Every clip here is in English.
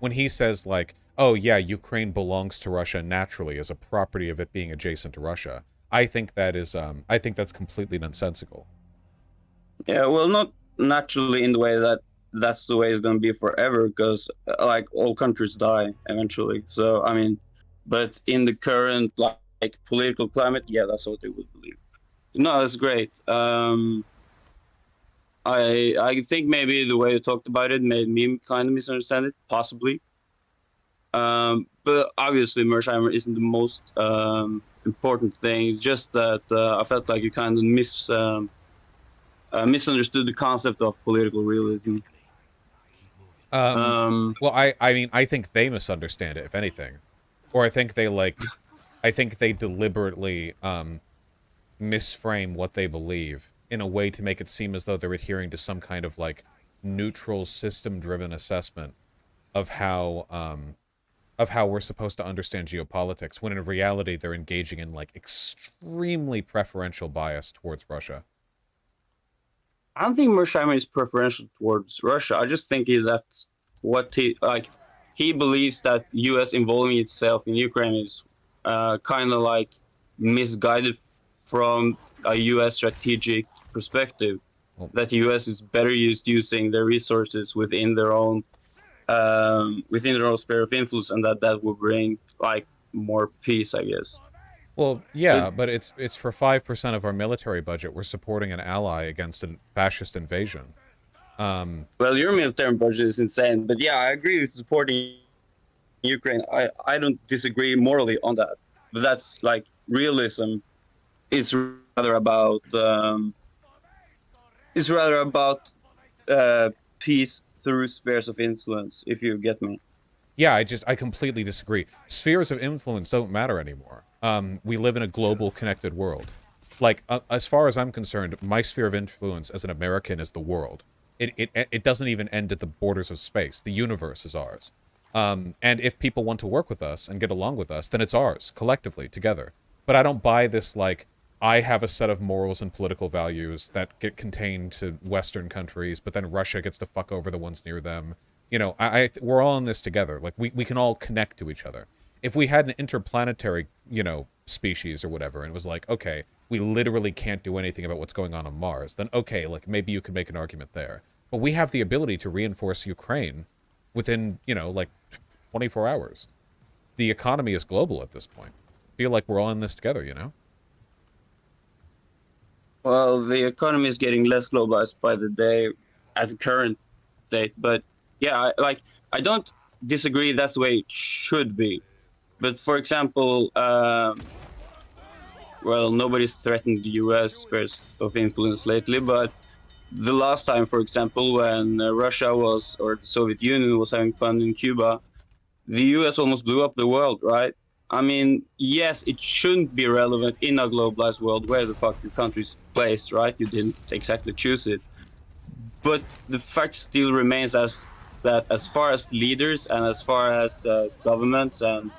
when he says like, "Oh yeah, Ukraine belongs to Russia naturally as a property of it being adjacent to Russia," I think that is I think that's completely nonsensical. Yeah, well, not naturally in the way that that's the way it's going to be forever, because like all countries die eventually. So I mean, but in the current like political climate, yeah, that's what they would believe. No, that's great. I think maybe the way you talked about it made me kind of misunderstand it, possibly. But obviously, Mearsheimer isn't the most important thing. It's just that I felt like you kind of misunderstood the concept of political realism. Um, Um, well, I mean, I think they misunderstand it, if anything, or I think they like, I think they deliberately misframe what they believe in a way to make it seem as though they're adhering to some kind of like neutral system-driven assessment of how we're supposed to understand geopolitics, when in reality they're engaging in like extremely preferential bias towards Russia. I don't think Mearsheimer is preferential towards Russia. I just think that's what he like. He believes that U.S. involving itself in Ukraine is kind of like misguided from a U.S. strategic perspective. Well, That the U.S. is better used using their resources within their own sphere of influence, and that will bring like more peace, I guess. well, But yeah, but it's for 5% of our military budget. We're supporting an ally against a fascist invasion. Um, well, your military budget is insane. But yeah, I agree with supporting Ukraine. I don't disagree morally on that. But that's like realism is rather about is rather about uh, peace through spheres of influence. If you get me. yeah, I completely disagree. Spheres of influence don't matter anymore. We live in a global connected world. Like, as far as I'm concerned, my sphere of influence as an American is the world. It doesn't even end at the borders of space. The universe is ours. And if people want to work with us and get along with us, then it's ours, collectively, together. But I don't buy this, like, I have a set of morals and political values that get contained to Western countries, but then Russia gets to fuck over the ones near them. You know, we're all in this together. Like, we can all connect to each other. If we had an interplanetary, species or whatever, and it was like, okay, we literally can't do anything about what's going on Mars, then okay, like, maybe you could make an argument there. But we have the ability to reinforce Ukraine within, like 24 hours. The economy is global at this point. I feel like we're all in this together. Well, the economy is getting less globalized by the day at the current state, but yeah, I don't disagree that's the way it should be. But for example, well, nobody's threatened the U.S. spheres of influence lately, but the last time, for example, when Russia was or the Soviet Union was having fun in Cuba, the U.S. almost blew up the world, right? I mean, yes, it shouldn't be relevant in a globalized world where the fuck your country's placed, right? You didn't exactly choose it. But the fact still remains as that as far as leaders and as far as governments and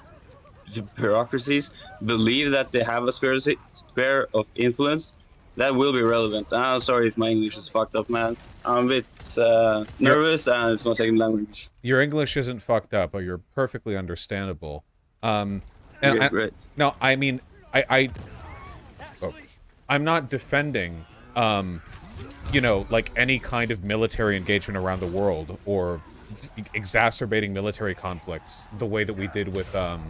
the bureaucracies believe that they have a sphere of influence, that will be relevant. I'm sorry if my English is fucked up, man. I'm a bit Your nervous and it's my second language. your English isn't fucked up, but you're perfectly understandable. Um, and Okay, great. no, I mean, oh, I'm not defending, like any kind of military engagement around the world or exacerbating military conflicts the way that we did with, the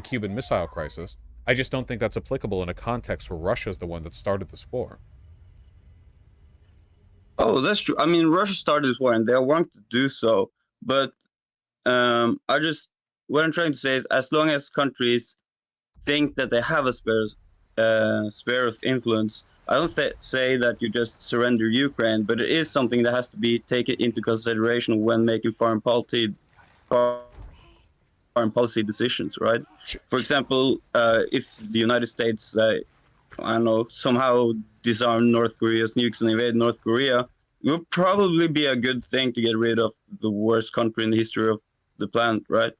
Cuban Missile Crisis. I just don't think that's applicable in a context where Russia's the one that started this war. Oh, that's true. I mean, Russia started this war and they want to do so, but I just what I'm trying to say is, as long as countries think that they have a sphere of influence, I don't say that you just surrender Ukraine, but it is something that has to be taken into consideration when making foreign policy decisions, right? Sh- For sh- example, if the United States, I don't know, somehow disarm North Korea's nukes and invade North Korea, it would probably be a good thing to get rid of the worst country in the history of the planet, right?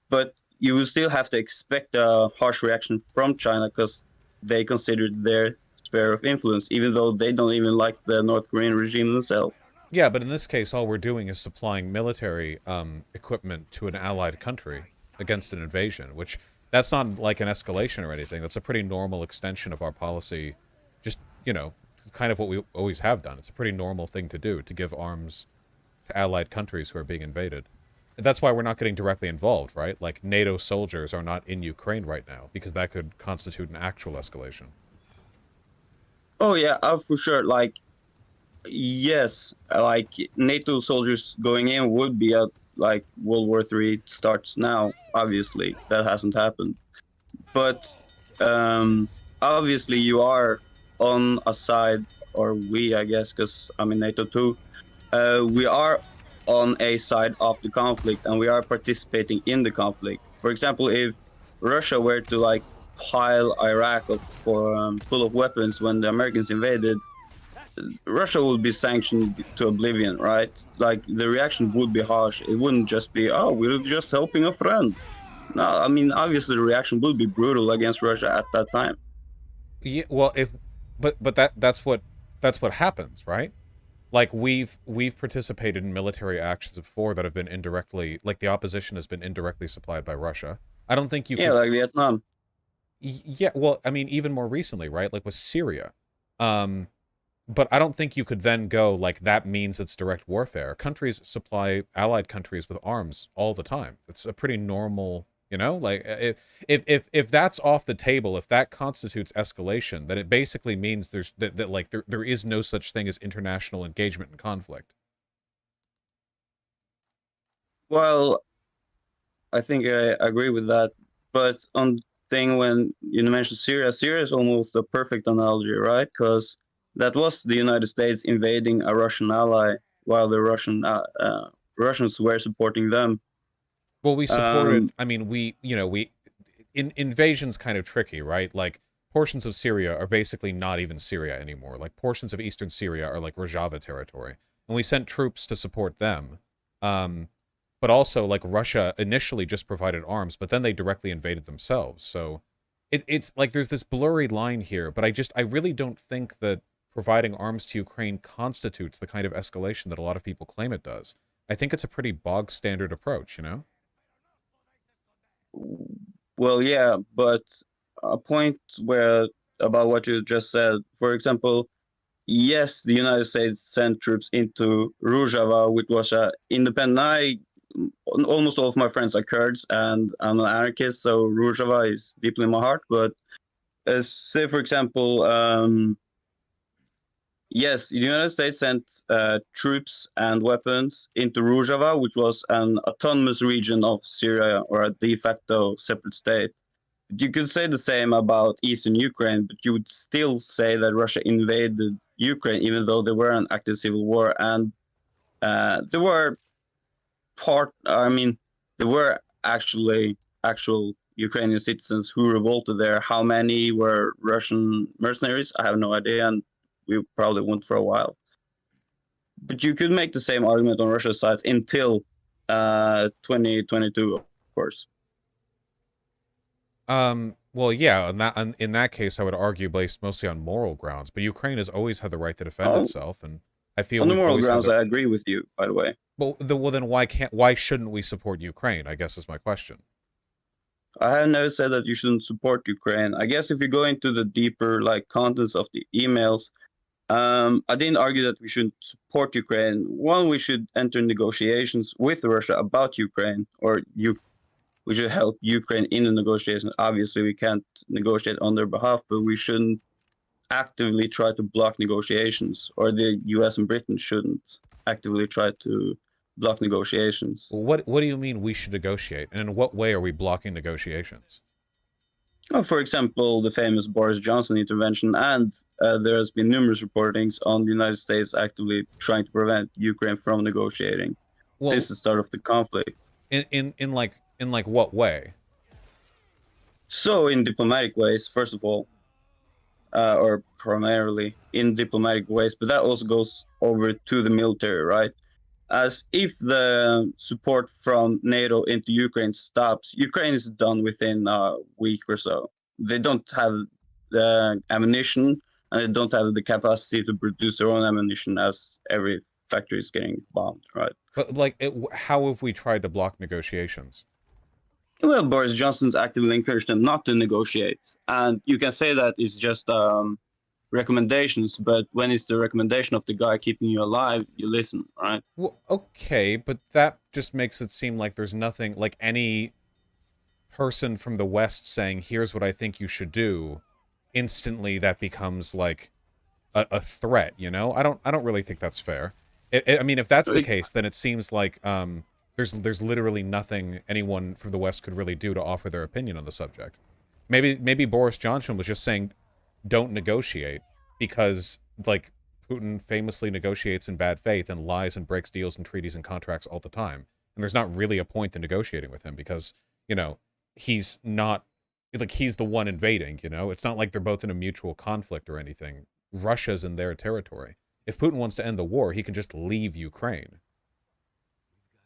But you will still have to expect a harsh reaction from China because they consider their sphere of influence, even though they don't even like the North Korean regime themselves. Yeah, but in this case, all we're doing is supplying military equipment to an allied country against an invasion, which that's not like an escalation or anything. That's a pretty normal extension of our policy, just, kind of what we always have done. It's a pretty normal thing to do, to give arms to allied countries who are being invaded. And that's why we're not getting directly involved, right? Like, NATO soldiers are not in Ukraine right now, because that could constitute an actual escalation. Oh yeah, for sure. Like, yes, like NATO soldiers going in would be at like World War III starts now. Obviously, that hasn't happened, but um, obviously you are on a side, or we, I guess, because I'm in NATO too. We are on a side of the conflict, and we are participating in the conflict. For example, if Russia were to like pile Iraq full of weapons when the Americans invaded, Russia would be sanctioned to oblivion, right? Like the reaction would be harsh. It wouldn't just be, "Oh, we're just helping a friend." No, I mean obviously the reaction would be brutal against Russia at that time. Yeah, well, but that's what happens, right? Like, we've participated in military actions before that have been indirectly, like, the opposition has been indirectly supplied by Russia. I don't think you Yeah, could. like Vietnam. Yeah, well, I mean, even more recently, right? Like with Syria. Um, but I don't think you could then go like that means it's direct warfare. Countries supply allied countries with arms all the time. It's a pretty normal, like, if that's off the table, if that constitutes escalation, then it basically means that like there is no such thing as international engagement in conflict. Well, I think I agree with that. But on thing when you mentioned Syria, Syria is almost a perfect analogy, right? Because that was the United States invading a Russian ally while the Russians were supporting them. Well, we supported. Um, I mean, invasion's kind of tricky, right? Like, portions of Syria are basically not even Syria anymore. Like, portions of eastern Syria are like Rojava territory, and we sent troops to support them. Um, but also, like, Russia initially just provided arms, but then they directly invaded themselves. So it's like there's this blurry line here. But I really don't think that providing arms to Ukraine constitutes the kind of escalation that a lot of people claim it does. I think it's a pretty bog standard approach. well, yeah, but a point where about what you just said, for example, yes, the United States sent troops into Rojava, which was a independent. Almost all of my friends are Kurds, and I'm an anarchist, so Rojava is deeply in my heart. But say, for example, yes, the United States sent troops and weapons into Rojava, which was an autonomous region of Syria or a de facto separate state. You could say the same about Eastern Ukraine, but you would still say that Russia invaded Ukraine, even though there were an active civil war, and there were I mean, there were actual Ukrainian citizens who revolted there. How many were Russian mercenaries? I have no idea, and we probably won't for a while. But you could make the same argument on Russia's side until 2022, of course. Well, yeah, in that case, I would argue based mostly on moral grounds. But Ukraine has always had the right to defend On, itself, and I feel on the we've moral always had grounds, the. I agree with you, by the way. Well, then why shouldn't we support Ukraine? I guess is my question. I have never said that you shouldn't support Ukraine. I guess if you go into the deeper like contents of the emails, I didn't argue that we should support Ukraine. One, we should enter negotiations with Russia about Ukraine, or we should help Ukraine in the negotiations. Obviously, we can't negotiate on their behalf, but we shouldn't actively try to block negotiations, or the US and Britain shouldn't actively try to block negotiations. Well, what do you mean we should negotiate, and in what way are we blocking negotiations? For example, the famous Boris Johnson intervention, and there has been numerous reportings on the United States actively trying to prevent Ukraine from negotiating. This is Well, the start of the conflict. in like what way? So, in diplomatic ways, first of all, or primarily in diplomatic ways, but that also goes over to the military, right? As if the support from NATO into Ukraine stops, Ukraine is done within a week or so. They don't have the ammunition, and they don't have the capacity to produce their own ammunition as every factories getting bombed, right? But like, how have we tried to block negotiations? Well, Boris Johnson's actively encouraged them not to negotiate, and you can say that it's just recommendations, but when it's the recommendation of the guy keeping you alive, you listen, right? Well, okay, but that just makes it seem like there's nothing, like any person from the West saying, here's what I think you should do, instantly that becomes like a threat, you know? I don't really think that's fair. I mean, if that's the case, then it seems like there's literally nothing anyone from the West could really do to offer their opinion on the subject. Maybe Boris Johnson was just saying don't negotiate because like Putin famously negotiates in bad faith and lies and breaks deals and treaties and contracts all the time. And there's not really a point in negotiating with him because, you know, he's not like he's the one invading, you know? It's not like they're both in a mutual conflict or anything. Russia's in their territory. If Putin wants to end the war, he can just leave Ukraine.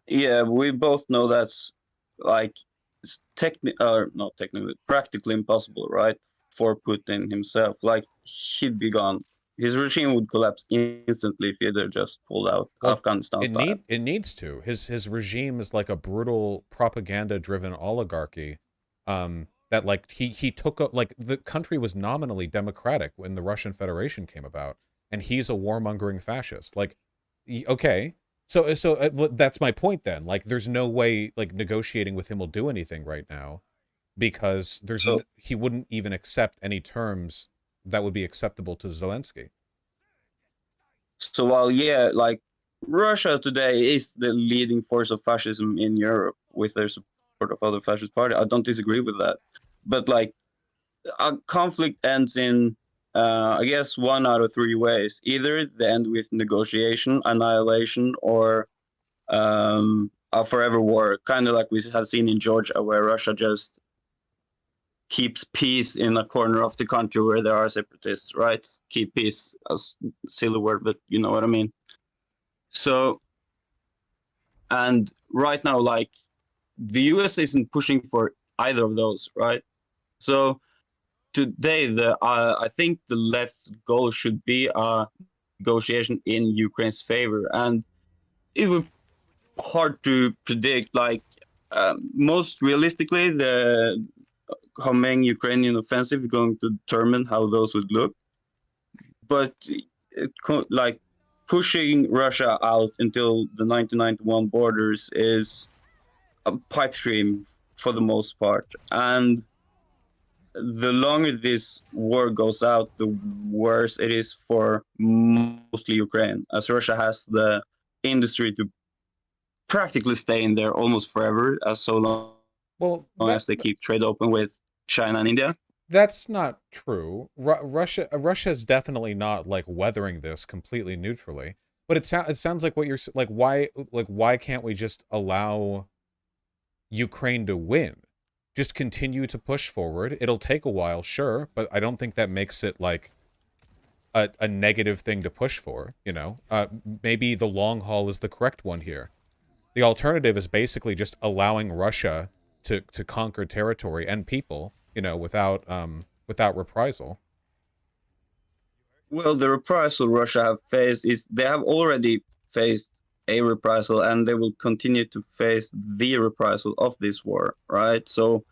Yeah, we both know that's like not technically, practically impossible, right? For Putin himself, like he'd be gone. His regime would collapse instantly if he'd have just pulled out Well, Afghanistan style. it needs to. His regime is like a brutal propaganda-driven oligarchy. That like he took like the country was nominally democratic when the Russian Federation came about, and he's a warmongering fascist. Like, okay, so that's my point then. Like, there's no way like negotiating with him will do anything right now because So, he wouldn't even accept any terms that would be acceptable to Zelensky. so while yeah, like Russia today is the leading force of fascism in Europe with their support of other fascist parties, I don't disagree with that. But like a conflict ends in I guess one out of three ways. Either they end with negotiation, annihilation, or a forever war, kind of like we have seen in Georgia, where Russia just keeps peace in a corner of the country where there are separatists, right? Keep peace, a silly word, but you know what I mean. So, and right now, like the US isn't pushing for either of those, right? So today, I think the left's goal should be a negotiation in Ukraine's favor, and it would hard to predict. Like most realistically, the coming Ukrainian offensive is going to determine how those would look. But like pushing Russia out until the 1991 borders is a pipe dream for the most part, and the longer this war goes out, the worse it is for mostly Ukraine, as Russia has the industry to practically stay in there almost forever, as so long Well, as they keep trade open with China and India. that's not true. Russia's definitely not like weathering this completely neutrally. But it sounds like what you're like why can't we just allow Ukraine to win? Just continue to push forward. It'll take a while, sure, but I don't think that makes it like a negative thing to push for, you know? Maybe the long haul is the correct one here. The alternative is basically just allowing Russia to conquer territory and people, you know, without reprisal. Well, the reprisal Russia have faced is they have already faced a reprisal, and they will continue to face the reprisal of this war, right? So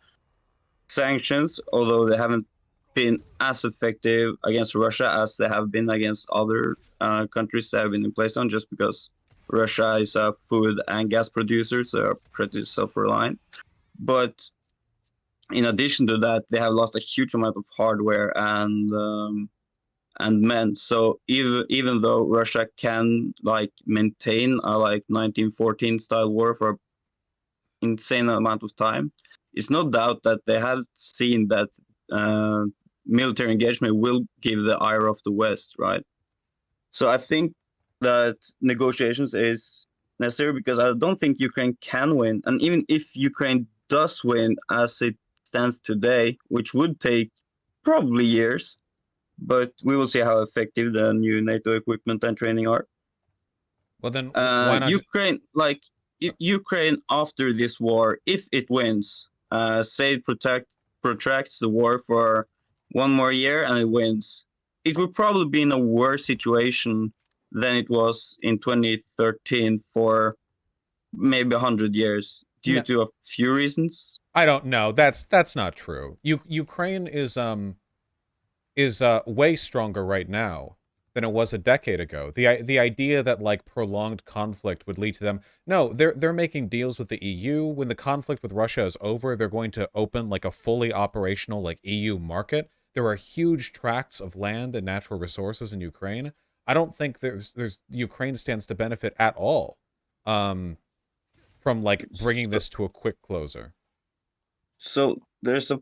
sanctions, although they haven't been as effective against Russia as they have been against other countries that have been in place on, just because Russia is a food and gas producer, so they're pretty self-reliant. But in addition to that, they have lost a huge amount of hardware and men. So even though Russia can like maintain a like 1914 style war for an insane amount of time, it's no doubt that they have seen that military engagement will give the ire of the West, right? So I think that negotiations is necessary because I don't think Ukraine can win. And even if Ukraine does win as it stands today, which would take probably years, but we will see how effective the new NATO equipment and training are. Well, then why not? Ukraine, like Ukraine after this war, if it wins, say it protracts the war for one more year and it wins, it would probably be in a worse situation than it was in 2013 for maybe 100 years due No, to a few reasons. I don't know. That's not true. Ukraine is way stronger right now than it was a decade ago. The idea that like prolonged conflict would lead to them. No, they're making deals with the EU. When the conflict with Russia is over, they're going to open like a fully operational like EU market. There are huge tracts of land and natural resources in Ukraine. I don't think there's Ukraine stands to benefit at all um from like bringing So, this to a quick closer. so there's a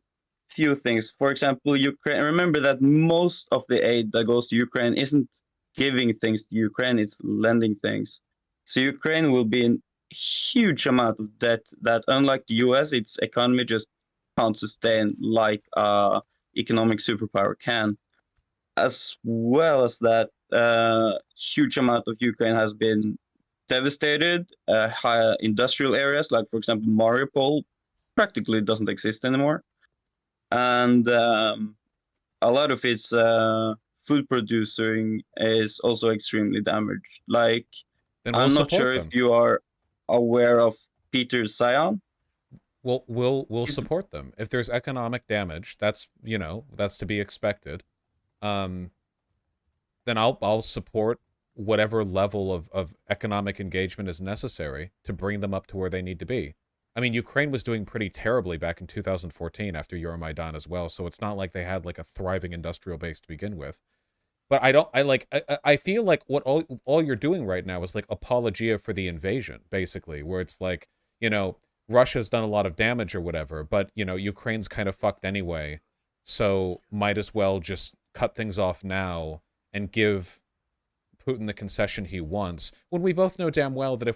few things. For example, Ukraine. Remember that most of the aid that goes to Ukraine isn't giving things to Ukraine; it's lending things. So Ukraine will be in huge amount of debt that, unlike the US, its economy just can't sustain like economic superpower can. As well as that, huge amount of Ukraine has been devastated. High industrial areas, like for example Mariupol, practically doesn't exist anymore, and a lot of its food producing is also extremely damaged. Like, Then we'll I'm not support sure if them. you are aware of Peter Sion. We'll support them. If there's economic damage, that's, that's to be expected. Um, then I'll support whatever level of economic engagement is necessary to bring them up to where they need to be. I mean, Ukraine was doing pretty terribly back in 2014 after Euromaidan as well, so it's not like they had like a thriving industrial base to begin with. But I feel like what all you're doing right now is like apologia for the invasion, basically, where it's like, you know, Russia's done a lot of damage or whatever, but Ukraine's kind of fucked anyway. So might as well just cut things off now and give Putin the concession he wants, when we both know damn well that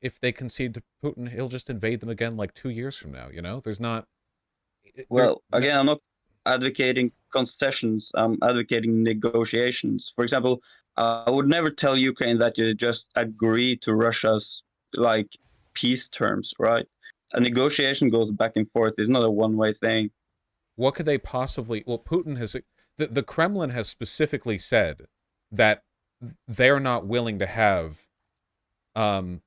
if they concede to Putin, he'll just invade them again like 2 years from now, There's not there Well, no, again, I'm not advocating concessions. I'm advocating negotiations. For example, I would never tell Ukraine that you just agree to Russia's like peace terms, right? A negotiation goes back and forth. It's not a one-way thing. what could they possibly, well, Putin has the Kremlin has specifically said that they're not willing to have um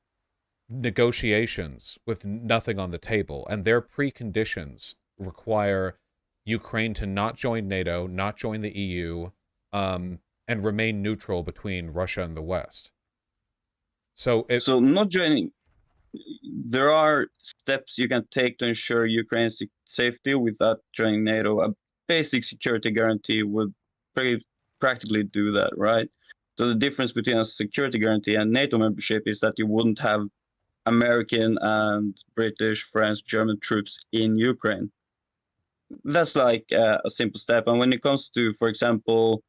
negotiations with nothing on the table, and their preconditions require Ukraine to not join NATO, not join the EU, and remain neutral between Russia and the West. So it So not joining. There are steps you can take to ensure Ukraine's safety without joining NATO. A basic security guarantee would practically do that, right? So the difference between a security guarantee and NATO membership is that you wouldn't have American and British, French, German troops in Ukraine. That's like a simple step. And when it comes to, for example,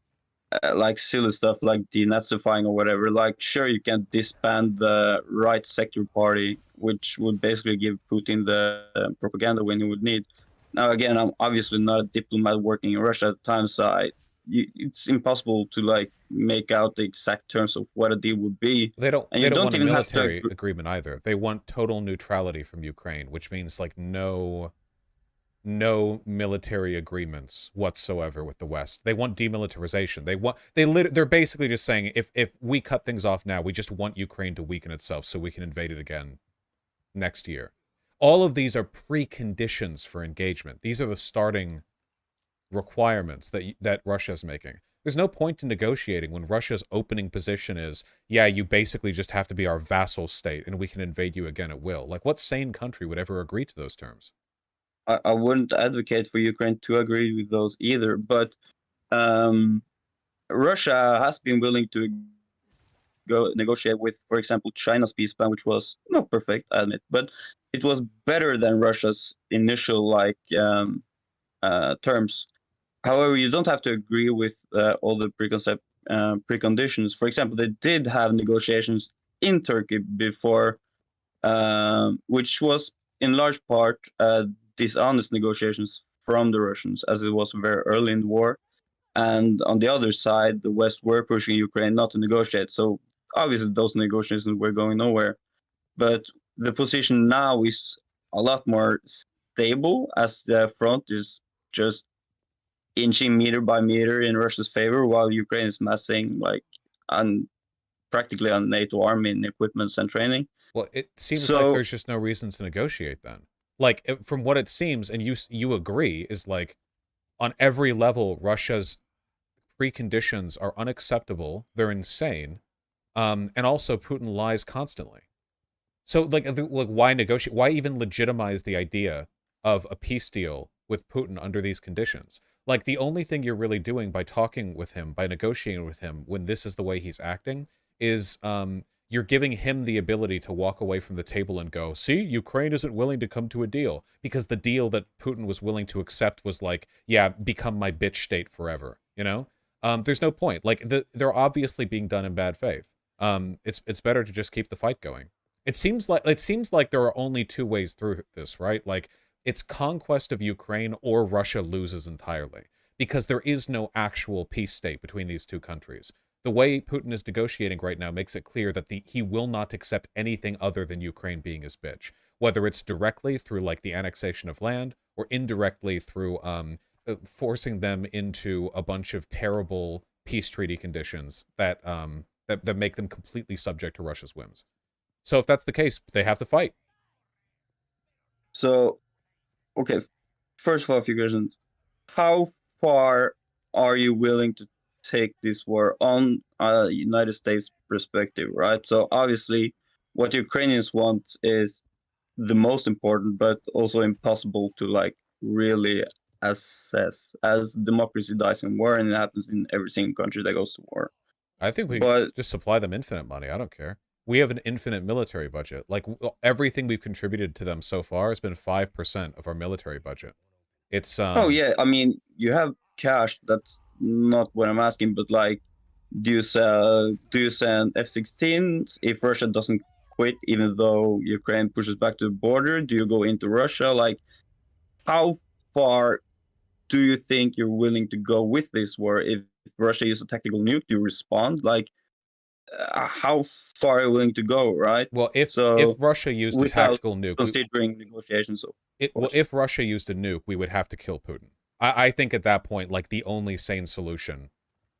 like silly stuff like denazifying or whatever, like sure you can disband the right sector party, which would basically give Putin the propaganda when he would need. Now again, I'm obviously not a diplomat working in Russia at the time, so it's impossible to like make out the exact terms of what a deal would be, they don't and they you don't don't want a even have to military agree. agreement either. They want total neutrality from Ukraine, which means like no military agreements whatsoever with the West. They want demilitarization. They're basically just saying if we cut things off now, we just want Ukraine to weaken itself so we can invade it again next year. All of these are preconditions for engagement. These are the starting requirements that Russia's making. There's no point in negotiating when Russia's opening position is, yeah, you basically just have to be our vassal state and we can invade you again at will. Like, what sane country would ever agree to those terms? I wouldn't advocate for Ukraine to agree with those either, but um, Russia has been willing to go negotiate with, for example, China's peace plan, which was not perfect, I admit, but it was better than Russia's initial terms. However, you don't have to agree with all the preconditions. For example, they did have negotiations in Turkey before, which was in large part dishonest negotiations from the Russians, as it was very early in the war. And on the other side, the West were pushing Ukraine not to negotiate. So obviously, those negotiations were going nowhere. But the position now is a lot more stable, as the front is just inching meter by meter in Russia's favor, while Ukraine is massing like practically a NATO army in equipment and training. Well, it seems like So there's just no reason to negotiate then. Like, from what it seems, and you agree, is like on every level, Russia's preconditions are unacceptable. They're insane, and also Putin lies constantly. So, like, why negotiate? Why even legitimize the idea of a peace deal with Putin under these conditions? Like, the only thing you're really doing by talking with him, by negotiating with him, when this is the way he's acting, is you're giving him the ability to walk away from the table and go, see, Ukraine isn't willing to come to a deal, because the deal that Putin was willing to accept was like, yeah, become my bitch state forever, you know? There's no point. Like, they're obviously being done in bad faith. It's better to just keep the fight going. It seems like there are only two ways through this, right? Like, it's conquest of Ukraine or Russia loses entirely, because there is no actual peace state between these two countries. The way Putin is negotiating right now makes it clear that he will not accept anything other than Ukraine being his bitch, whether it's directly through like the annexation of land or indirectly through forcing them into a bunch of terrible peace treaty conditions that make them completely subject to Russia's whims. So if that's the case, they have to fight. so okay. First of all, a few questions. How far are you willing to take this war on a United States perspective, right? So obviously, what Ukrainians want is the most important, but also impossible to like really assess, as democracy dies in war, and it happens in every single country that goes to war. I think we But just supply them infinite money. I don't care. We have an infinite military budget. Like, everything we've contributed to them so far has been 5% of our military budget. It's oh yeah, I mean, you have cash. That's not what I'm asking. But like, do you send F-16s if Russia doesn't quit, even though Ukraine pushes back to the border? Do you go into Russia? Like, how far do you think you're willing to go with this war? If Russia uses a tactical nuke, do you respond? Like, how far are you willing to go, right? well, if So Russia used a without tactical nuke, considering negotiations, of course. if Russia used a nuke, we would have to kill Putin. I think at that point, like, the only sane solution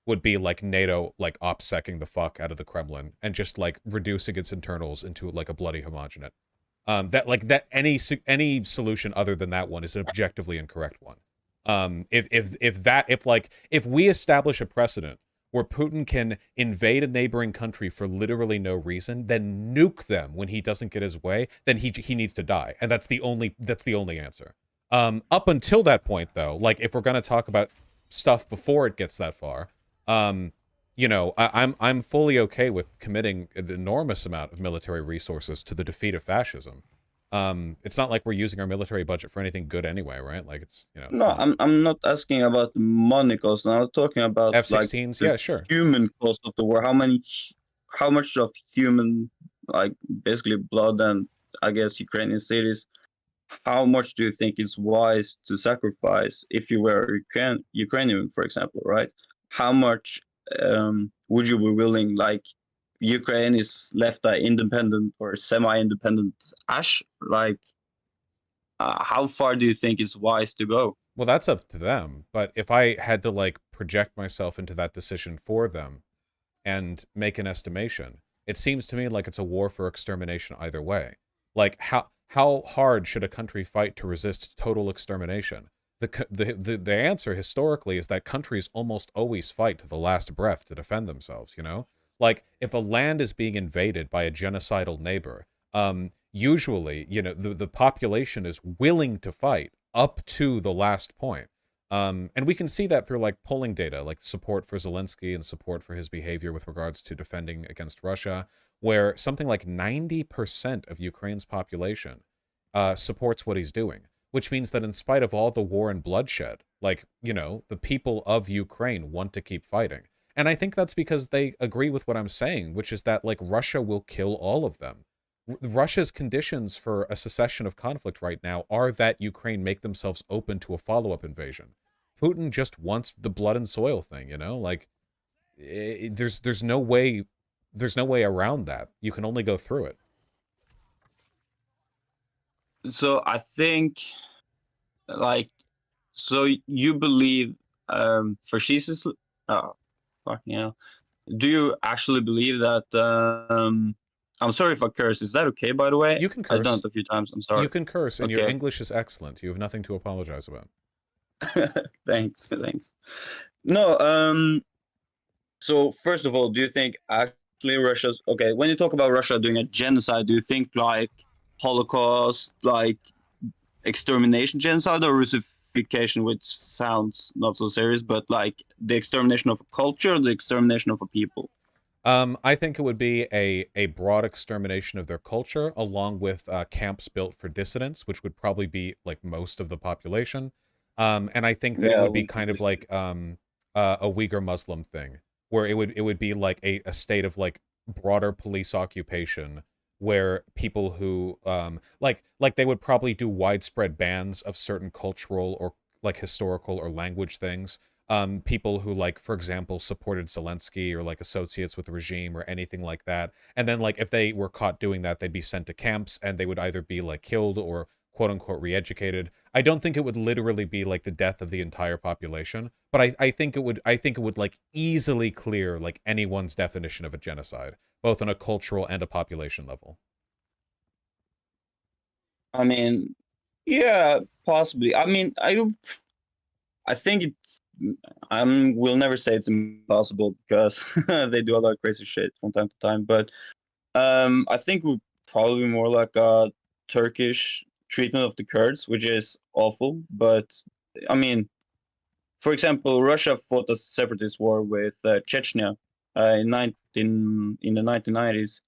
would be like NATO like opsecing the fuck out of the Kremlin and just like reducing its internals into like a bloody homogenate. Any solution other than that one is an objectively incorrect one. If we establish a precedent where Putin can invade a neighboring country for literally no reason, then nuke them when he doesn't get his way, then he needs to die, and that's the only answer. Up until that point, though, like, if we're gonna talk about stuff before it gets that far, I'm fully okay with committing an enormous amount of military resources to the defeat of fascism. It's not like we're using our military budget for anything good anyway, right? Like, it's No, not. I'm not asking about the money cost. I'm talking about like F-16s, the yeah, sure. human cost of the war. How much of human, like basically blood and I guess Ukrainian cities, how much do you think is wise to sacrifice if you were Ukrainian, for example, right? How much would you be willing? Like, Ukraine is left an independent or semi-independent ash. Like, how far do you think is wise to go? Well, that's up to them. But if I had to like project myself into that decision for them and make an estimation, it seems to me like it's a war for extermination either way. Like, how hard should a country fight to resist total extermination? The answer historically is that countries almost always fight to the last breath to defend themselves, you know? Like, if a land is being invaded by a genocidal neighbor, usually, the population is willing to fight up to the last point. And we can see that through like polling data, like support for Zelensky and support for his behavior with regards to defending against Russia, where something like 90% of Ukraine's population supports what he's doing, which means that in spite of all the war and bloodshed, like, the people of Ukraine want to keep fighting. And I think that's because they agree with what I'm saying, which is that like Russia will kill all of them. Russia's conditions for a cessation of conflict right now are that Ukraine make themselves open to a follow-up invasion. Putin just wants the blood and soil thing, like, there's no way around that. You can only go through it. So I think, like, so you believe fascism? Oh, fucking hell. do you actually believe that? I'm sorry if I curse. Is that okay, by the way? You can I've done curse. it a few times. I'm You sorry. can curse, and your Okay. English is excellent. You have nothing to apologize about. Thanks. Thanks. No. So first of all, do you think actually Russia's okay? When you talk about Russia doing a genocide, do you think like Holocaust, like extermination genocide, or Russification, which sounds not so serious, but like the extermination of a culture, the extermination of a people? I think it would be a broad extermination of their culture, along with camps built for dissidents, which would probably be like most of the population. And I think that it Yeah, I would be wouldn't kind of disagree. like a Uyghur Muslim thing, where it would be like a state of like broader police occupation, where people who like they would probably do widespread bans of certain cultural or like historical or language things, people who like, for example, supported Zelensky or like associates with the regime or anything like that. And then like if they were caught doing that, they'd be sent to camps and they would either be like killed or quote unquote re-educated. I don't think it would literally be like the death of the entire population, but I think it would like easily clear like anyone's definition of a genocide, both on a cultural and a population level. I mean, yeah, possibly. I mean, I think it's. I will never say it's impossible because they do a lot of crazy shit from time to time. But I think we're probably more like a Turkish treatment of the Kurds, which is awful. But I mean, for example, Russia fought a separatist war with Chechnya in the 1990s,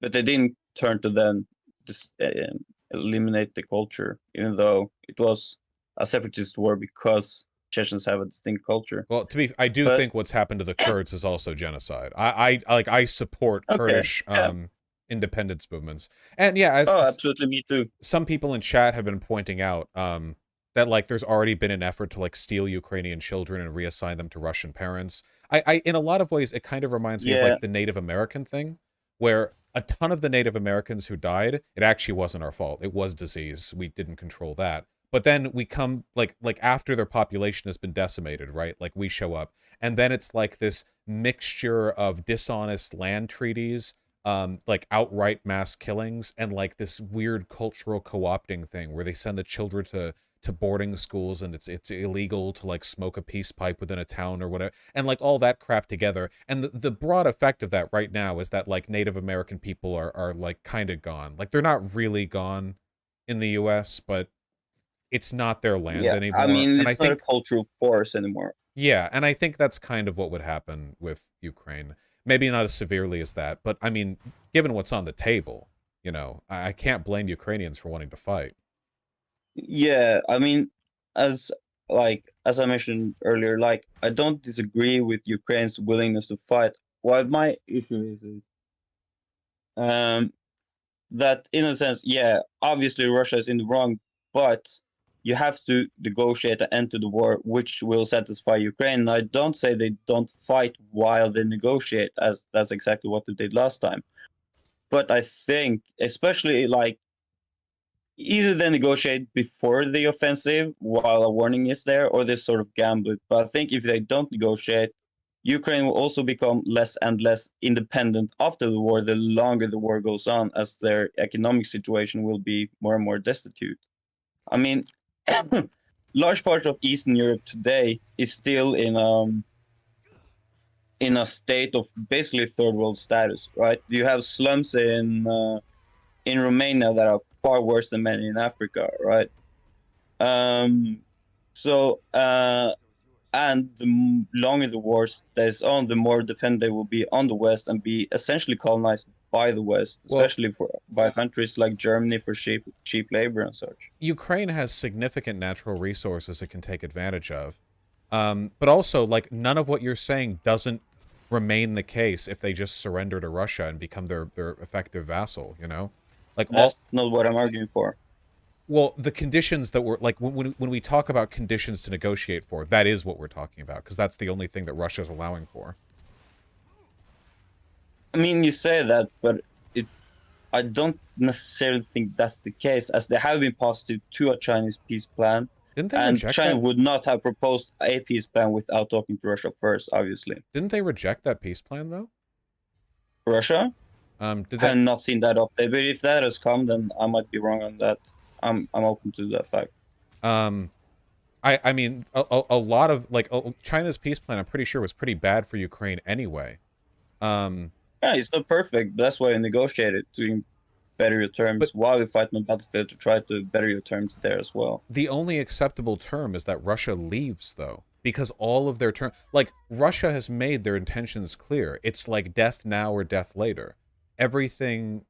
but they didn't turn to then just eliminate the culture, even though it was a separatist war because Chechens have a distinct culture. Well, I do But think what's happened to the Kurds is also genocide. I support okay, Kurdish yeah, independence movements, and yeah, oh, as absolutely, me too. some people in chat have been pointing out, that like there's already been an effort to like steal Ukrainian children and reassign them to Russian parents. I in a lot of ways it kind of reminds me of Yeah, like the Native American thing, where a ton of the Native Americans who died, it actually wasn't our fault. It was disease. We didn't control that. But then we come like after their population has been decimated, right? Like we show up, and then it's like this mixture of dishonest land treaties, like outright mass killings, and like this weird cultural co-opting thing where they send the children to boarding schools, and it's illegal to like smoke a peace pipe within a town or whatever, and like all that crap together. And the broad effect of that right now is that like Native American people are like kind of gone. Like they're not really gone in the US, but it's not their land yeah. I anymore. mean, And I it's not a think, cultural force anymore. yeah, and I think that's kind of what would happen with Ukraine. Maybe not as severely as that, but I mean, given what's on the table, I can't blame Ukrainians for wanting to fight. Yeah, I mean, as as I mentioned earlier, like I don't disagree with Ukraine's willingness to fight. What my issue is um that in a sense, yeah, obviously Russia is in the wrong, but you have to negotiate an end to the war, which will satisfy Ukraine. And I don't say they don't fight while they negotiate, as that's exactly what they did last time. But I think, especially like either they negotiate before the offensive while a warning is there, or they sort of gamble it. But I think if they don't negotiate, Ukraine will also become less and less independent after the war the longer the war goes on, as their economic situation will be more and more destitute. I mean, large part of Eastern Europe today is still in a state of basically third world status, right? You have slums in Romania that are far worse than many in Africa, right? Um, so, and the longer the war stays on, the more dependent they will be on the West and be essentially colonized by the West, Well, especially by countries like Germany for cheap labor and such. Ukraine has significant natural resources it can take advantage of. But also, like, none of what you're saying doesn't remain the case if they just surrender to Russia and become their effective vassal, you know? Like, all, That's not what I'm arguing for. well, the conditions that were, like, when we talk about conditions to negotiate for, that is what we're talking about, because that's the only thing that Russia's allowing for. I mean, you say that, but it I don't necessarily think that's the case, as they have been positive to a Chinese peace plan. Didn't they And reject China that? would not have proposed a peace plan without talking to Russia first, obviously. Didn't they reject that peace plan though? Russia? Did I have that? not seen that update, but if that has come, then I might be wrong on that. I'm open to that fact. Um, I mean, a lot of like China's peace plan, I'm pretty sure was pretty bad for Ukraine anyway. Um, Yeah, it's not perfect. That's why I negotiated to better your terms but while you fight on the battlefield to try to better your terms there as well. the only acceptable term is that Russia leaves, though, because all of their term, like Russia has made their intentions clear. It's like death now or death later. Everything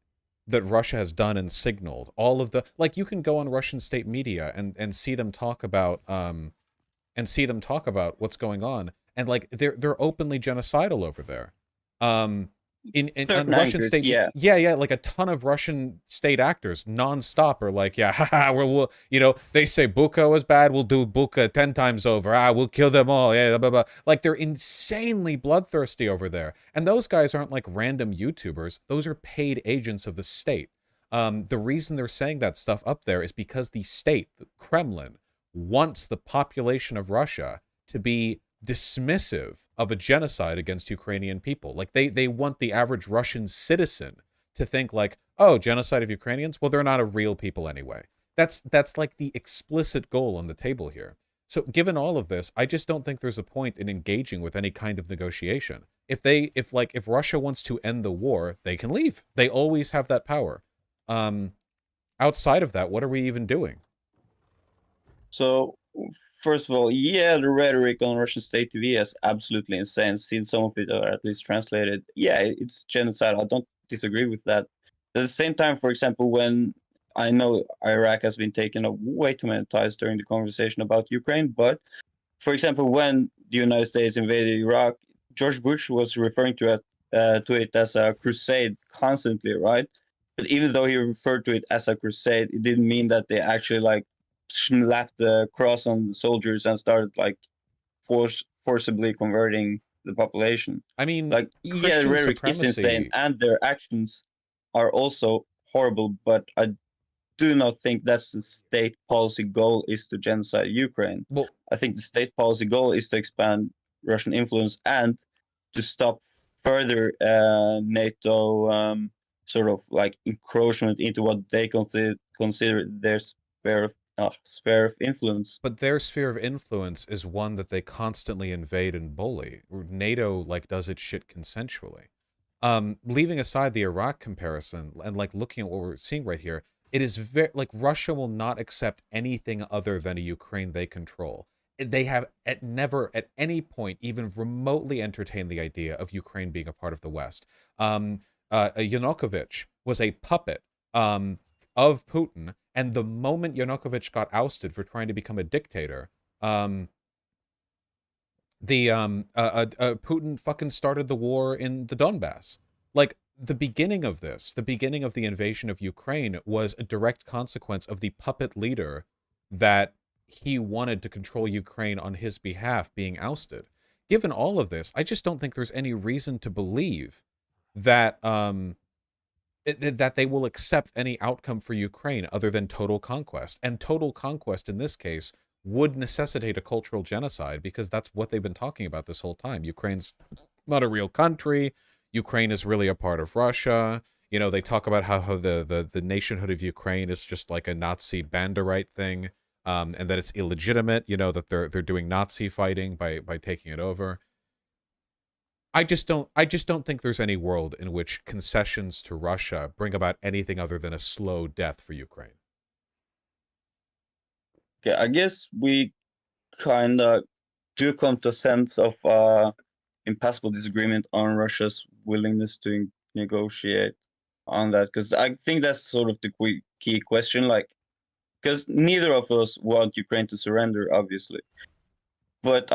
that Russia has done and signaled, all of the like, you can go on Russian state media and see them talk about what's going on, and like they're openly genocidal over there. Um, in on Certain Russian anchors, state, yeah. yeah, like a ton of Russian state actors nonstop are like, yeah, haha, we'll they say Buka was bad, we'll do Buka 10 times over. We'll kill them all. Yeah, blah, blah. Like they're insanely bloodthirsty over there, and those guys aren't like random YouTubers. Those are paid agents of the state. The reason they're saying that stuff up there is because the state, the Kremlin, wants the population of Russia to be dismissive of a genocide against Ukrainian people. Like they want the average Russian citizen to think like, oh, genocide of Ukrainians? Well, they're not a real people anyway. That's like the explicit goal on the table here. So given all of this, I just don't think there's a point in engaging with any kind of negotiation. If Russia wants to end the war, they can leave. They always have that power. Um Outside of that, what are we even doing? So first of all, yeah, the rhetoric on Russian state TV is absolutely insane. Seen some of it, or at least translated. Yeah, it's genocide. I don't disagree with that. At the same time, for example, when I know Iraq has been taken up way too many times during the conversation about Ukraine, but for example, when the United States invaded Iraq, George Bush was referring to it as a crusade constantly, right? But even though he referred to it as a crusade, it didn't mean that they actually like slapped the cross on the soldiers and started like forcibly converting the population. I mean, Like, yeah, the Christian rhetoric is insane, supremacy. and their actions are also horrible. But I do not think that's the state policy goal is to genocide Ukraine. Well, I think the state policy goal is to expand Russian influence and to stop further NATO sort of like encroachment into what they consider their sphere of influence. but their sphere of influence is one that they constantly invade and bully. NATO like does its shit consensually. Leaving aside the Iraq comparison and like looking at what we're seeing right here, it is very like Russia will not accept anything other than a Ukraine they control. They have never at any point even remotely entertained the idea of Ukraine being a part of the West. Yanukovych was a puppet of Putin, and the moment Yanukovych got ousted for trying to become a dictator, Putin fucking started the war in the Donbass. Like the beginning of this, the beginning of the invasion of Ukraine was a direct consequence of the puppet leader that he wanted to control Ukraine on his behalf being ousted. Given all of this, I just don't think there's any reason to believe that that they will accept any outcome for Ukraine other than total conquest. And total conquest in this case would necessitate a cultural genocide because that's what they've been talking about this whole time. Ukraine's not a real country. Ukraine is really a part of Russia. You know, they talk about how the nationhood of Ukraine is just like a Nazi Banderite thing, and that it's illegitimate. You know, that they're doing Nazi fighting by taking it over. I just don't think there's any world in which concessions to Russia bring about anything other than a slow death for Ukraine. Okay, I guess we kind of do come to a sense of impassable disagreement on Russia's willingness to negotiate on that, because I think that's sort of the key question. Like, because neither of us want Ukraine to surrender, obviously, but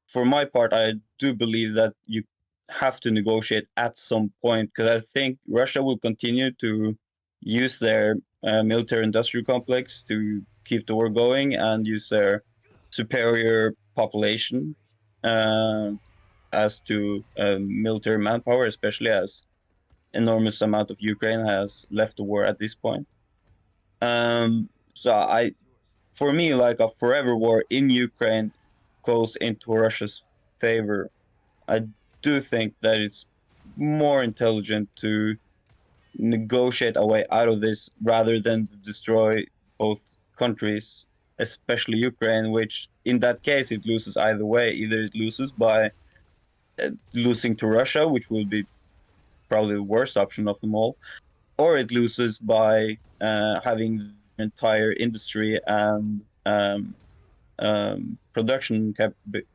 for my part, I do believe that you have to negotiate at some point, because I think Russia will continue to use their military-industrial complex to keep the war going and use their superior population as to military manpower, especially as enormous amount of Ukraine has left the war at this point. So for me, like a forever war in Ukraine goes into Russia's favor. I do think that it's more intelligent to negotiate a way out of this rather than to destroy both countries, especially Ukraine, which in that case it loses either way. Either it loses by losing to Russia, which would be probably the worst option of them all, or it loses by having the entire industry and production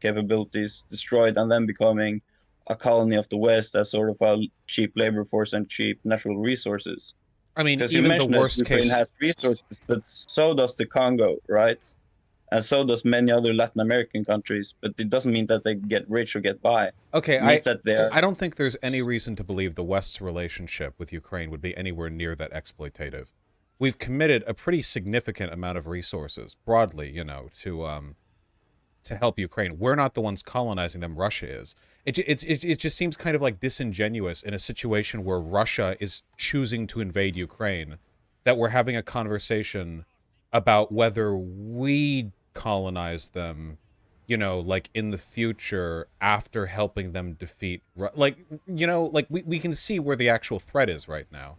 capabilities destroyed, and then becoming a colony of the West as sort of a cheap labor force and cheap natural resources. I mean, Because you even the mentioned that worst Ukraine case. has resources, but so does the Congo, right? And so does many other Latin American countries. But it doesn't mean that they get rich or get by. Okay, It means that they are. I don't think there's any reason to believe the West's relationship with Ukraine would be anywhere near that exploitative. We've committed a pretty significant amount of resources, broadly, to help Ukraine. We're not the ones colonizing them. Russia is. It just seems kind of like disingenuous in a situation where Russia is choosing to invade Ukraine, that we're having a conversation about whether we colonize them, like in the future after helping them defeat, like we can see where the actual threat is right now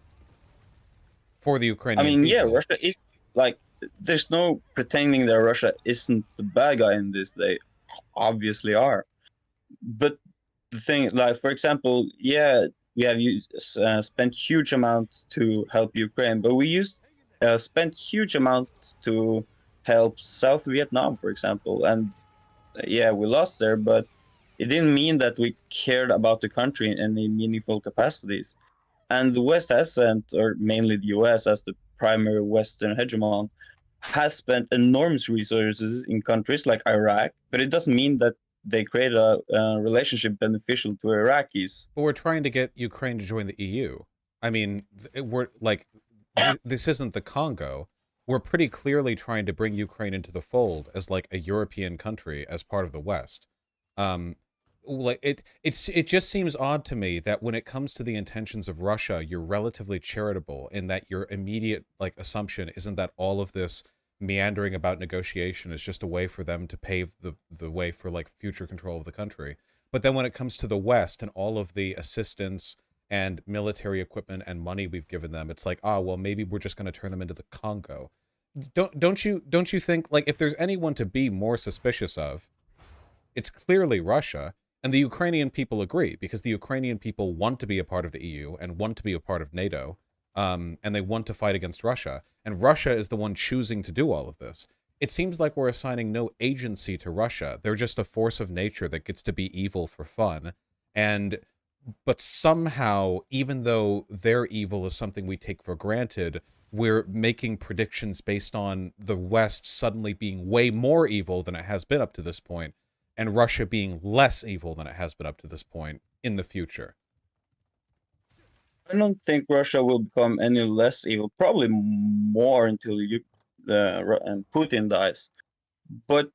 for the I Ukrainian mean, yeah, people. Russia is like. There's no pretending that Russia isn't the bad guy in this. They obviously are. But the thing, like for example, yeah, we have spent huge amounts to help Ukraine, but we spent huge amounts to help South Vietnam, for example, and yeah, we lost there, but it didn't mean that we cared about the country in any meaningful capacities. And the West has sent, or mainly the US as the primary Western hegemon, has spent enormous resources in countries like Iraq, but it doesn't mean that they create a relationship beneficial to Iraqis. But we're trying to get Ukraine to join the EU. I mean, we're like, this isn't the Congo. We're pretty clearly trying to bring Ukraine into the fold as like a European country as part of the West. Um, like it just seems odd to me that when it comes to the intentions of Russia, you're relatively charitable in that your immediate like assumption isn't that all of this meandering about negotiation is just a way for them to pave the way for like future control of the country. But then when it comes to the West and all of the assistance and military equipment and money we've given them, it's like, well, maybe we're just going to turn them into the Congo. Don't you think, like, if there's anyone to be more suspicious of, it's clearly Russia, and the Ukrainian people agree, because the Ukrainian people want to be a part of the EU and want to be a part of NATO, and they want to fight against Russia, and Russia is the one choosing to do all of this. It seems like we're assigning no agency to Russia. They're just a force of nature that gets to be evil for fun, but somehow, even though their evil is something we take for granted, we're making predictions based on the West suddenly being way more evil than it has been up to this point, and Russia being less evil than it has been up to this point in the future. I don't think Russia will become any less evil. Probably more until Putin dies. But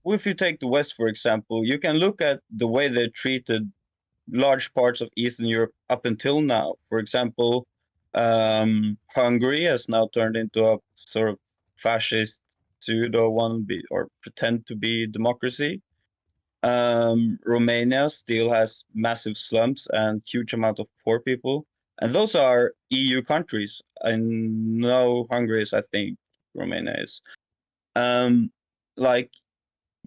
if you take the West, for example, you can look at the way they treated large parts of Eastern Europe up until now. For example, Hungary has now turned into a sort of fascist pseudo one or pretend to be democracy. Romania still has massive slums and huge amount of poor people, and those are EU countries. I know Hungary is, I think Romania is. Like,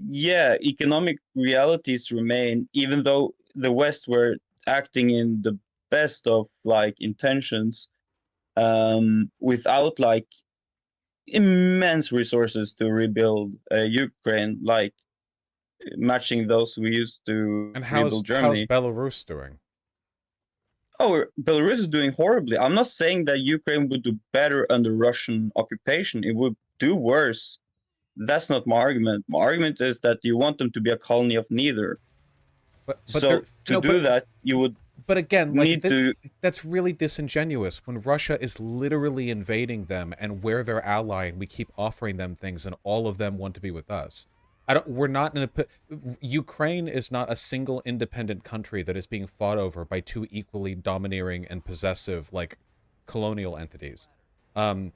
yeah, economic realities remain, even though the West were acting in the best of like intentions, without like immense resources to rebuild Ukraine, like matching those we used to And how's rebuild Germany. Belarus doing? Oh, Belarus is doing horribly. I'm not saying that Ukraine would do better under Russian occupation. It would do worse. That's not my argument. My argument is that you want them to be a colony of neither. But So they're to no, do that, you would but again, like need to. that's really disingenuous when Russia is literally invading them and we're their ally and we keep offering them things and all of them want to be with us. We're not in a, Ukraine is not a single independent country that is being fought over by two equally domineering and possessive, like, colonial entities.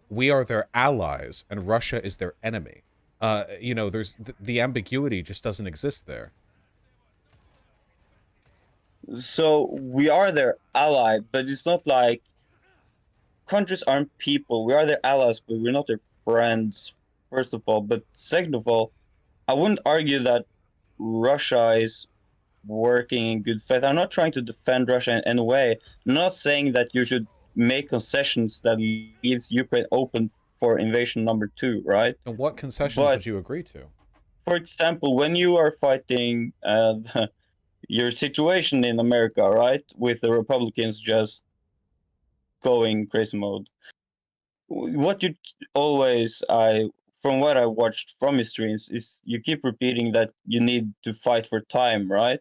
We are their allies, and Russia is their enemy. There's the ambiguity just doesn't exist there. So we are their ally, but it's not like countries aren't people. We are their allies, but we're not their friends, first of all. But second of all, I wouldn't argue that Russia is working in good faith. I'm not trying to defend Russia in any way. I'm not saying that you should make concessions that leaves Ukraine open for invasion number 2, right? And what concessions But would you agree to? for example, when you are fighting your situation in America, right, with the Republicans just going crazy mode, what you always, from what I watched from your streams, is you keep repeating that you need to fight for time, right?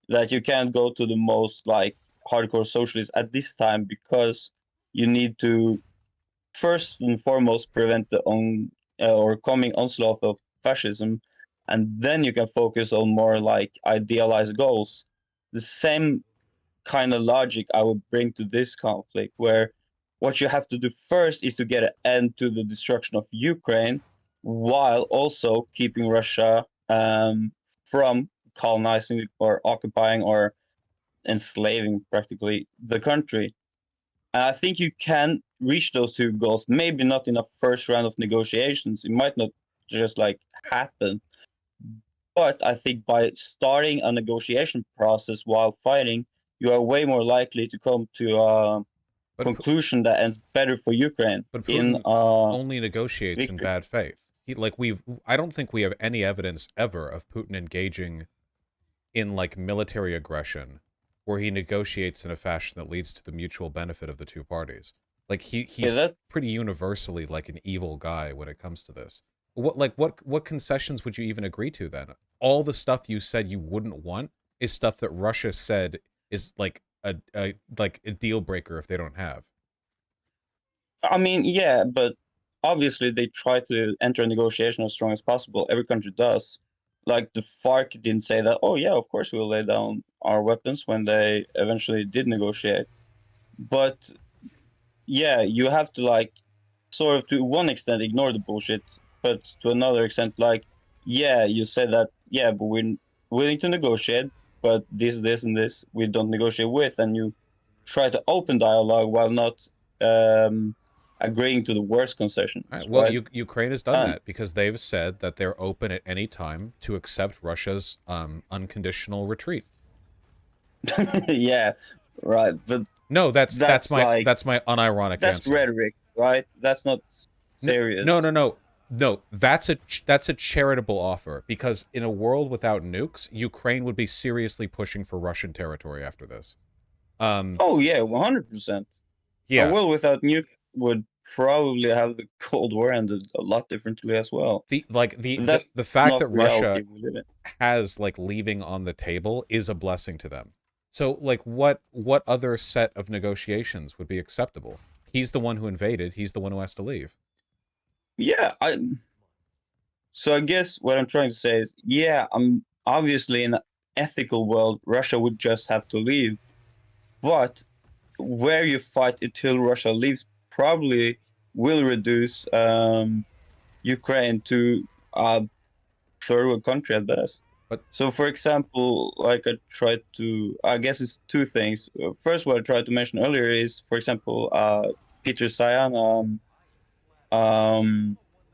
That you can't go to the most like hardcore socialists at this time because you need to first and foremost prevent the or coming onslaught of fascism, and then you can focus on more like idealized goals. The same kind of logic I would bring to this conflict, where what you have to do first is to get an end to the destruction of Ukraine, while also keeping Russia from colonizing or occupying or enslaving practically the country. And I think you can reach those two goals, maybe not in a first round of negotiations. It might not just like happen. But I think by starting a negotiation process while fighting, you are way more likely to come to a conclusion that ends better for Ukraine But in Putin only negotiates in victory. bad faith. I don't think we have any evidence ever of Putin engaging in like military aggression where he negotiates in a fashion that leads to the mutual benefit of the two parties. Like he's that pretty universally like an evil guy when it comes to this. What concessions would you even agree to then? All the stuff you said you wouldn't want is stuff that Russia said is like a deal breaker if they don't have. I mean, yeah, but obviously they try to enter a negotiation as strong as possible. Every country does. Like the FARC didn't say that, oh yeah, of course we'll lay down our weapons when they eventually did negotiate. But yeah, you have to like sort of to one extent ignore the bullshit, but to another extent, like, yeah, you said that, yeah, but we're willing to negotiate, but this, and this we don't negotiate with, and you try to open dialogue while not agreeing to the worst concessions, All right, well, right? Ukraine has done And that because they've said that they're open at any time to accept Russia's unconditional retreat. yeah, right. But No, that's like that's my unironic that's answer. rhetoric, right? That's not No, serious. no, no, no. That's a charitable offer because in a world without nukes, Ukraine would be seriously pushing for Russian territory after this. Oh yeah, 100%. A Yeah. world without nuke would probably have the Cold War ended a lot differently as well. But that's The fact not that reality Russia we live in. has like leaving on the table is a blessing to them. So like what other set of negotiations would be acceptable? He's the one who invaded, he's the one who has to leave. Yeah, so I guess what I'm trying to say is, yeah, I'm obviously in an ethical world, Russia would just have to leave. But where you fight until Russia leaves probably will reduce Ukraine to a third world country at best. But So, for example, like I guess it's two things. First, what I tried to mention earlier is, for example, Peter Sayan,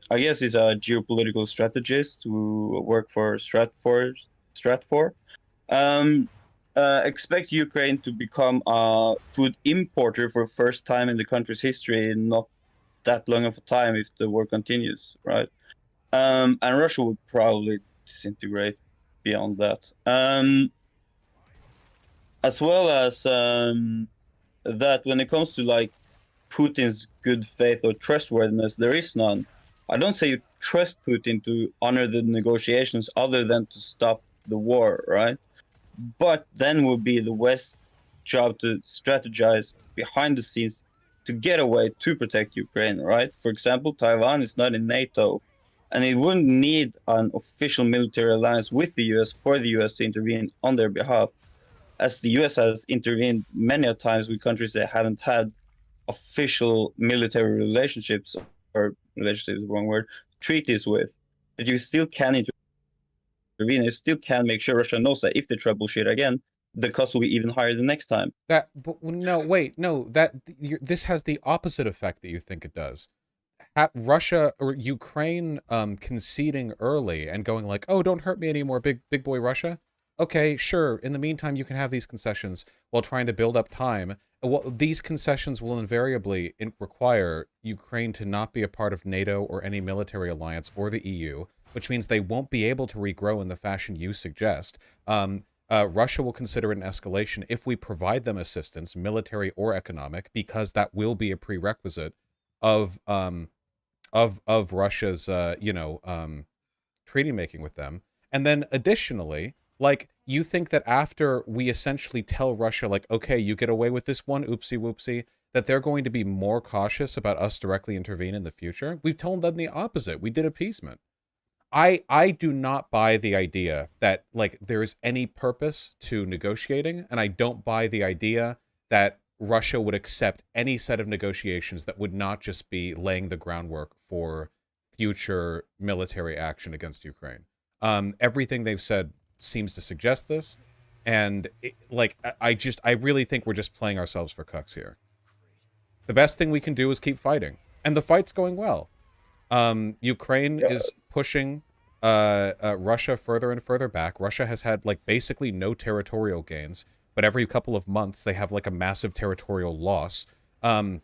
I guess he's a geopolitical strategist who worked for Stratfor. Um, expect Ukraine to become a food importer for the first time in the country's history in not that long of a time if the war continues, right? And Russia would probably disintegrate beyond that. As well as that, when it comes to like Putin's good faith or trustworthiness, there is none. I don't say you trust Putin to honor the negotiations other than to stop the war, right? But then would be the West's job to strategize behind the scenes to get a way to protect Ukraine, right? For example, Taiwan is not in NATO, and it wouldn't need an official military alliance with the US for the US to intervene on their behalf, as the US has intervened many a times with countries they haven't had official military relationships, or relationship is the wrong word, treaties with, that you still can intervene. You still can make sure Russia knows that if they try bullshit again, the cost will be even higher the next time. No, wait, no, this has the opposite effect that you think it does. Russia or Ukraine conceding early and going like, "Oh, don't hurt me anymore, big boy Russia." Okay, sure. In the meantime, you can have these concessions while trying to build up time. Well, these concessions will invariably require Ukraine to not be a part of NATO or any military alliance or the EU, which means they won't be able to regrow in the fashion you suggest. Russia will consider it an escalation if we provide them assistance, military or economic, because that will be a prerequisite of Russia's treaty making with them. And then additionally, like, you think that after we essentially tell Russia, like, okay, you get away with this one, oopsie whoopsie, that they're going to be more cautious about us directly intervene in the future? We've told them the opposite. We did appeasement. I do not buy the idea that, like, there is any purpose to negotiating, and I don't buy the idea that Russia would accept any set of negotiations that would not just be laying the groundwork for future military action against Ukraine. Everything they've said seems to suggest this, and I really think we're just playing ourselves for cucks here. The best thing we can do is keep fighting, and the fight's going well. Ukraine is pushing Russia further and further back. Russia has had, like, basically no territorial gains, but every couple of months they have, like, a massive territorial loss. The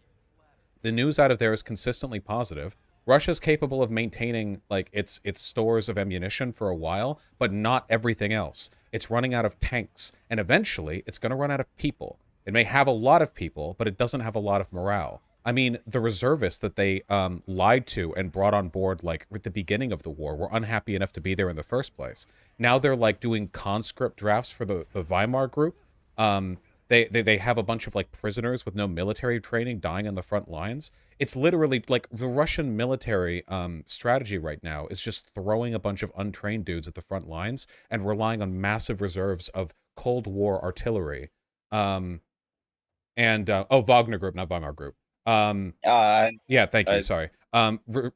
news out of there is consistently positive. Russia's capable of maintaining, like, its stores of ammunition for a while, but not everything else. It's running out of tanks, and eventually it's going to run out of people. It may have a lot of people, but it doesn't have a lot of morale. I mean, the reservists that they lied to and brought on board, like, at the beginning of the war were unhappy enough to be there in the first place. Now they're, like, doing conscript drafts for the Weimar group. They have a bunch of, like, prisoners with no military training dying on the front lines. It's literally, like, the Russian military strategy right now is just throwing a bunch of untrained dudes at the front lines and relying on massive reserves of Cold War artillery. Wagner Group, not Weimar Group. Yeah, thank you. Sorry.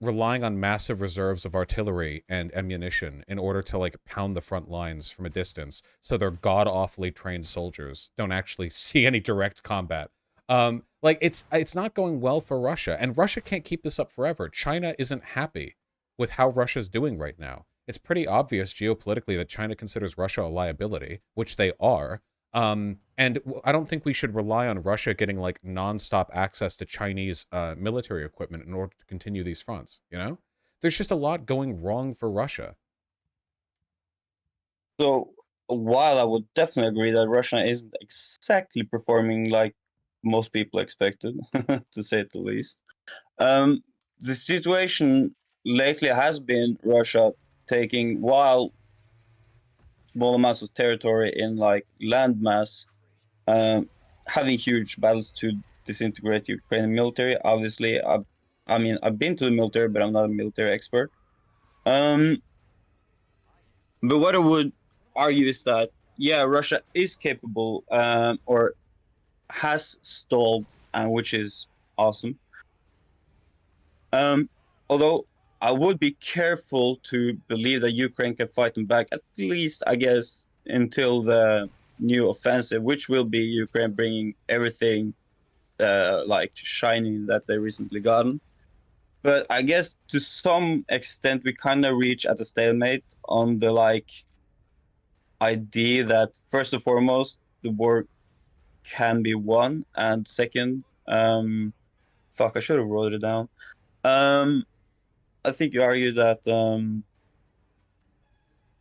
Relying on massive reserves of artillery and ammunition in order to, like, pound the front lines from a distance, so their god-awfully trained soldiers don't actually see any direct combat. Like, it's not going well for Russia, and Russia can't keep this up forever. China isn't happy with how Russia's doing right now. It's pretty obvious geopolitically that China considers Russia a liability, which they are. And I don't think we should rely on Russia getting, like, nonstop access to Chinese military equipment in order to continue these fronts, you know? There's just a lot going wrong for Russia. So while I would definitely agree that Russia isn't exactly performing like most people expected, to say it the least, the situation lately has been Russia taking, while small amounts of territory in, like, landmass, having huge battles to disintegrate the Ukrainian military. Obviously, I've been to the military, but I'm not a military expert. But what I would argue is that, yeah, Russia is capable, or has stalled, and which is awesome. Although I would be careful to believe that Ukraine can fight them back, at least, I guess, until the new offensive, which will be Ukraine bringing everything, like, shiny that they recently gotten. But I guess to some extent we kind of reach at a stalemate on the, like, idea that, first and foremost, the war can be won, and second, I should have wrote it down. I think you argue that,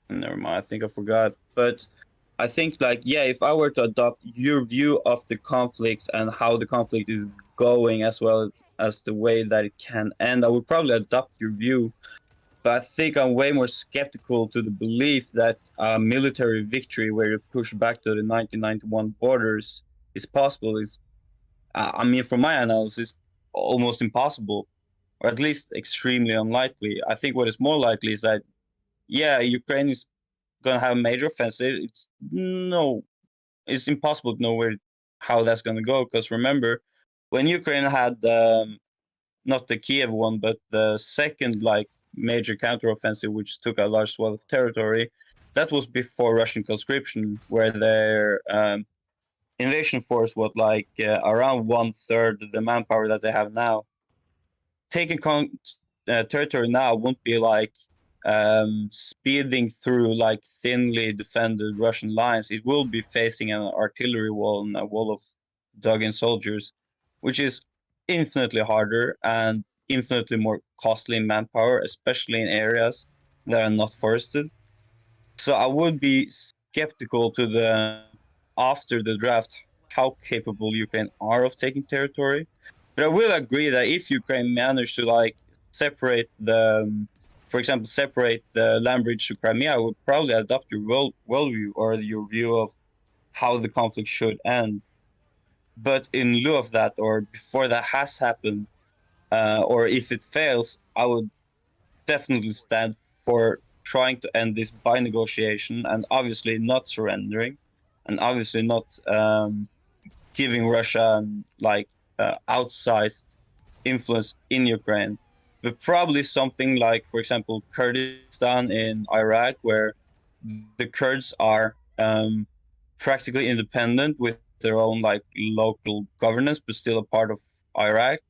never mind, I think I forgot. But I think, like, yeah, if I were to adopt your view of the conflict and how the conflict is going, as well as the way that it can end, I would probably adopt your view. But I think I'm way more skeptical to the belief that a military victory where you push back to the 1991 borders is possible. I mean, from my analysis, almost impossible, or at least extremely unlikely. I think what is more likely is that, yeah, Ukraine is going to have a major offensive. It's impossible to know how that's going to go, because remember, when Ukraine had not the Kiev one, but the second like major counteroffensive, which took a large swath of territory, that was before Russian conscription, where their invasion force was like around 1/3 the manpower that they have now. Taking territory now won't be like speeding through like thinly defended Russian lines. It will be facing an artillery wall and a wall of dug-in soldiers, which is infinitely harder and infinitely more costly in manpower, especially in areas that are not forested. So I would be skeptical to the after the draft how capable Ukraine are of taking territory. But I will agree that if Ukraine managed to like separate for example, separate the land bridge to Crimea, I would probably adopt your worldview or your view of how the conflict should end. But in lieu of that, or before that has happened, or if it fails, I would definitely stand for trying to end this by negotiation and obviously not surrendering and obviously not giving Russia like outsized influence in Ukraine, but probably something like, for example, Kurdistan in Iraq, where the Kurds are practically independent with their own like local governance, but still a part of Iraq.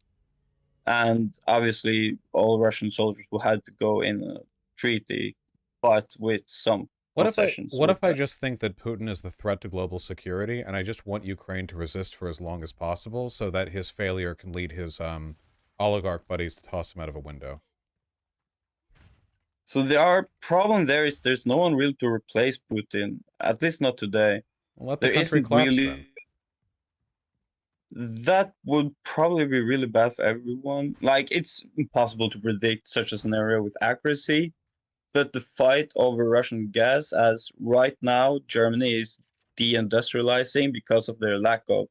And obviously, all Russian soldiers will have to go in a treaty, but with some concessions What with if I that. just think that Putin is the threat to global security, and I just want Ukraine to resist for as long as possible, so that his failure can lead his oligarch buddies to toss him out of a window? So the problem there is there's no one really to replace Putin, at least not today. Well, let the There country isn't collapse then. really. That would probably be really bad for everyone. Like, it's impossible to predict such a scenario with accuracy, but the fight over Russian gas, as right now Germany is deindustrializing because of their lack of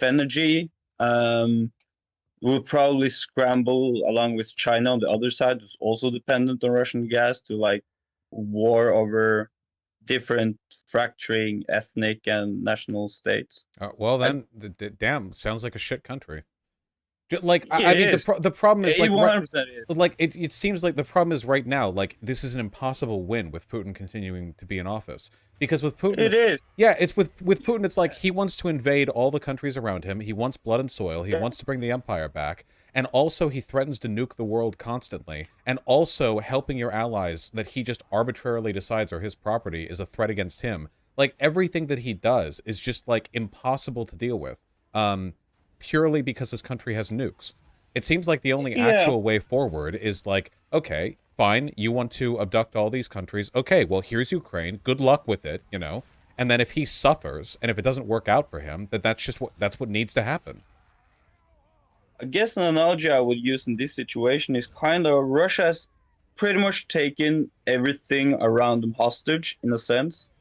energy, will probably scramble along with China on the other side, who's also dependent on Russian gas, to like war over different fracturing ethnic and national states. Well, I, then, damn, sounds like a shit country. Like, yeah, I it mean, is. the problem is like, 100% is. like it seems like the problem is right now. Like, this is an impossible win with Putin continuing to be in office, because with Putin, It it's is. yeah, it's with Putin, it's like he wants to invade all the countries around him. He wants blood and soil. He Yeah. wants to bring the empire back, and also he threatens to nuke the world constantly. And also helping your allies that he just arbitrarily decides are his property is a threat against him. Like everything that he does is just like impossible to deal with. Purely because his country has nukes. It seems like the only Yeah. actual way forward is like, okay, fine, you want to abduct all these countries. Okay, well, here's Ukraine. Good luck with it, you know. And then if he suffers and if it doesn't work out for him, that's what needs to happen. I guess an analogy I would use in this situation is kind of Russia has pretty much taken everything around them hostage in a sense.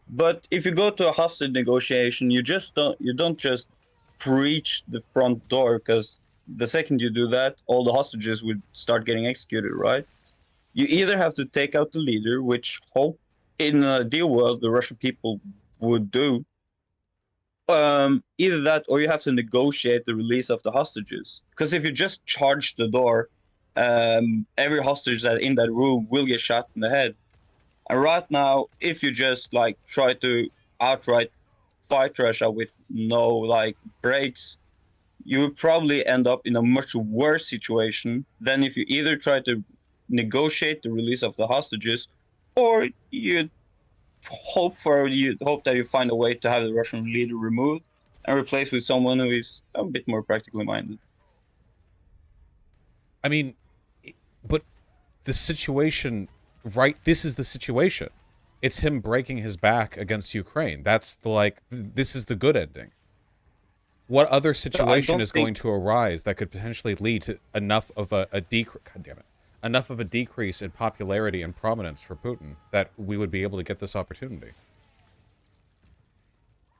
But if you go to a hostage negotiation, you don't just breach the front door, because the second you do that, all the hostages would start getting executed, right? You either have to take out the leader, which hope in an ideal world the Russian people would do. Either that, or you have to negotiate the release of the hostages. Because if you just charge the door, every hostage that in that room will get shot in the head. And right now, if you just like try to outright fight Russia with no like breaks, you would probably end up in a much worse situation than if you either try to negotiate the release of the hostages, or you hope that you find a way to have the Russian leader removed and replaced with someone who is a bit more practically minded. I mean, but the situation, right? This is the situation. It's him breaking his back against Ukraine. That's the like, this is the good ending. What other So I situation don't is think going to arise that could potentially lead to enough of a decrease? God damn it! Enough of a decrease in popularity and prominence for Putin that we would be able to get this opportunity.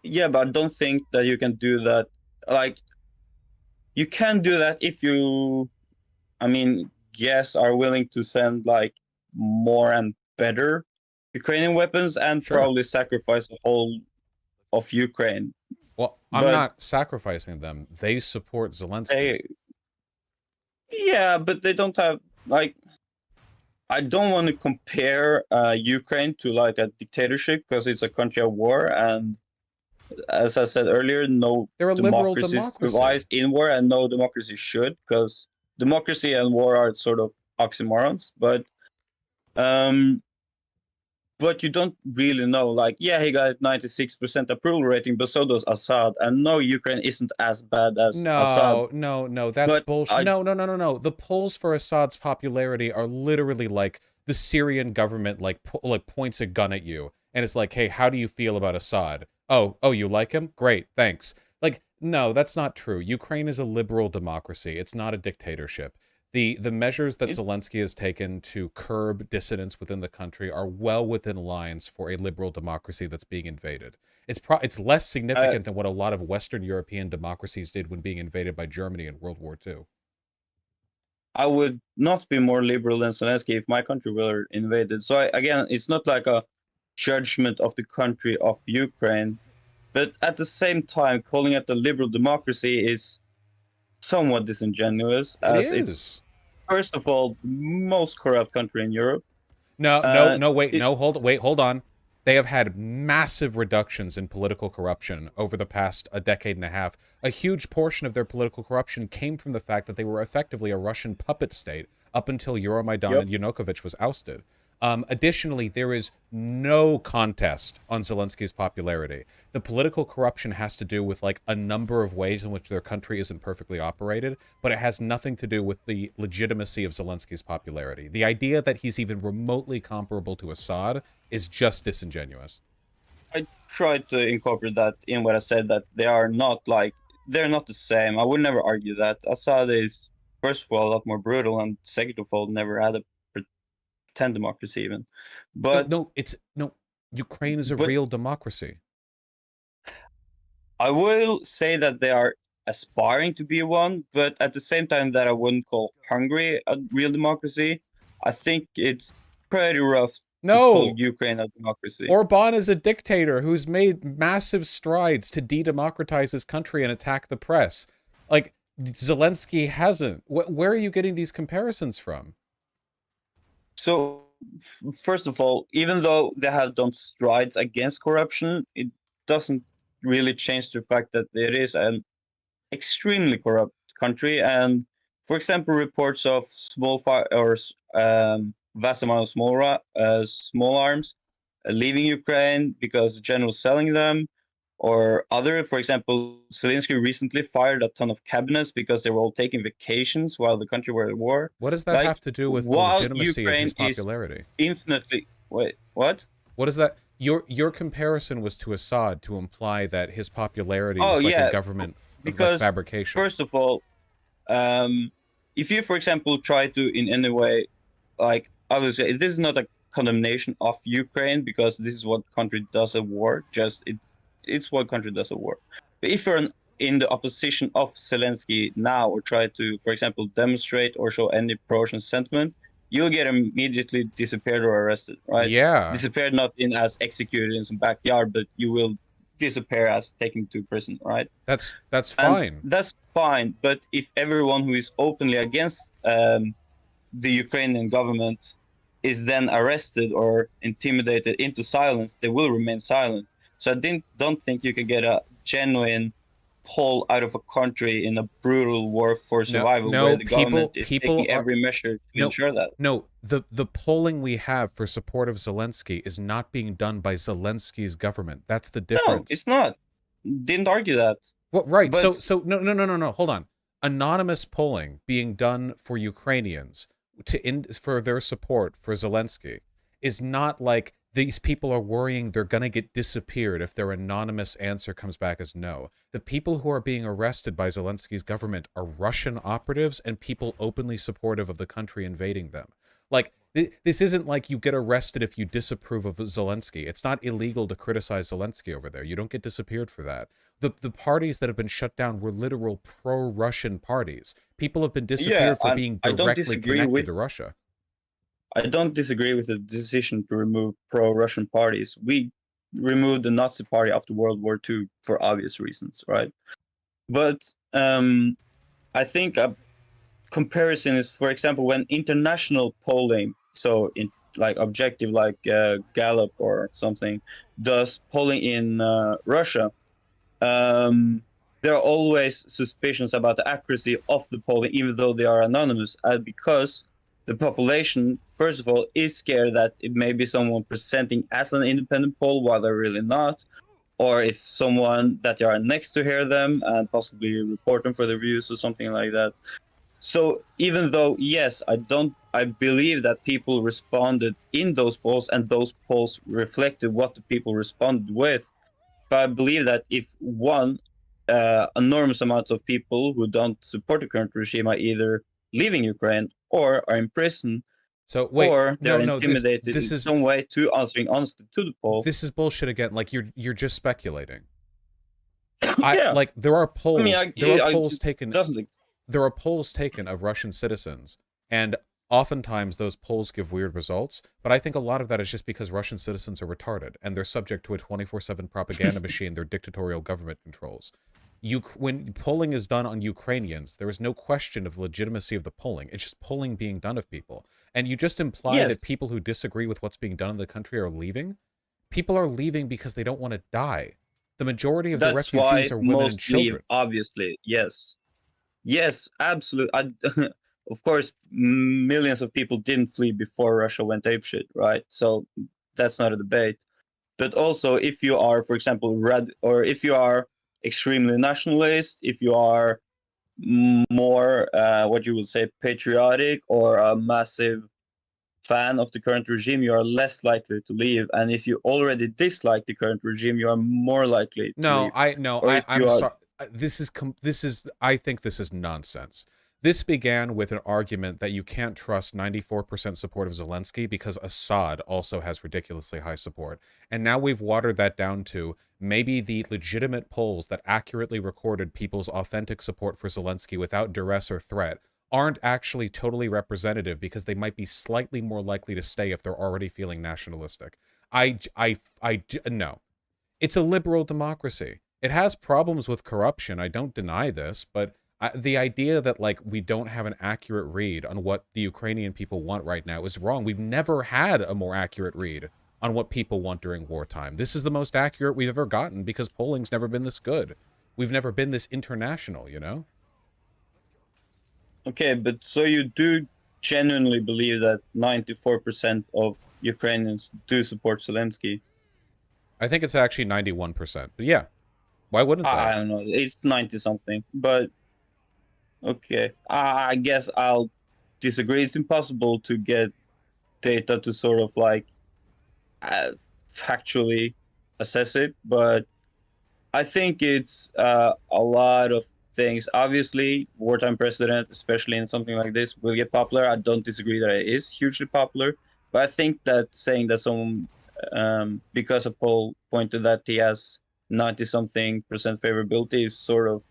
Yeah, but I don't think that you can do that. Like, you can do that if you, I mean, yes, are willing to send like more and better Ukrainian weapons and Sure. probably sacrifice the whole of Ukraine. Well, I'm but not sacrificing them. They support Zelensky. they, yeah, but they don't have like. I don't want to compare Ukraine to like a dictatorship because it's a country of war, and as I said earlier, no They're a liberal democracy democracy. survives in war, and no democracy should, because democracy and war are sort of oxymorons. Um, but you don't really know. Like, yeah, he got 96% approval rating, but so does Assad, and no, Ukraine isn't as bad as Assad. No, that's But bullshit. No. The polls for Assad's popularity are literally like the Syrian government like points a gun at you and it's like, "Hey, how do you feel about Assad?" Oh, you like him? Great, thanks. Like, no, that's not true. Ukraine is a liberal democracy. It's not a dictatorship. The measures that it, Zelensky has taken to curb dissidents within the country are well within lines for a liberal democracy that's being invaded. It's less uh, significant than what a lot of Western European democracies did when being invaded by Germany in World War II. I would not be more liberal than Zelensky if my country were invaded. So again, it's not like a judgment of the country of Ukraine, but at the same time, calling it a liberal democracy is somewhat disingenuous, It as it's is. first of all the most corrupt country in Europe. Wait, It, hold on. They have had massive reductions in political corruption over the past a decade and a half. A huge portion of their political corruption came from the fact that they were effectively a Russian puppet state up until Euromaidan yep. and Yanukovych was ousted. Additionally, there is no contest on Zelensky's popularity. The political corruption has to do with like a number of ways in which their country isn't perfectly operated, but it has nothing to do with the legitimacy of Zelensky's popularity. The idea that he's even remotely comparable to Assad is just disingenuous. I tried to incorporate that in what I said, that they're not the same. I would never argue that. Assad is, first of all, a lot more brutal, and second of all, never had a pretend democracy even. But No. Ukraine is a but real democracy. I will say that they are aspiring to be one, but at the same time that I wouldn't call Hungary a real democracy. I think it's pretty rough to call No, Ukraine a democracy. Orban is a dictator who's made massive strides to de-democratize his country and attack the press. Like, Zelensky hasn't. Where are you getting these comparisons from? So, first of all, even though they have done strides against corruption, it doesn't really change the fact that it is an extremely corrupt country. And for example, reports of vast amount of small arms leaving Ukraine because the general's selling them, or other. For example, Zelensky recently fired a ton of cabinets because they were all taking vacations while the country were at war. What does that Like, have to do with the while legitimacy of Ukraine his is popularity? infinitely wait, what? What is that? Your comparison was to Assad to imply that his popularity Oh was like yeah, a government because fabrication. first of all, if you, for example, try to in any way, like, obviously this is not a condemnation of Ukraine because this is what country does at war. Just it's what country does at war. But if you're in the opposition of Zelensky now, or try to, for example, demonstrate or show any pro-Russian sentiment, you'll get immediately disappeared or arrested, right? Yeah, Disappeared not in as executed in some backyard, but you will disappear as taken to prison, right? that's And fine. that's fine. But if everyone who is openly against the Ukrainian government is then arrested or intimidated into silence, they will remain silent. So I don't think you can get a genuine pull out of a country in a brutal war for survival where the government is people taking are every measure to ensure that. no. The polling we have for support of Zelensky is not being done by Zelensky's government. That's the No, difference. it's not. Didn't argue that. Well, right. But No. Hold on. Anonymous polling being done for Ukrainians for their support for Zelensky is not like these people are worrying they're going to get disappeared if their anonymous answer comes back as no. The people who are being arrested by Zelensky's government are Russian operatives and people openly supportive of the country invading them. Like, this isn't like you get arrested if you disapprove of Zelensky. It's not illegal to criticize Zelensky over there. You don't get disappeared for that. The parties that have been shut down were literal pro-Russian parties. People have been disappeared for being directly connected to Russia. I don't disagree with the decision to remove pro-Russian parties. We removed the Nazi Party after World War II for obvious reasons, right? But I think a comparison is, for example, when international polling, so in like objective, like Gallup or something, does polling in Russia. There are always suspicions about the accuracy of the polling, even though they are anonymous, because the population, first of all, is scared that it may be someone presenting as an independent poll while they're really not, or if someone that they are next to hear them and possibly report them for their views or something like that. So even though, yes, I believe that people responded in those polls and those polls reflected what the people responded with. But I believe that if enormous amounts of people who don't support the current regime are either leaving Ukraine or are in prison, So wait, or they're no, intimidated this in is some way to answering honestly to the poll. this is bullshit again. Like you're just speculating. Yeah, Like there are polls. I mean, doesn't There are polls taken of Russian citizens, and oftentimes those polls give weird results. But I think a lot of that is just because Russian citizens are retarded and they're subject to a 24/7 propaganda machine their dictatorial government controls. When polling is done on Ukrainians, there is no question of legitimacy of the polling. It's just polling being done of people. And you just imply Yes. that people who disagree with what's being done in the country are leaving? People are leaving because they don't want to die. The majority of the That's why refugees are women and most leave, children. obviously. Yes, absolutely. Of course, millions of people didn't flee before Russia went apeshit, right? So that's not a debate. But also, if you are, for example, or if you are extremely nationalist, if you are more, what you would say, patriotic, or a massive fan of the current regime, you are less likely to leave. And if you already dislike the current regime, you are more likely to leave. Or if I'm you are, sorry. I think this is nonsense. This began with an argument that you can't trust 94% support of Zelensky because Assad also has ridiculously high support. And now we've watered that down to maybe the legitimate polls that accurately recorded people's authentic support for Zelensky without duress or threat aren't actually totally representative because they might be slightly more likely to stay if they're already feeling nationalistic. No. It's a liberal democracy. It has problems with corruption. I don't deny this, but the idea that like we don't have an accurate read on what the Ukrainian people want right now is wrong. We've never had a more accurate read on what people want during wartime. This is the most accurate we've ever gotten because polling's never been this good. We've never been this international, you know? okay, but so you do genuinely believe that 94% of Ukrainians do support Zelensky? I think it's actually 91%. But yeah, why wouldn't they? I don't know. It's 90 something, but okay. I guess I'll disagree. It's impossible to get data to sort of like factually assess it, but I think it's a lot of things. Obviously, wartime president, especially in something like this, will get popular. I don't disagree that it is hugely popular, but I think that saying that someone, because a poll pointed that he has 90-something% favorability is sort of.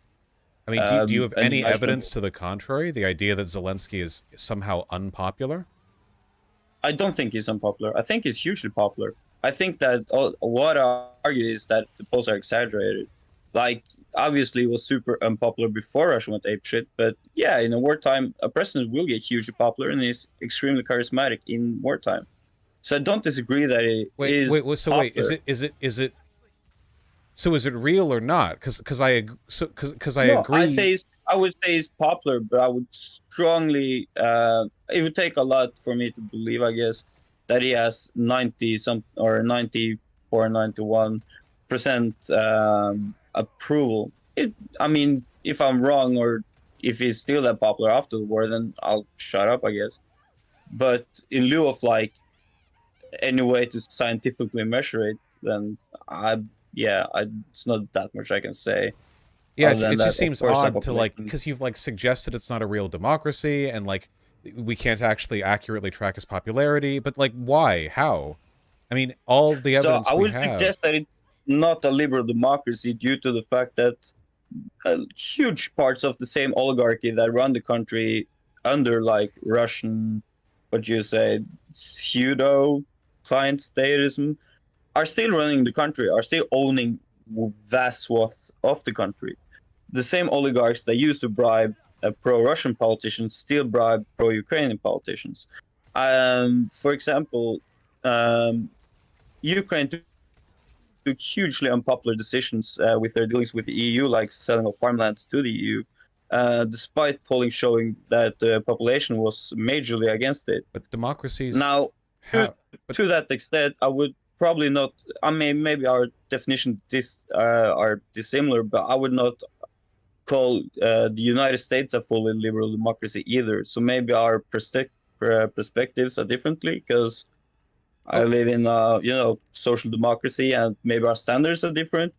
I mean, do you have any unimaginable. evidence to the contrary? The idea that Zelensky is somehow unpopular? I don't think he's unpopular. I think he's hugely popular. I think that what I argue is that the polls are exaggerated. Like, obviously, it was super unpopular before Russia went apeshit, but yeah, in a wartime, a president will get hugely popular and is extremely charismatic in wartime. So I don't disagree that it is. Wait. Is it real or not? Because I agree. I would say he's popular, but I would strongly. It would take a lot for me to believe, I guess, that he has 94, 91% approval. I mean, if I'm wrong or if he's still that popular after the war, then I'll shut up, I guess. But in lieu of like any way to scientifically measure it, then it's not that much I can say. Yeah, it just seems odd to like, because you've like suggested it's not a real democracy and like we can't actually accurately track his popularity, but like why? How? I mean, all the evidence So I would suggest that it's not a liberal democracy due to the fact that huge parts of the same oligarchy that run the country under like Russian, what you say, pseudo client statism are still running the country, are still owning vast swaths of the country. The same oligarchs that used to bribe pro-Russian politicians still bribe pro-Ukrainian politicians. For example, Ukraine took hugely unpopular decisions with their dealings with the EU, like selling of farmlands to the EU, despite polling showing that the population was majorly against it. But democracies Now, to, have... But to that extent, I would probably not. I mean, maybe our definition are dissimilar, but I would not call the United States a fully liberal democracy either. So maybe our perspectives are differently because I live in social democracy, and maybe our standards are different.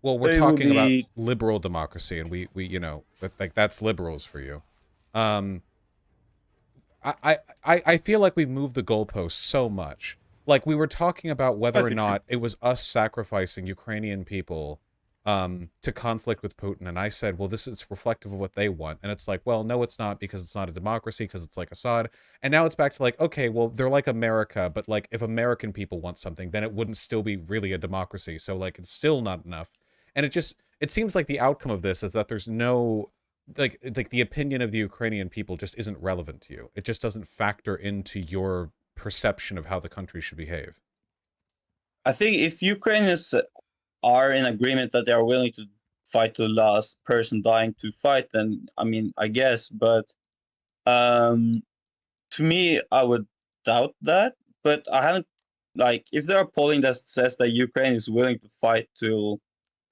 well, we're But it would talking about be liberal democracy, and we you know, like that's liberals for you. Um, I feel like we've moved the goalposts so much. Like, we were talking about whether or not it was us sacrificing Ukrainian people to conflict with Putin, and I said, well, this is reflective of what they want. And it's like, well, no, it's not, because it's not a democracy, because it's like Assad. And now it's back to like, okay, well, they're like America, but like, if American people want something, then it wouldn't still be really a democracy. So like, it's still not enough. And it seems like the outcome of this is that there's no... like the opinion of the Ukrainian people just isn't relevant to you. It just doesn't factor into your perception of how the country should behave. I think if Ukrainians are in agreement that they are willing to fight to the last person dying to fight, then I mean, I guess. But to me, I would doubt that. But I haven't, like, if there are polling that says that Ukraine is willing to fight till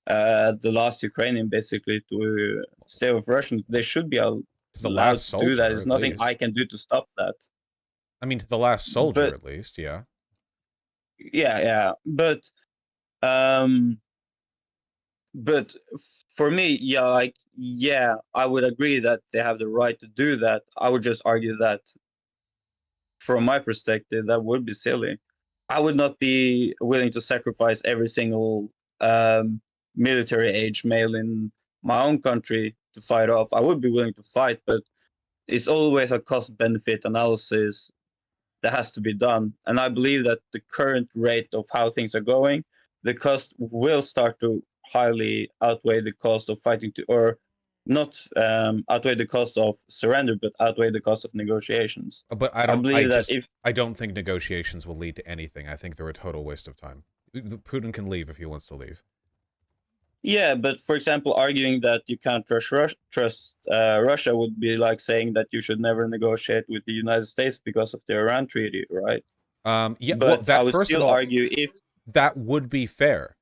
the last Ukrainian, basically, to stay with Russians, they should be To the allowed last to do that. soldier, There's at nothing least. I can do to stop that. I mean, to the last soldier, But at least, yeah. yeah. But for me, yeah, I would agree that they have the right to do that. I would just argue that from my perspective, that would be silly. I would not be willing to sacrifice every single military age male in my own country to fight off. I would be willing to fight, but it's always a cost benefit analysis that has to be done. And I believe that the current rate of how things are going, the cost will start to highly outweigh the cost of fighting to, or not outweigh the cost of surrender, but outweigh the cost of negotiations. But I believe that if I don't think negotiations will lead to anything. I think they're a total waste of time. Putin can leave if he wants to leave. yeah, but for example, arguing that you can't trust Russia would be like saying that you should never negotiate with the United States because of the Iran treaty, right? Yeah, well, But I that, would first of still all, argue if that would be fair.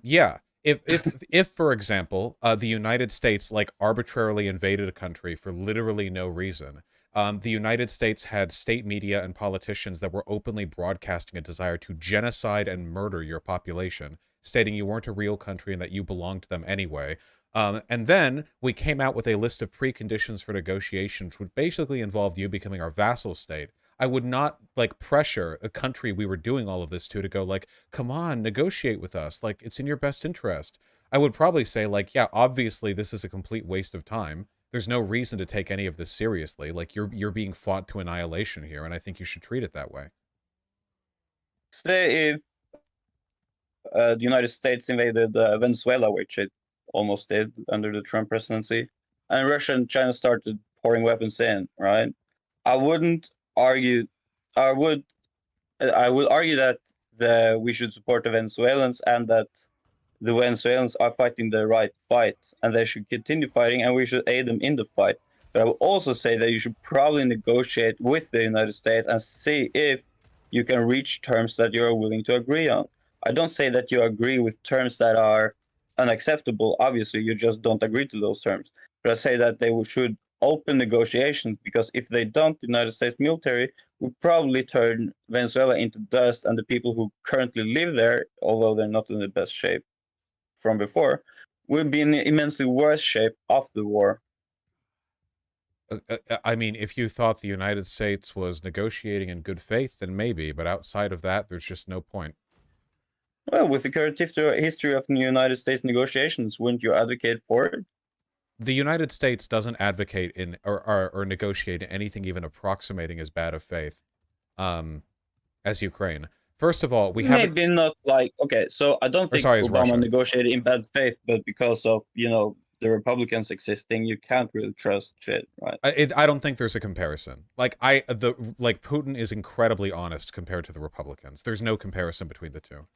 Yeah. If for example, the United States like arbitrarily invaded a country for literally no reason, the United States had state media and politicians that were openly broadcasting a desire to genocide and murder your population, stating you weren't a real country and that you belonged to them anyway. And then we came out with a list of preconditions for negotiations, which basically involved you becoming our vassal state. I would not like pressure a country we were doing all of this to go like, come on, negotiate with us. Like, it's in your best interest. I would probably say like, yeah, obviously this is a complete waste of time. There's no reason to take any of this seriously. Like, you're being fought to annihilation here, and I think you should treat it that way. say if the United States invaded Venezuela, which it almost did under the Trump presidency, and Russia and China started pouring weapons in, right? I wouldn't argue. I would. I would argue that we should support the Venezuelans and that the Venezuelans are fighting the right fight and they should continue fighting and we should aid them in the fight. But I would also say that you should probably negotiate with the United States and see if you can reach terms that you're willing to agree on. I don't say that you agree with terms that are unacceptable. Obviously, you just don't agree to those terms. But I say that they should open negotiations because if they don't, the United States military will probably turn Venezuela into dust, and the people who currently live there, although they're not in the best shape from before, will be in immensely worse shape after the war. I mean, if you thought the United States was negotiating in good faith, then maybe, but outside of that, there's just no point. Well, with the current history of the United States negotiations, wouldn't you advocate for it? The United States doesn't advocate in or negotiate anything even approximating as bad of faith as Ukraine. First of all, we haven't... Maybe not like, okay, so I don't think sorry, it's Obama Russia. negotiated in bad faith, but because of, the Republicans existing, you can't really trust shit, right? I don't think there's a comparison. Like Putin is incredibly honest compared to the Republicans. There's no comparison between the two.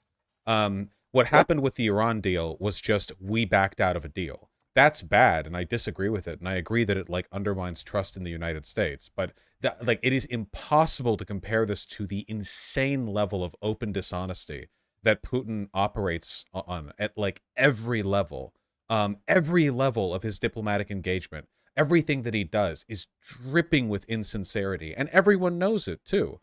What happened with the Iran deal was just we backed out of a deal. That's bad, and I disagree with it, and I agree that it like undermines trust in the United States. But that, like, it is impossible to compare this to the insane level of open dishonesty that Putin operates on at like every level of his diplomatic engagement. Everything that he does is dripping with insincerity, and everyone knows it too.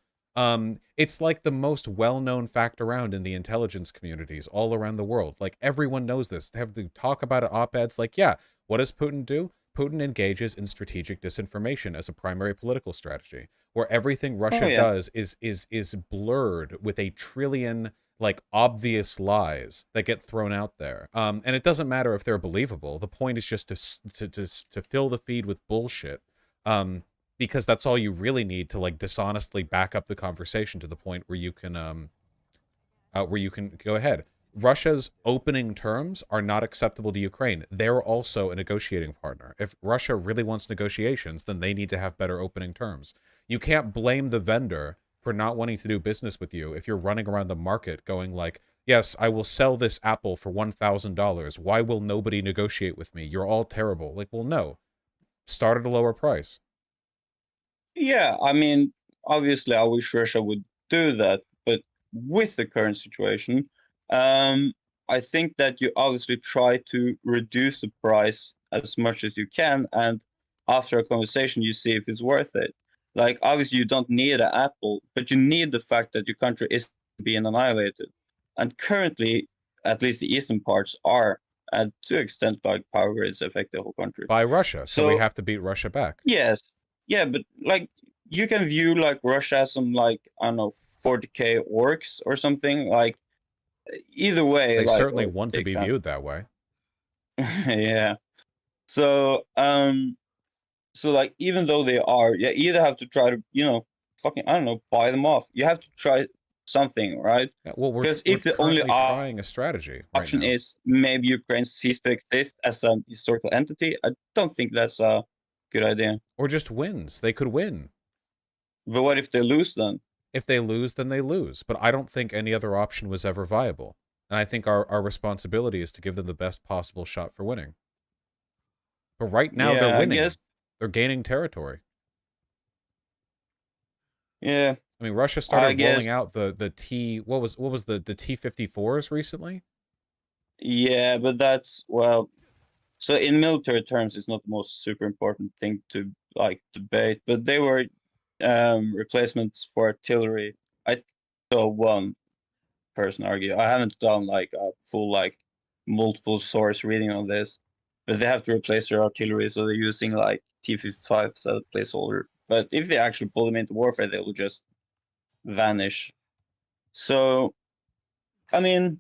It's like the most well-known fact around in the intelligence communities all around the world. Like, everyone knows this. They have to talk about it op-eds. Like, yeah, what does Putin do? Putin engages in strategic disinformation as a primary political strategy, where everything Russia does is blurred with a trillion like obvious lies that get thrown out there. And it doesn't matter if they're believable. The point is just to fill the feed with bullshit. Because that's all you really need to like dishonestly back up the conversation to the point where you can go ahead. Russia's opening terms are not acceptable to Ukraine. They're also a negotiating partner. If Russia really wants negotiations, then they need to have better opening terms. You can't blame the vendor for not wanting to do business with you if you're running around the market going like, yes, I will sell this apple for $1,000. Why will nobody negotiate with me? You're all terrible. Like, well, no. Start at a lower price. Yeah, I mean, obviously, I wish Russia would do that, but with the current situation, I think that you obviously try to reduce the price as much as you can, and after a conversation, you see if it's worth it. Like, obviously, you don't need an apple, but you need the fact that your country is being annihilated. And currently, at least the eastern parts are, and to an extent, like power grids affect the whole country. By Russia, so we have to beat Russia back. Yes. Yeah, but like you can view like Russia as some like, I don't know, 40k orcs or something. Like either way, they like, certainly want to be viewed that way. Yeah. So so like even though they are, you either have to try to, fucking, I don't know, buy them off. You have to try something, right? Yeah, well, because if the only trying a strategy option is maybe Ukraine cease to exist as a historical entity, I don't think that's a good idea. Or just wins. They could win. But what if they lose then? If they lose, then they lose. But I don't think any other option was ever viable. And I think our responsibility is to give them the best possible shot for winning. But right now, they're winning. They're gaining territory. Yeah. I mean, Russia started rolling out the T... What was the T-54s recently? Yeah, but that's, well... So in military terms, it's not the most super important thing to, like, debate. But they were replacements for artillery. I saw one person argue. I haven't done, like, a full, like, multiple source reading on this. But they have to replace their artillery, so they're using, like, T-55 as a placeholder. But if they actually pull them into warfare, they will just vanish. So, I mean,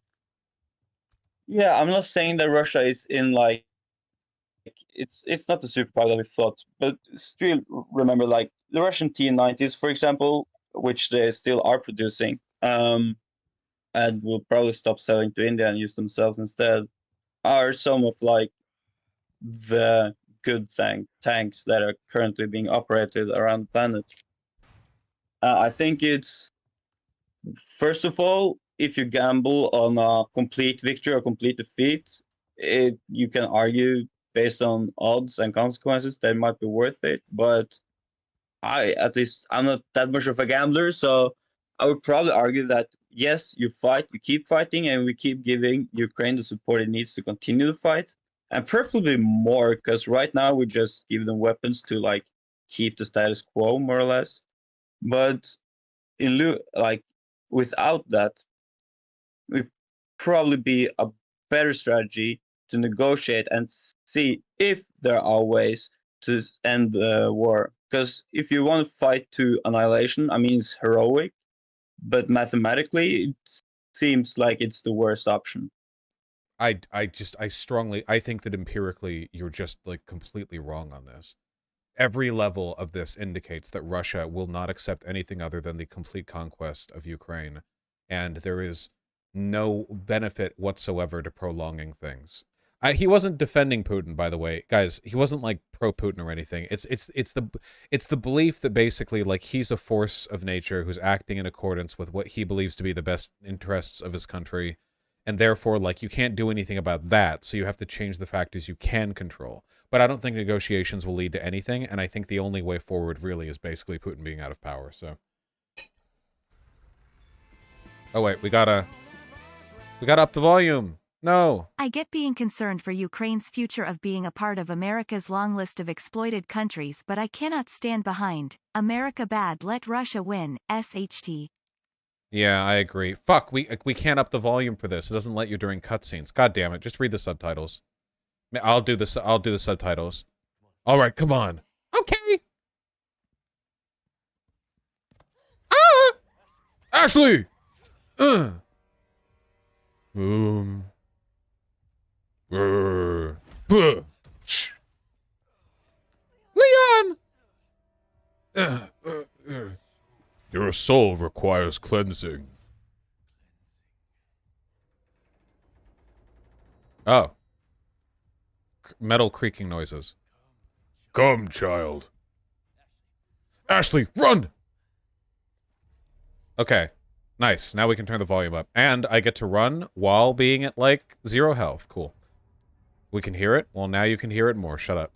yeah, I'm not saying that Russia is in, like, it's not the superpower that we thought, but still remember, like, the Russian T-90s, for example, which they still are producing, and will probably stop selling to India and use themselves instead, are some of, like, the good tanks that are currently being operated around the planet. I think it's, first of all, if you gamble on a complete victory or complete defeat, you can argue based on odds and consequences that might be worth it. But at least I'm not that much of a gambler, so I would probably argue that yes, you fight, you keep fighting, and we keep giving Ukraine the support it needs to continue the fight, and preferably more, because right now we just give them weapons to, like, keep the status quo more or less. But like, without that, would probably be a better strategy to negotiate and see if there are ways to end the war. Because if you want to fight to annihilation, I mean, it's heroic, but mathematically, it seems like it's the worst option. I think that empirically, you're just, like, completely wrong on this. Every level of this indicates that Russia will not accept anything other than the complete conquest of Ukraine. and there is no benefit whatsoever to prolonging things. He wasn't defending Putin, by the way, guys. He wasn't like pro-Putin or anything. It's the belief that basically like he's a force of nature who's acting in accordance with what he believes to be the best interests of his country, and therefore like you can't do anything about that. So you have to change the factors you can control. But I don't think negotiations will lead to anything, and I think the only way forward really is basically Putin being out of power. So. Oh wait, we gotta up the volume. No. I get being concerned for Ukraine's future of being a part of America's long list of exploited countries, but I cannot stand behind America bad, let Russia win, SHT. Yeah, I agree. Fuck, we can't up the volume for this. It doesn't let you during cutscenes. God damn it, just read the subtitles. I'll do the subtitles. All right, come on. Okay. Ah! Ashley! Leon! Your soul requires cleansing. Oh. Metal creaking noises. Come, child. Ashley, run! Okay. Nice. Now we can turn the volume up. And I get to run while being at, like, 0 health. Cool. We can hear it? Well, now you can hear it more. Shut up.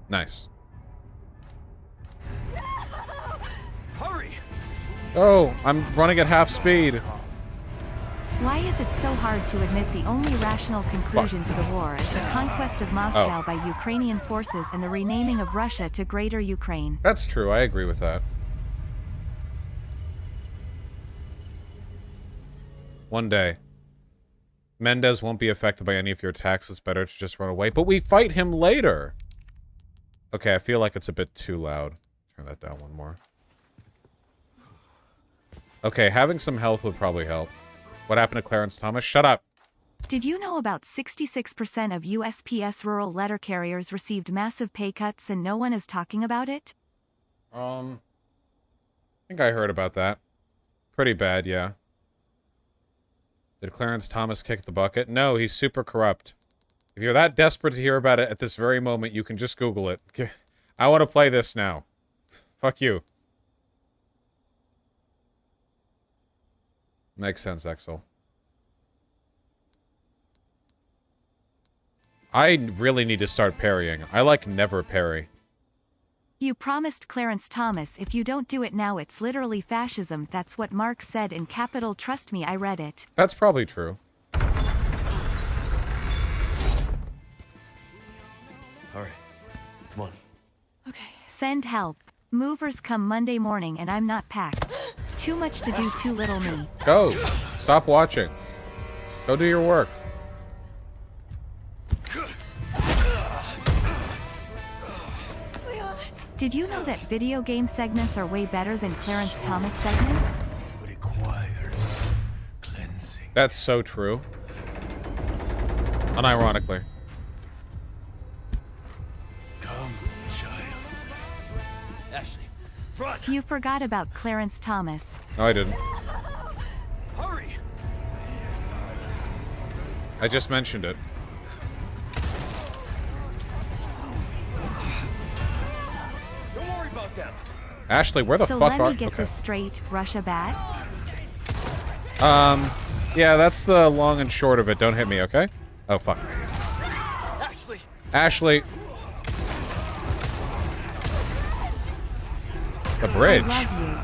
Nice. Hurry! Oh, I'm running at half speed. Why is it so hard to admit the only rational conclusion to the war is the conquest of Moscow by Ukrainian forces and the renaming of Russia to Greater Ukraine? That's true. I agree with that. One day. Mendez won't be affected by any of your attacks. It's better to just run away. But we fight him later. Okay, I feel like it's a bit too loud. Turn that down one more. Okay, having some health would probably help. What happened to Clarence Thomas? Shut up. Did you know about 66% of USPS rural letter carriers received massive pay cuts and no one is talking about it? I think I heard about that. Pretty bad, yeah. Did Clarence Thomas kick the bucket? No, he's super corrupt. If you're that desperate to hear about it at this very moment, you can just Google it. I want to play this now. Fuck you. Makes sense, Exel. I really need to start parrying. I like never parry. You promised Clarence Thomas if you don't do it now it's literally fascism. That's what Marx said in Capital. Trust me, I read it. That's probably true. Alright. Come on. Okay. Send help. Movers come Monday morning and I'm not packed. Too much to do, too little me. Go. Stop watching. Go do your work. Did you know that video game segments are way better than Clarence Thomas segments? Requires cleansing. That's so true. Unironically. Come, child. Ashley, run! You forgot about Clarence Thomas. No, I didn't. Hurry! I just mentioned it. Don't worry about them. Ashley, where the So fuck let are... me get Okay. this straight, Russia bad? Yeah, that's the long and short of it. Don't hit me, okay? Oh, fuck. Ashley! Ashley. The bridge. I love you.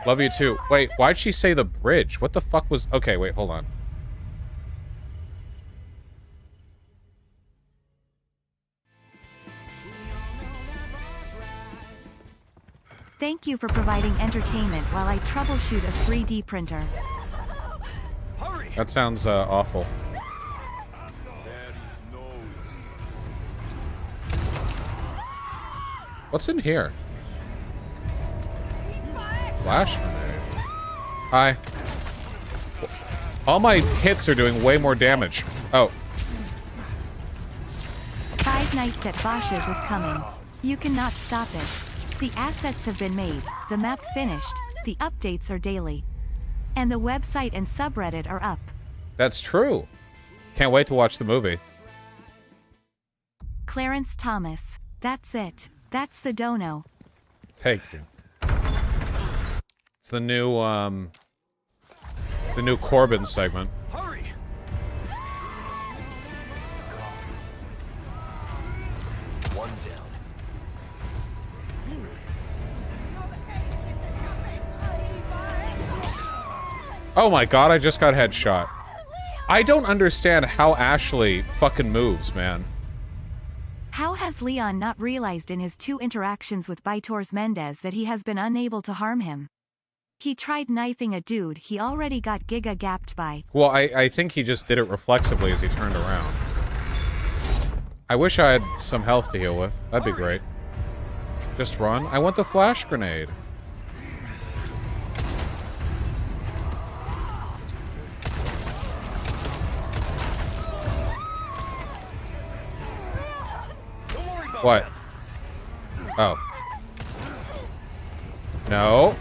Love you too. Wait, why'd she say the bridge? What the fuck was... Okay, wait, hold on. Thank you for providing entertainment while I troubleshoot a 3D printer. Hurry! That sounds awful. What's in here? Flash grenade. Hi. All my hits are doing way more damage. Oh. 5 Nights at Vaush's is coming. You cannot stop it. The assets have been made, the map finished, the updates are daily. And the website and subreddit are up. That's true. Can't wait to watch the movie. Clarence Thomas. That's it. That's the dono. Thank you. It's the new Corbin segment. Hurry! One down. Oh my god, I just got headshot. I don't understand how Ashley fucking moves, man. How has Leon not realized in his 2 interactions with Vitors Mendez that he has been unable to harm him? He tried knifing a dude he already got giga-gapped by. Well, I think he just did it reflexively as he turned around. I wish I had some health to heal with. That'd be great. Just run. I want the flash grenade. Don't worry about What? Oh. No.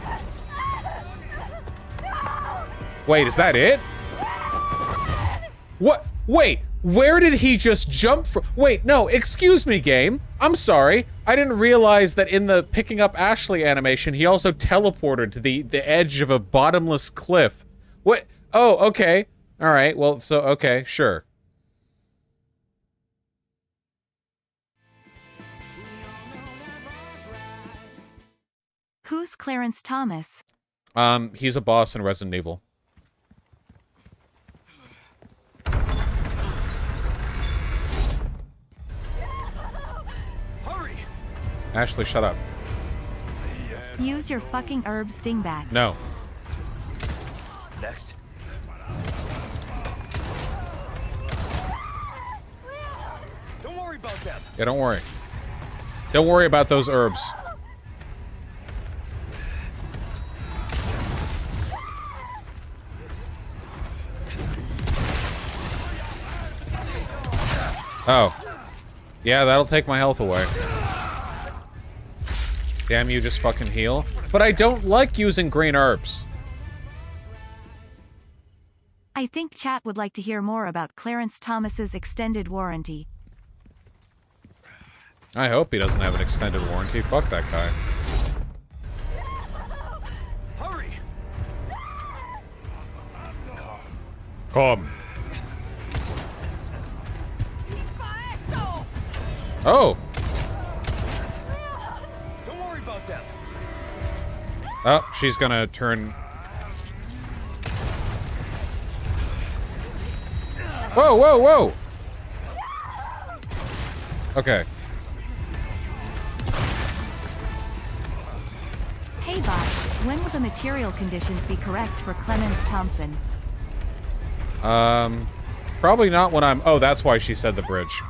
Wait, is that it? What? Wait, where did he just jump from? Wait, no, excuse me, game. I'm sorry. I didn't realize that in the picking up Ashley animation, he also teleported to the edge of a bottomless cliff. What? Oh, okay. All right, well, so, okay, sure. Who's Clarence Thomas? He's a boss in Resident Evil. Hurry! Ashley, shut up. Use your fucking herbs, dingbat. No. Next. Don't worry about them. Yeah, don't worry. Don't worry about those herbs. Oh. Yeah, that'll take my health away. Damn you, just fucking heal. But I don't like using green herbs. I think chat would like to hear more about Clarence Thomas's extended warranty. I hope he doesn't have an extended warranty. Fuck that guy. Hurry! Come. Oh! Don't worry about them. Oh, she's gonna turn... Whoa, whoa, whoa! Okay. Hey Vaush, when will the material conditions be correct for Clemens Thompson? Probably not when I'm... Oh, that's why she said the bridge.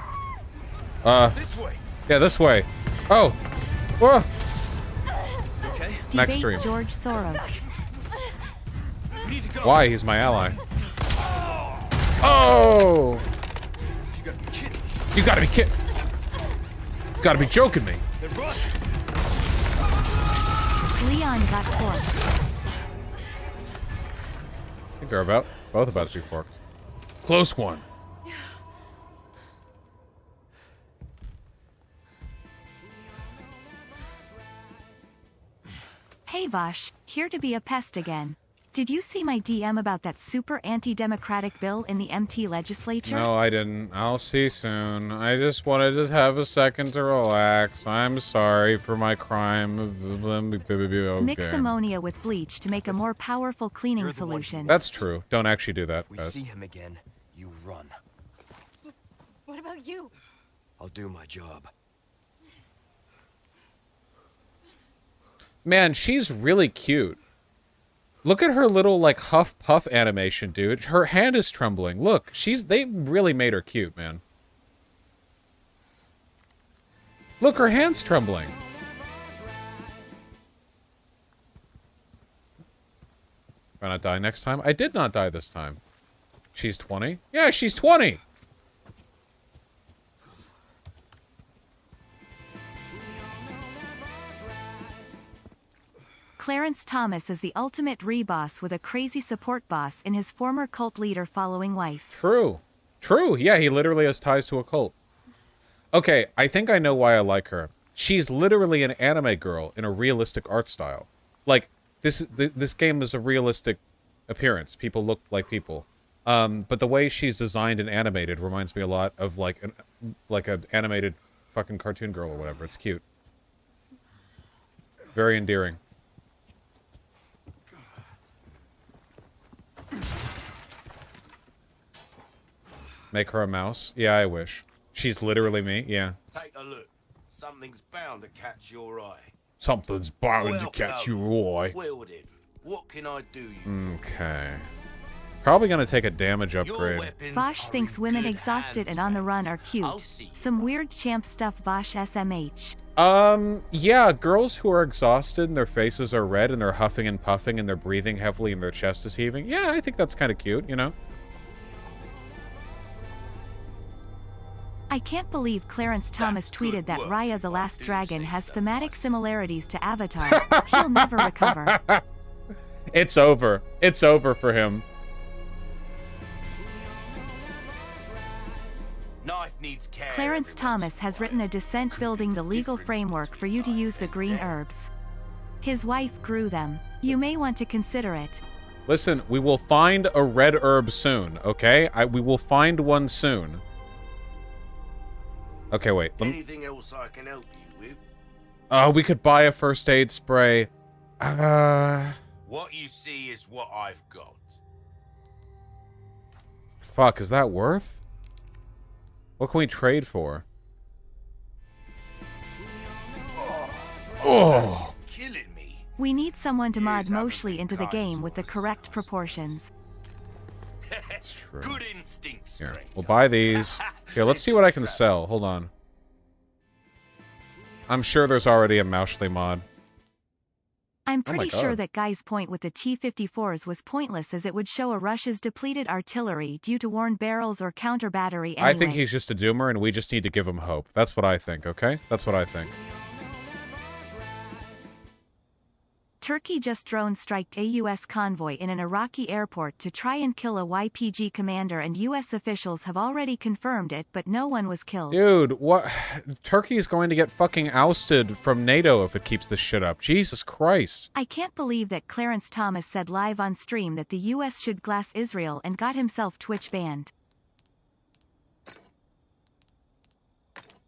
This way. Yeah, this way. Oh! Whoa! Okay. Next Debate stream. George Soros. We need to go. Why? He's my ally. Oh! You gotta be kidding me. You gotta be kidding. You gotta be joking me. Then run. Leon got forked. I think they're both about to be forked. Close one. Hey Vaush, here to be a pest again. Did you see my DM about that super anti-democratic bill in the MT legislature? No, I didn't. I'll see soon. I just wanted to have a second to relax. I'm sorry for my crime. Mix Okay. ammonia with bleach to make a more powerful cleaning solution. That's true. Don't actually do that, If we guys. see him again, you run. What about you? I'll do my job. Man, she's really cute. Look at her little, like, huff puff animation, dude. Her hand is trembling. Look, they really made her cute, man. Look, her hand's trembling. Did I not die next time? I did not die this time. She's 20? Yeah, she's 20! Clarence Thomas is the ultimate reboss with a crazy support boss in his former cult leader following wife. True. True. Yeah, he literally has ties to a cult. Okay, I think I know why I like her. She's literally an anime girl in a realistic art style. Like, this game is a realistic appearance. People look like people. But the way she's designed and animated reminds me a lot of, like an animated fucking cartoon girl or whatever. It's cute. Very endearing. Make her a mouse? Yeah, I wish. She's literally me, yeah. Take a look. Something's bound to catch your eye. Something's bound to Well, catch Cody, your eye. Wield it. What can I do you? Okay. Probably gonna take a damage Your upgrade. weapons Vaush are thinks in women good exhausted hands, and on the man. run are I'll cute. see you. Some weird champ stuff Vaush SMH. Yeah, girls who are exhausted and their faces are red and they're huffing and puffing and they're breathing heavily and their chest is heaving. Yeah, I think that's kind of cute, you know? I can't believe Clarence Thomas That's tweeted good that work, Raya if the I Last do Dragon say has so thematic myself. similarities to Avatar. He'll never recover. It's over. It's over for him. Knife needs care. Clarence every Thomas once in has a written a while. dissent Could building be the legal difference framework for you to between use the life green and death. herbs. His wife grew them. You may want to consider it. Listen, we will find a red herb soon, okay? We will find one soon. Okay, wait. Anything else I can help you with? Oh, we could buy a first aid spray. What you see is what I've got. Fuck, is that worth? What can we trade for? Oh. It's killing me. We need someone to mod Years haven't Moshly been into the kind game to with the us, correct I proportions. That's true. Good instinct, Here, stranger. we'll buy these. Here, let's see what I can sell. Hold on. I'm sure there's already a Moushley mod. I'm Oh my pretty sure God. that Guy's point with the T-54s was pointless as it would show a Russia's depleted artillery due to worn barrels or counter battery anyway. I think he's just a doomer and we just need to give him hope. That's what I think, okay? That's what I think. Turkey just drone-striked a U.S. convoy in an Iraqi airport to try and kill a YPG commander, and U.S. officials have already confirmed it, but no one was killed. Dude, what? Turkey's going to get fucking ousted from NATO if it keeps this shit up. Jesus Christ. I can't believe that Clarence Thomas said live on stream that the U.S. should glass Israel and got himself Twitch banned.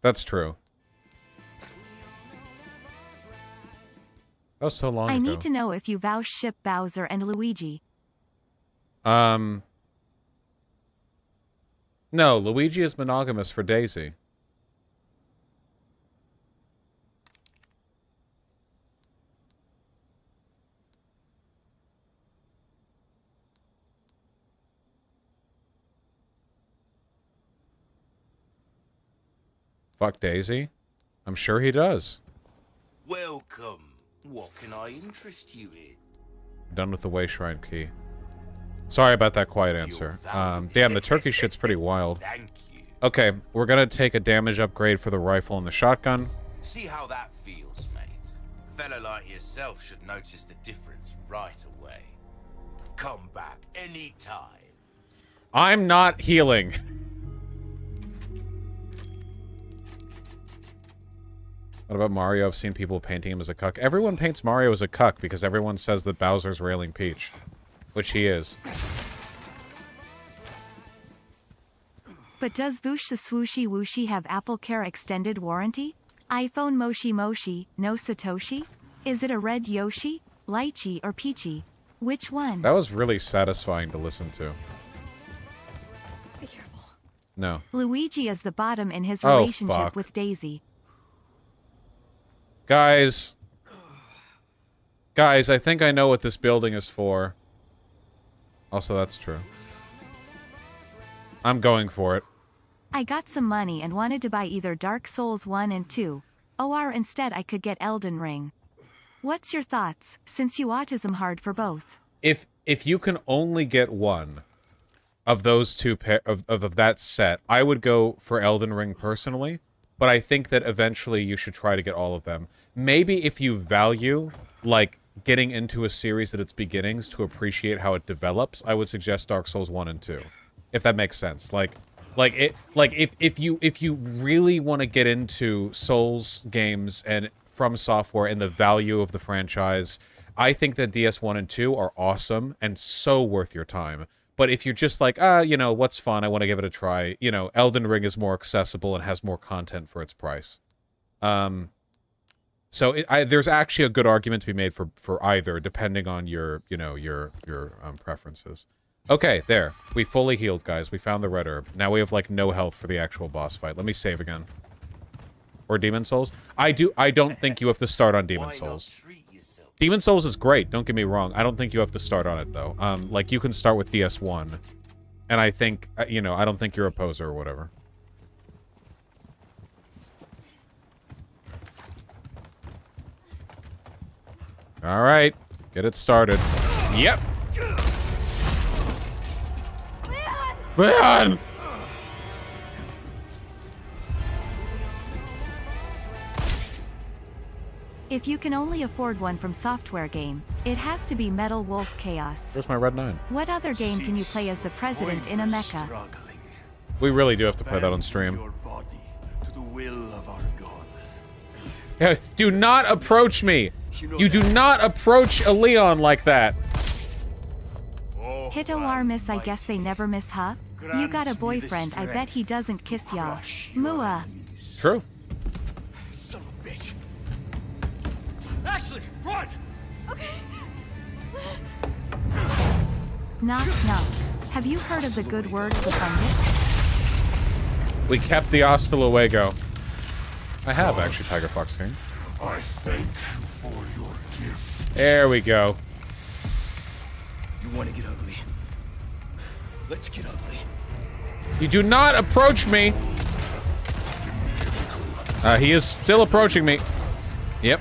That's true. That was so long I ago. need to know if you Vaush ship Bowser and Luigi. No, Luigi is monogamous for Daisy. Fuck Daisy? I'm sure he does. Welcome. What can I interest you in? Done with the way shrine key. Sorry about that quiet answer. Damn, the turkey shit's pretty wild. Thank you. Okay, we're gonna take a damage upgrade for the rifle and the shotgun. See how that feels, mate. A fella like yourself should notice the difference right away. Come back anytime. I'm not healing. What about Mario? I've seen people painting him as a cuck. Everyone paints Mario as a cuck because everyone says that Bowser's railing Peach. Which he is. But does Voosh the Swooshy Wooshy have Apple Care extended warranty? iPhone Moshi Moshi, no Satoshi? Is it a red Yoshi, Lychee or Peachy? Which one? That was really satisfying to listen to. Be careful. No. Luigi is the bottom in his Oh, relationship fuck. with Daisy. Guys. Guys, I think I know what this building is for. Also, that's true. I'm going for it. I got some money and wanted to buy either Dark Souls 1 and 2, or instead I could get Elden Ring. What's your thoughts, since you autism hard for both? If you can only get one of those two of that set, I would go for Elden Ring personally, but I think that eventually you should try to get all of them. Maybe if you value like getting into a series at its beginnings to appreciate how it develops, I would suggest Dark Souls 1 and 2. If that makes sense. If you really want to get into Souls games and From Software and the value of the franchise, I think that DS1 and 2 are awesome and so worth your time. But if you're just like, you know, what's fun, I want to give it a try, you know, Elden Ring is more accessible and has more content for its price. So there's actually a good argument to be made for either, depending on your, you know, your preferences. Okay, there. We fully healed, guys. We found the red herb. Now we have, like, no health for the actual boss fight. Let me save again. Or Demon Souls. I don't think you have to start on Demon Souls. Demon Souls is great, don't get me wrong. I don't think you have to start on it, though. Like, you can start with DS1. And I think, you know, I don't think you're a poser or whatever. Alright. Get it started. Yep! Man! If you can only afford one from software game, it has to be Metal Wolf Chaos. Where's my red 9? What other game can you play as the president in a mecha? We really do have to play that on stream. Your body to the will of our God. Yeah, do not approach me! You do not approach a Leon like that! Hit or miss, I guess they never miss, huh? You got a boyfriend, I bet he doesn't kiss ya. Mua. True. Son of a bitch. Ashley, run! Knock knock. Have you heard of the good word of the pundit? We kept the hasta luego. I have, actually, Tiger Fox King. I thank you for your gift. There we go. You want to get ugly? Let's get ugly. You do not approach me! He is still approaching me. Yep.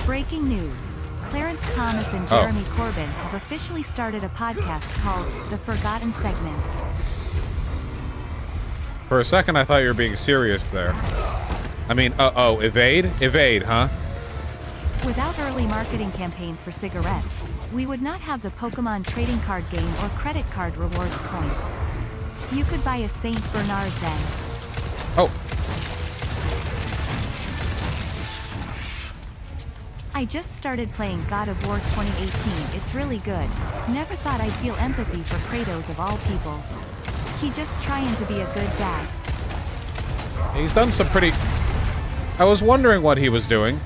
Breaking news. Clarence Thomas and Jeremy Corbyn have officially started a podcast called The Forgotten Segment. For a second, I thought you were being serious there. I mean, evade? Evade, huh? Without early marketing campaigns for cigarettes, we would not have the Pokemon trading card game or credit card rewards points. You could buy a Saint Bernard then. Oh. I just started playing God of War 2018. It's really good. Never thought I'd feel empathy for Kratos of all people. He just trying to be a good dad. He's done some pretty... I was wondering what he was doing.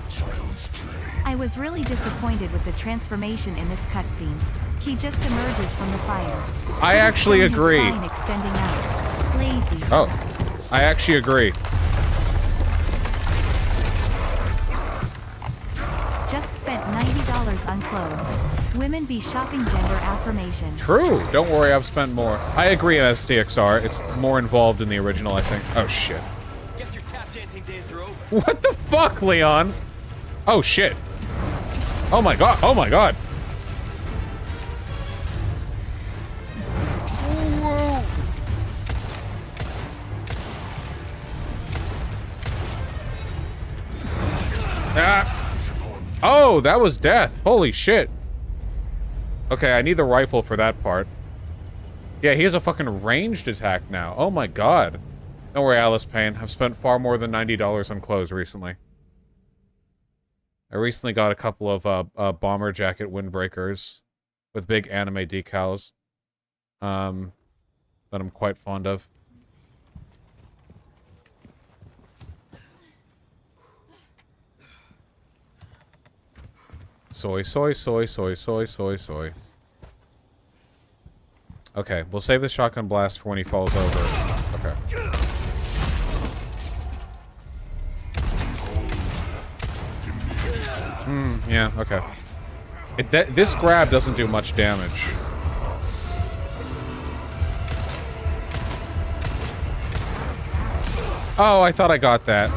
I was really disappointed with the transformation in this cutscene. He just emerges from the fire. I actually agree. Extending out. Lazy. Oh, I actually agree. Just spent $90 on clothes. Women be shopping gender affirmation. True. Don't worry, I've spent more. I agree on STXR. It's more involved in the original, I think. Oh, shit. Guess your tap dancing days are over. What the fuck, Leon? Oh, shit. Oh, my God. Oh, my God. Ah. Oh, that was death. Holy shit. Okay, I need the rifle for that part. Yeah, he has a fucking ranged attack now. Oh my god. Don't worry, Alice Payne. I've spent far more than $90 on clothes recently. I recently got a couple of bomber jacket windbreakers with big anime decals that I'm quite fond of. Soy, soy, soy, soy, soy, soy, soy. Okay, we'll save the shotgun blast for when he falls over. Okay. Yeah, okay. This grab doesn't do much damage. Oh, I thought I got that.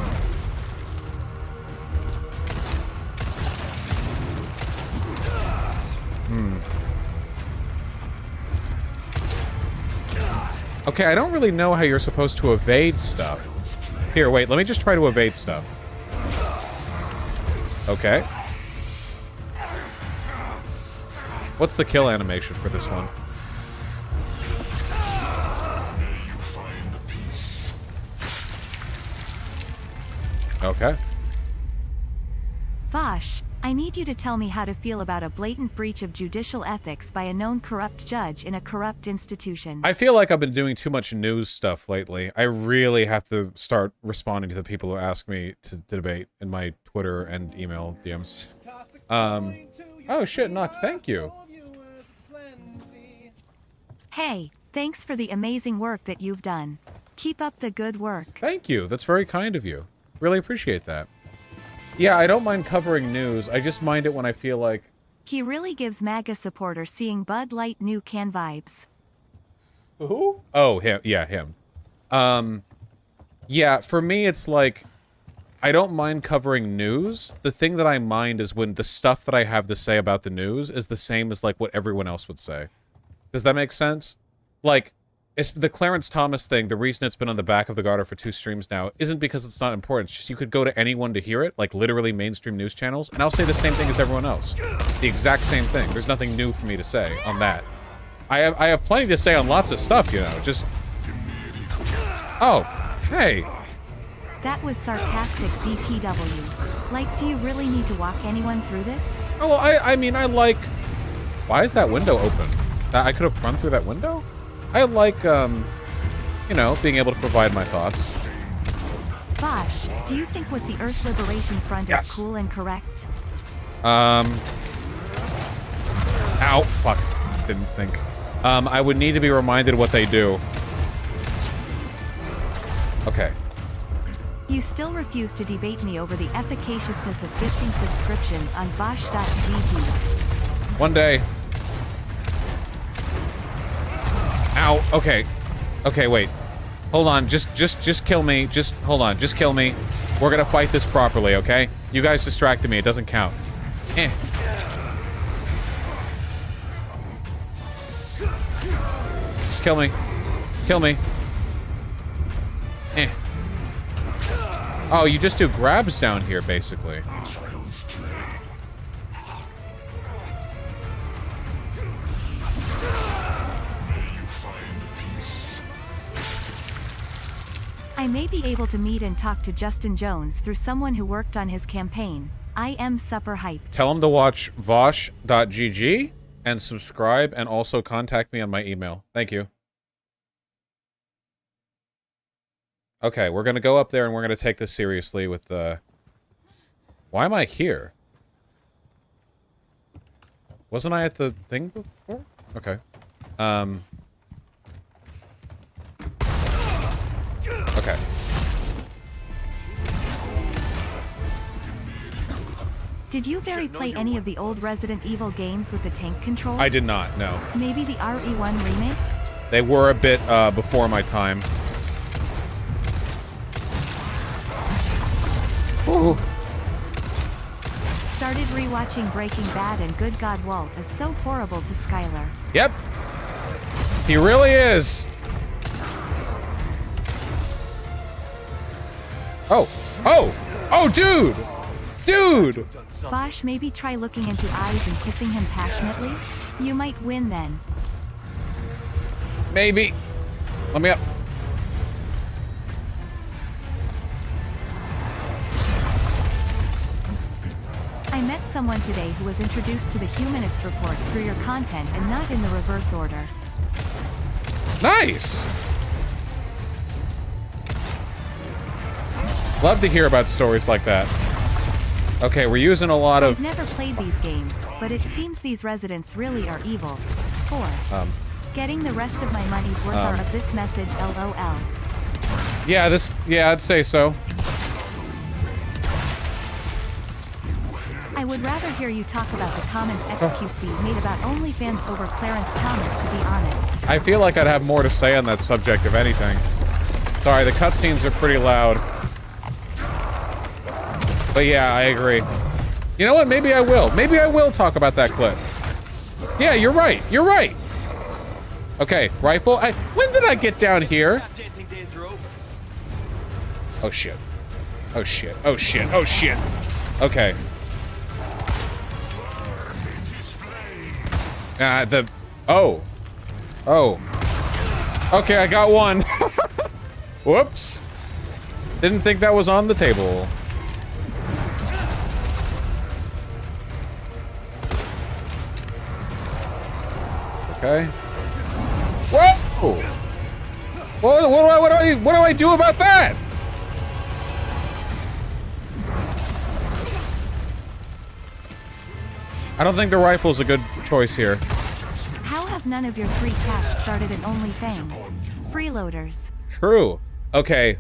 Okay, I don't really know how you're supposed to evade stuff. Here, wait, let me just try to evade stuff. Okay. What's the kill animation for this one? Okay. Vaush, I need you to tell me how to feel about a blatant breach of judicial ethics by a known corrupt judge in a corrupt institution. I feel like I've been doing too much news stuff lately. I really have to start responding to the people who ask me to debate in my Twitter and email DMs. Oh shit, Nock, thank you. Hey, thanks for the amazing work that you've done. Keep up the good work. Thank you, that's very kind of you. Really appreciate that. Yeah, I don't mind covering news, I just mind it when I feel like... He really gives MAGA supporter seeing Bud Light new can vibes. Who? Oh, him. Yeah, him. Yeah, for me, it's like... I don't mind covering news. The thing that I mind is when the stuff that I have to say about the news is the same as, like, what everyone else would say. Does that make sense? Like, it's the Clarence Thomas thing, the reason it's been on the back of the Garter for 2 streams now isn't because it's not important. It's just you could go to anyone to hear it, like literally mainstream news channels, and I'll say the same thing as everyone else. The exact same thing. There's nothing new for me to say on that. I have plenty to say on lots of stuff, you know, just... Oh, hey. That was sarcastic, BTW. Like, do you really need to walk anyone through this? Oh, well, I mean, I like... Why is that window open? I could have run through that window? I like, you know, being able to provide my thoughts. Vaush, do you think what the Earth Liberation Front is cool and correct? Ow, fuck. Didn't think. I would need to be reminded what they do. Okay. You still refuse to debate me over the efficaciousness of gifting subscriptions on Vaush.gg. One day. Ow, okay. Okay, wait. Hold on, just kill me. Just, hold on, just kill me. We're gonna fight this properly, okay? You guys distracted me, it doesn't count. Eh. Just kill me. Kill me. Eh. Oh, you just do grabs down here, basically. I may be able to meet and talk to Justin Jones through someone who worked on his campaign. I am super hyped. Tell him to watch Vaush.gg and subscribe and also contact me on my email. Thank you. Okay, we're gonna go up there and we're gonna take this seriously with the... Why am I here? Wasn't I at the thing before? Okay. Okay. Did you play any of the old Resident Evil games with the tank control? I did not, no. Maybe the RE1 Remake? They were a bit before my time. Ooh. Started rewatching Breaking Bad and good God, Walt is so horrible to Skylar. Yep. He really is. Oh. Oh. Oh, dude. Dude. Vaush, maybe try looking into eyes and kissing him passionately? You might win then. Maybe. Let me up. I met someone today who was introduced to the Humanist Report through your content and not in the reverse order. Nice. Love to hear about stories like that. Okay, we're using a lot of... I've never played these games, but it seems these residents really are evil. 4. Getting the rest of my money's worth out of this message, LOL. Yeah, yeah, I'd say so. I would rather hear you talk about the comments XQC made about OnlyFans over Clarence Thomas, to be honest. I feel like I'd have more to say on that subject, if anything. Sorry, the cutscenes are pretty loud. But yeah, I agree. You know what? Maybe I will. Maybe I will talk about that clip. Yeah, you're right. You're right. Okay, rifle. When did I get down here? Oh shit. Oh shit. Oh shit. Oh shit. Okay. Oh. Oh. Okay, I got one. Whoops. Didn't think that was on the table. Okay. Whoa! What do I do about that? I don't think the rifle's a good choice here. How have none of your free cats started an OnlyFans? Freeloaders. True. Okay.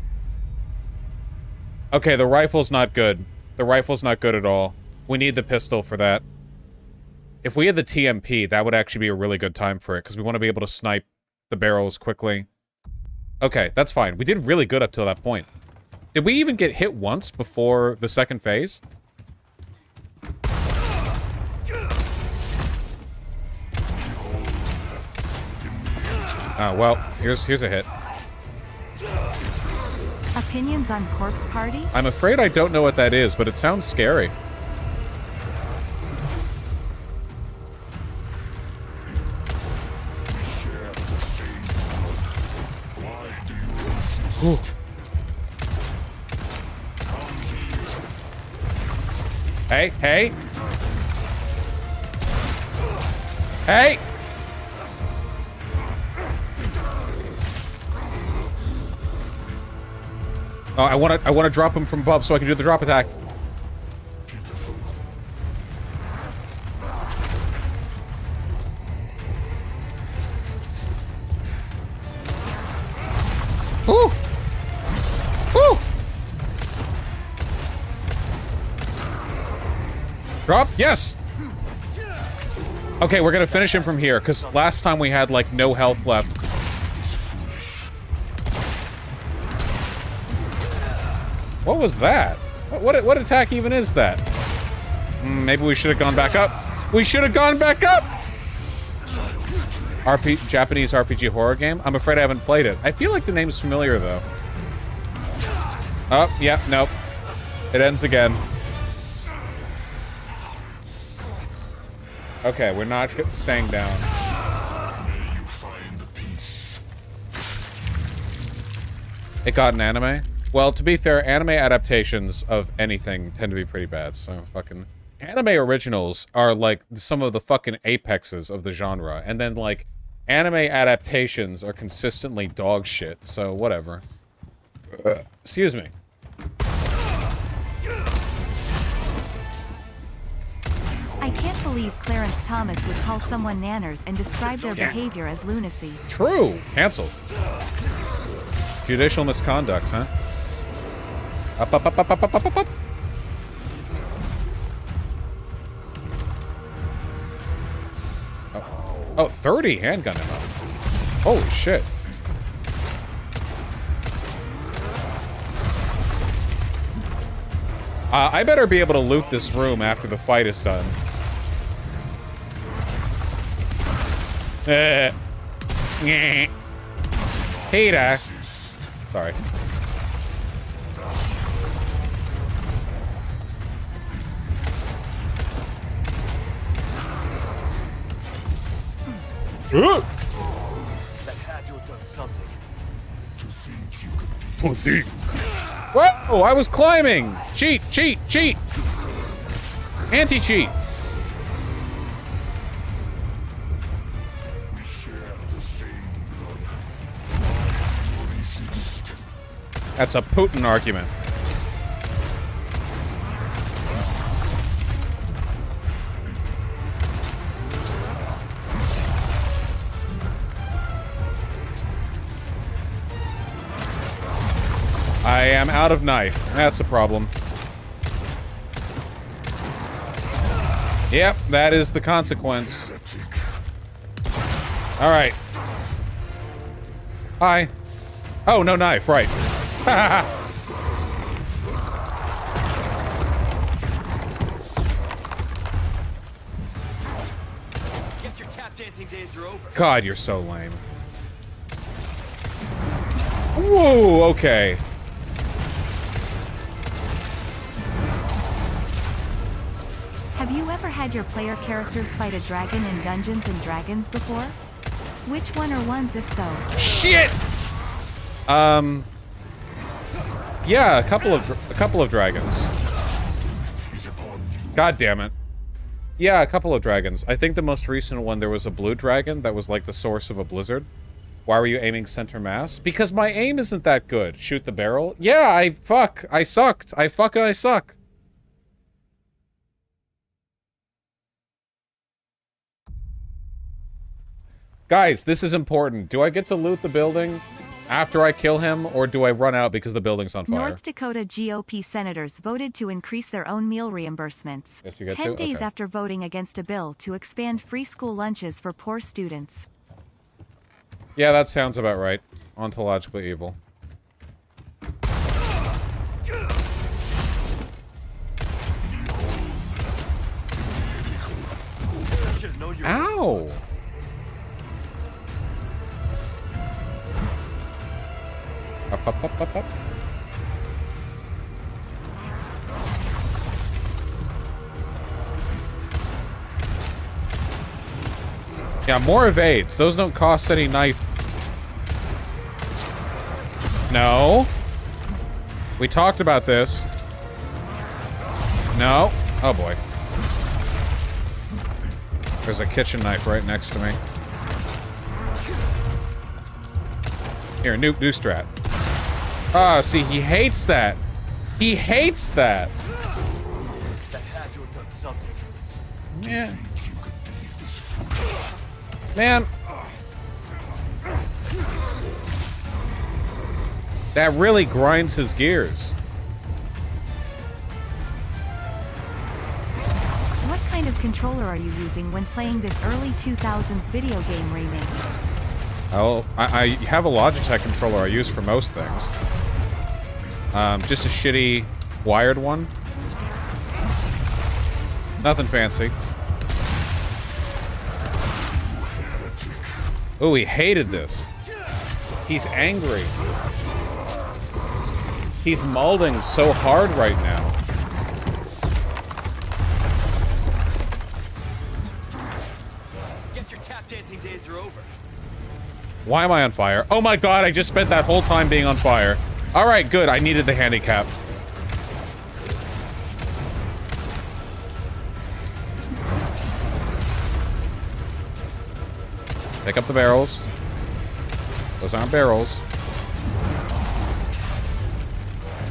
Okay, the rifle's not good. The rifle's not good at all. We need the pistol for that. If we had the TMP, that would actually be a really good time for it, because we want to be able to snipe the barrels quickly. Okay, that's fine. We did really good up till that point. Did we even get hit once before the second phase? Oh, well, here's a hit. Opinions on Corpse Party? I'm afraid I don't know what that is, but it sounds scary. Ooh. Hey, hey! Hey! Oh, I want to drop him from above so I can do the drop attack. Woo! Woo! Drop? Yes! Okay, we're gonna finish him from here, because last time we had, like, no health left. What was that? What attack even is that? Maybe we should have gone back up. We should have gone back up! Japanese RPG horror game? I'm afraid I haven't played it. I feel like the name's familiar, though. Oh, yeah, nope. It ends again. Okay, we're not staying down. It got an anime? Well, to be fair, anime adaptations of anything tend to be pretty bad, so fucking... Anime originals are, like, some of the fucking apexes of the genre, and then, like, anime adaptations are consistently dog shit, so whatever. Excuse me. I can't believe Clarence Thomas would call someone nanners and describe their behavior as lunacy. True! Cancelled. Judicial misconduct, huh? Up, up, up, up, up, up, up, up, up. Oh, 30 handgun ammo. Holy shit. I better be able to loot this room after the fight is done. Peter. Sorry. That had to have done something. To think. What? Oh, I was climbing. Cheat, cheat, cheat. Anti-cheat. That's a Putin argument. I am out of knife. That's a problem. Yep, that is the consequence. Alright. Hi. Oh, no knife, right. Guess your tap dancing days are over. God, you're so lame. Whoa, okay. Have you ever had your player characters fight a dragon in Dungeons and Dragons before? Which one or ones if so? Shit! Yeah, a couple of dragons. God damn it. Yeah, a couple of dragons. I think the most recent one, there was a blue dragon that was like the source of a blizzard. Why were you aiming center mass? Because my aim isn't that good. Shoot the barrel? Yeah, I sucked. I suck. Guys, this is important. Do I get to loot the building after I kill him, or do I run out because the building's on fire? North Dakota GOP senators voted to increase their own meal reimbursements. Yes, you get 10 to? days Okay. after voting against a bill to expand free school lunches for poor students. Yeah, that sounds about right. Ontologically evil. Ow! Up. Yeah, more evades. Those don't cost any knife. No. We talked about this. No. Oh boy. There's a kitchen knife right next to me. Here, new strat. Ah, see, he hates that. He hates that. That had to have done something. Yeah. Man. That really grinds his gears. What kind of controller are you using when playing this early 2000s video game remake? Oh, I have a Logitech controller I use for most things. Just a shitty wired one. Nothing fancy. Oh, he hated this. He's angry. He's molding so hard right now. Guess your tap dancing days are over. Why am I on fire? Oh my god, I just spent that whole time being on fire. Alright, good. I needed the handicap. Pick up the barrels. Those aren't barrels.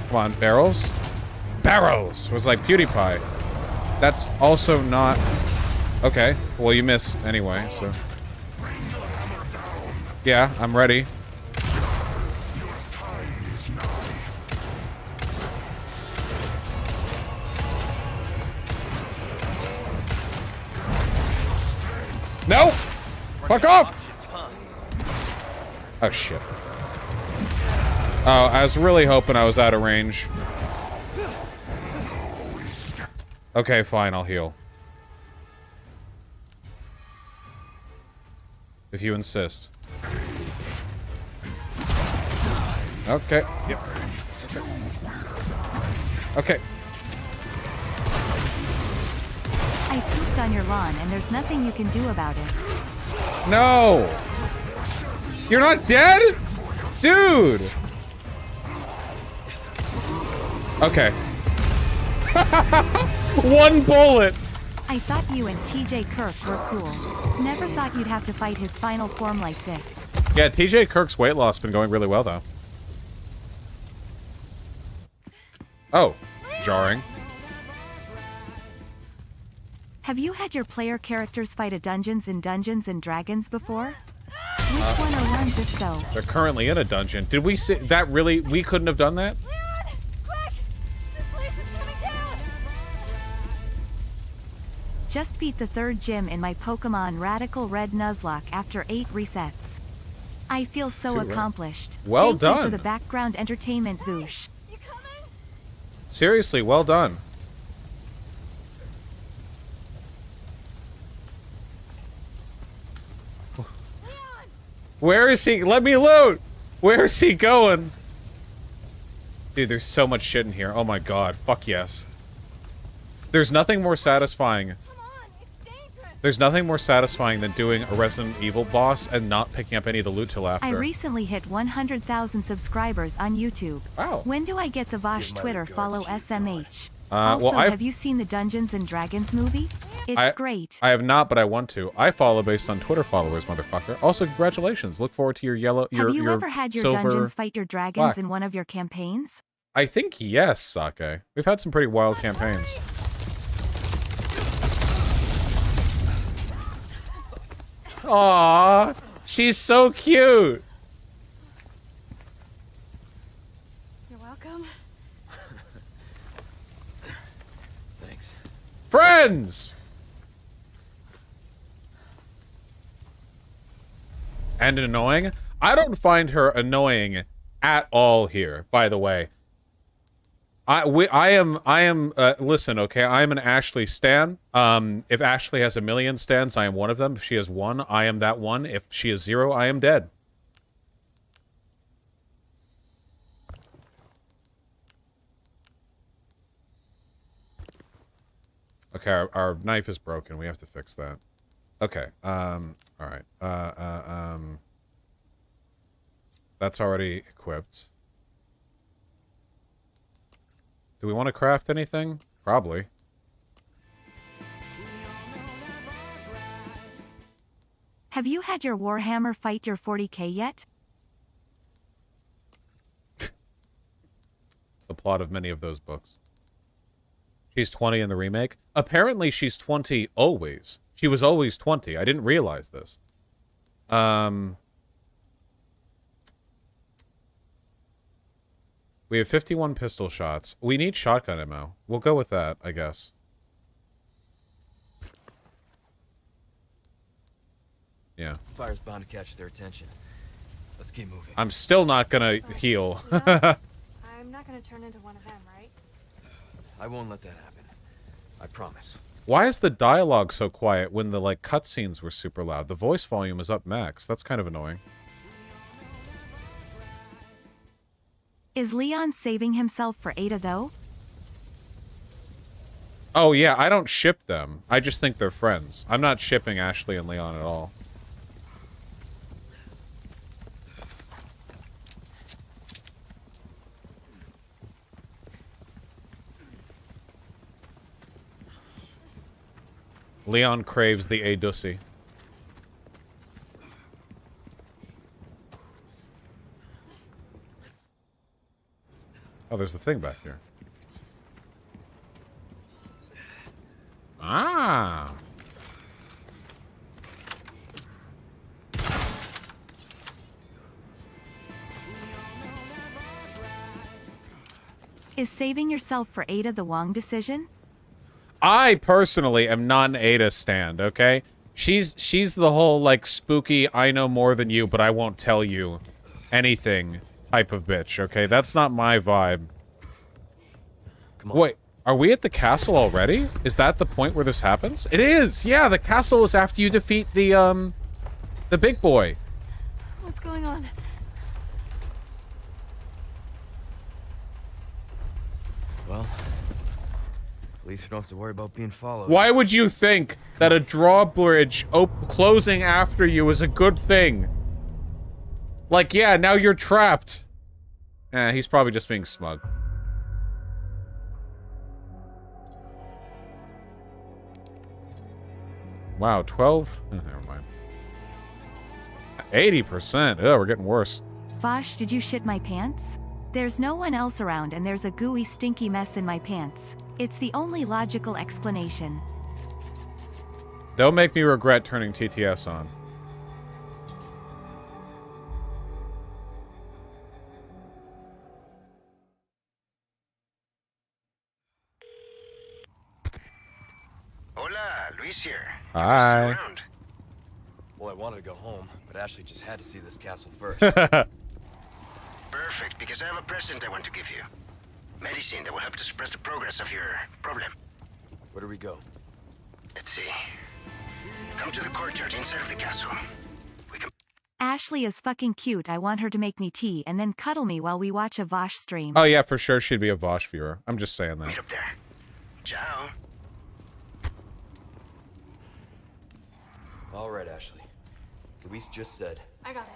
Come on, barrels? Barrels! It was like PewDiePie. That's also not... Okay, well you missed anyway, so... Yeah, I'm ready. No! Fuck off! Oh shit. Oh, I was really hoping I was out of range. Okay, fine, I'll heal. If you insist. Okay, yep. Okay. I pooped on your lawn and there's nothing you can do about it. No! You're not dead? Dude! Okay. One bullet! I thought you and TJ Kirk were cool. Never thought you'd have to fight his final form like this. Yeah, TJ Kirk's weight loss been going really well, though. Oh. Jarring. Have you had your player characters fight a Dungeons and Dragons before? Which one or ones if so? They're currently in a dungeon. Did we see that really? We couldn't have done that? Leon! Quick! This place is coming down! Just beat the 3rd gym in my Pokemon Radical Red Nuzlocke after 8 resets. I feel so Dude, accomplished. well Thank you done. for the background entertainment, Vaush. You coming? Seriously, well done. Leon! Where is he? Let me loot! Where is he going? Dude, there's so much shit in here. Oh my god. Fuck yes. There's nothing more satisfying Come on! There's nothing more satisfying than doing a Resident Evil boss and not picking up any of the loot till after. I recently hit 100,000 subscribers on YouTube. Wow. When do I get the Vaush Give my Twitter regards follow to your SMH? Well, Also, have you seen the Dungeons and Dragons movie? It's great. I have not, but I want to. I follow based on Twitter followers, motherfucker. Also, congratulations. Look forward to your yellow, your Have you ever had your silver, dungeons fight your dragons black. in one of your campaigns? I think yes, Sake. We've had some pretty wild campaigns. Aww, she's so cute. You're welcome. Thanks. Friends! And annoying? I don't find her annoying at all here, by the way. Listen, okay, I am an Ashley stan. If Ashley has 1,000,000 stans, I am one of them. If she has 1, I am that one. If she has 0, I am dead. Okay, our knife is broken. We have to fix that. Okay, alright. That's already equipped. Do we want to craft anything? Probably. Have you had your Warhammer fight your 40k yet? The plot of many of those books. She's 20 in the remake. Apparently she's 20 always. She was always 20. I didn't realize this. We have 51 pistol shots. We need shotgun ammo. We'll go with that, I guess. Yeah. Fire's bound to catch their attention. Let's keep moving. I'm still not gonna heal. I'm not gonna turn into one of them, right? I won't let that happen. I promise. Why is the dialogue so quiet when the, like, cutscenes were super loud? The voice volume is up max. That's kind of annoying. Is Leon saving himself for Ada though? Oh, yeah, I don't ship them. I just think they're friends. I'm not shipping Ashley and Leon at all. Leon craves the A-Dussy. Oh, there's the thing back here. Ah! Is saving yourself for Ada the Wong decision? I personally am not an Ada stand, okay? She's the whole, like, spooky, I know more than you, but I won't tell you anything type of bitch, okay? That's not my vibe. Come on. Wait, are we at the castle already? Is that the point where this happens? It is! Yeah, the castle is after you defeat the big boy. What's going on? Well, at least you don't have to worry about being followed. Why would you think that a drawbridge closing after you is a good thing? Like, yeah, now you're trapped. He's probably just being smug. Wow, 12? Never mind. 80%. Oh, we're getting worse. Vaush, did you shit my pants? There's no one else around and there's a gooey stinky mess in my pants. It's the only logical explanation. Don't make me regret turning TTS on. Hola, Luis here. Hi. You still around? Well, I wanted to go home, but Ashley just had to see this castle first. Perfect, because I have a present I want to give you. Medicine that will help to suppress the progress of your problem. Where do we go? Let's see. Come to the courtyard inside of the castle. We can Ashley is fucking cute. I want her to make me tea and then cuddle me while we watch a Vaush stream. Oh, yeah, for sure she'd be a Vaush viewer. I'm just saying that. meet up there. Ciao. All right, Ashley. Luis just said. I got it.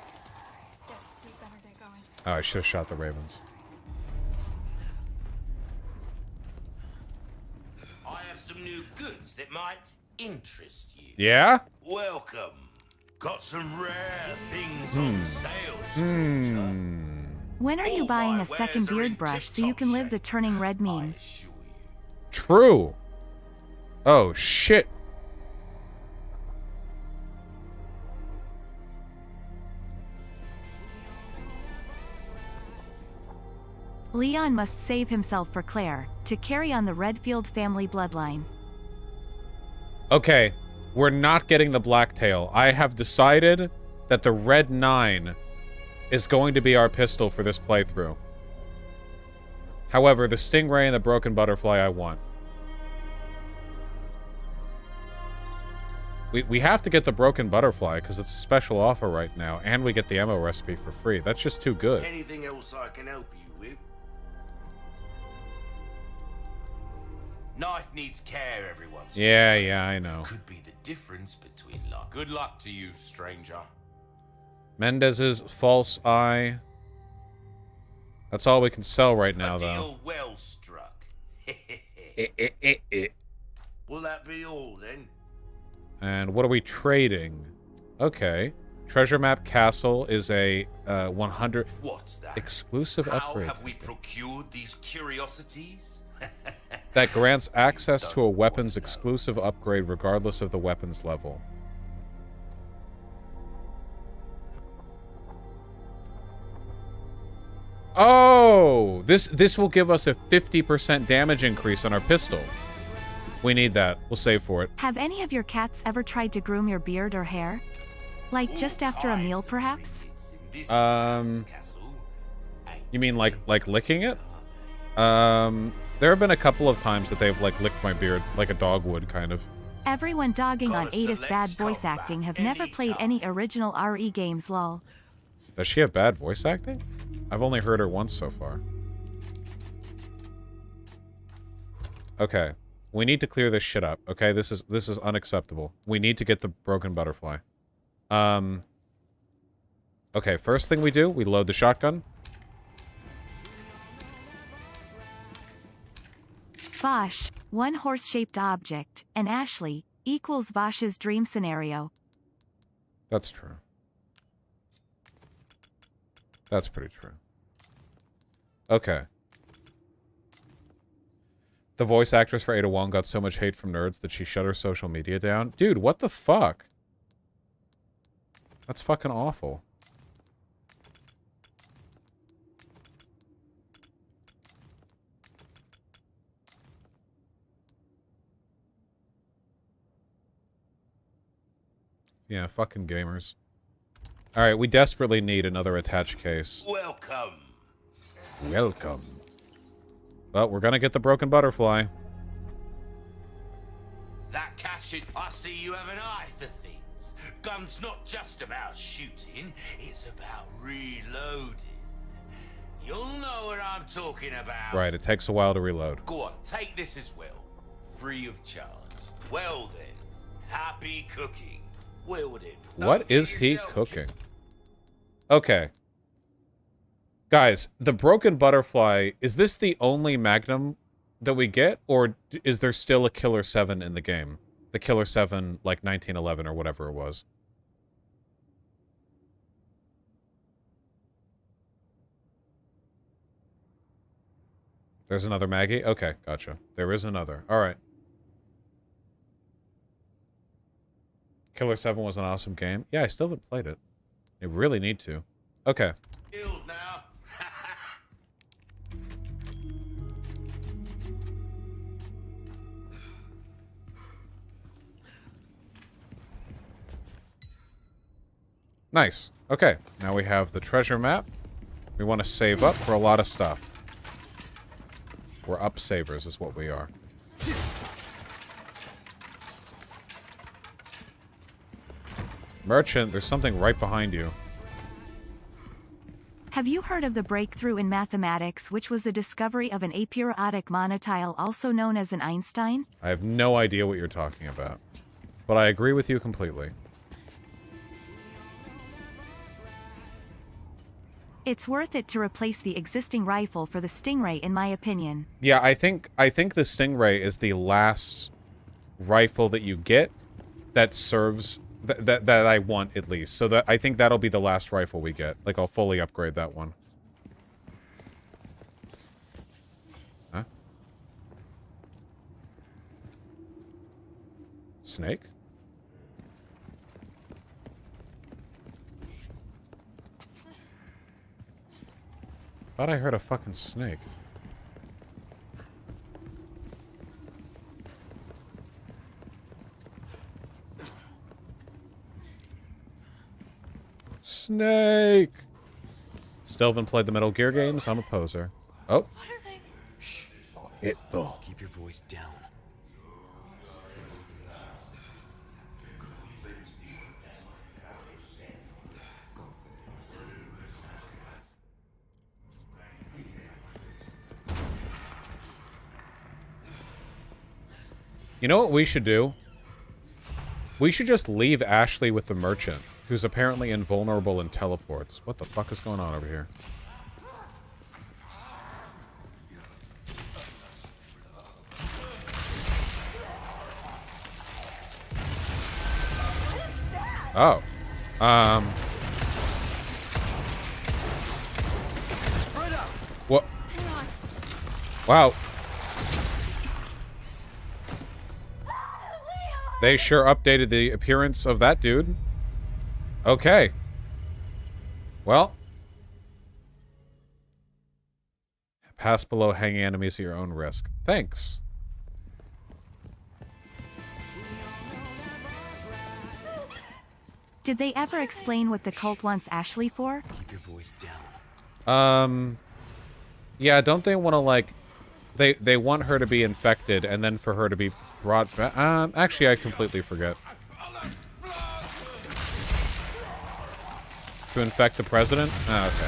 Guess we better get going. Oh, I should have shot the ravens. I have some new goods that might interest you. Yeah? Welcome. Got some rare things on sale, stranger. When are you All buying my a second wares are in beard brush so you tip-top can live the shape, turning red I meme? assure you. True. Oh, shit. Leon must save himself for Claire, to carry on the Redfield family bloodline. Okay, we're not getting the blacktail. I have decided that the Red 9 is going to be our pistol for this playthrough. However, the Stingray and the Broken Butterfly I want. We have to get the Broken Butterfly because it's a special offer right now, and we get the ammo recipe for free. That's just too good. Anything else I can help you with? Knife needs care, everyone. Yeah, I know. Could be the difference between luck. Good luck to you, stranger. Mendez's False Eye. That's all we can sell right now, A though. deal well struck. Will that be all then? And what are we trading? Okay. Treasure Map Castle is a 100 What's that? exclusive How upgrade have we procured these curiosities? that grants access to a weapon's exclusive upgrade regardless of the weapon's level. Oh, this will give us a 50% damage increase on our pistol. We need that. We'll save for it. Have any of your cats ever tried to groom your beard or hair? Like just after a meal, perhaps? You mean like licking it? There have been a couple of times that they've like licked my beard, like a dog would, kind of. Everyone dogging on Gotta Ada's select bad voice combat acting have never played anytime. any original RE games, lol. Does she have bad voice acting? I've only heard her once so far. Okay. We need to clear this shit up, okay? This is unacceptable. We need to get the Broken Butterfly. Okay, first thing we do, we load the shotgun. Vaush, one horse-shaped object, and Ashley, equals Vaush's dream scenario. That's true. That's pretty true. Okay. The voice actress for Ada Wong got so much hate from nerds that she shut her social media down. Dude, what the fuck? That's fucking awful. Yeah, fucking gamers. Alright, we desperately need another attached case. Welcome. Welcome. Well, we're gonna get the Broken Butterfly. That cash it. I see you have an eye for things. Gun's not just about shooting, it's about reloading. You'll know what I'm talking about. Right, it takes a while to reload. Go on, take this as well. Free of charge. Well then, happy cooking. Wielded. What is he cooking? Okay. Guys, the Broken Butterfly, is this the only Magnum that we get? Or is there still a Killer 7 in the game? The Killer 7, like 1911 or whatever it was. There's another Maggie? Okay, gotcha. There is another. Alright. Killer 7 was an awesome game. Yeah, I still haven't played it. I really need to. Okay. Killed now. Nice. Okay, now we have the treasure map. We want to save up for a lot of stuff. We're up savers is what we are. Merchant, there's something right behind you. Have you heard of the breakthrough in mathematics, which was the discovery of an aperiodic monotile, also known as an Einstein? I have no idea what you're talking about. But I agree with you completely. It's worth it to replace the existing rifle for the Stingray in my opinion. Yeah, I think the Stingray is the last rifle that you get that serves that I want, at least. So that I think that'll be the last rifle we get. Like, I'll fully upgrade that one. Huh? Snake? Thought I heard a fucking snake. Snake! Still haven't played the Metal Gear games? I'm a poser. Oh. What are they? Keep your voice down. You know what we should do? We should just leave Ashley with the merchant, who's apparently invulnerable in teleports. What the fuck is going on over here? Oh. What? Wow. They sure updated the appearance of that dude. Okay. Well. Pass below hanging enemies at your own risk. Thanks. Did they ever explain what the cult wants Ashley for? Keep your voice down. Yeah, don't they want to, like... They want her to be infected, and then for her to be brought back... actually, I completely forget. To infect the president? Ah, okay.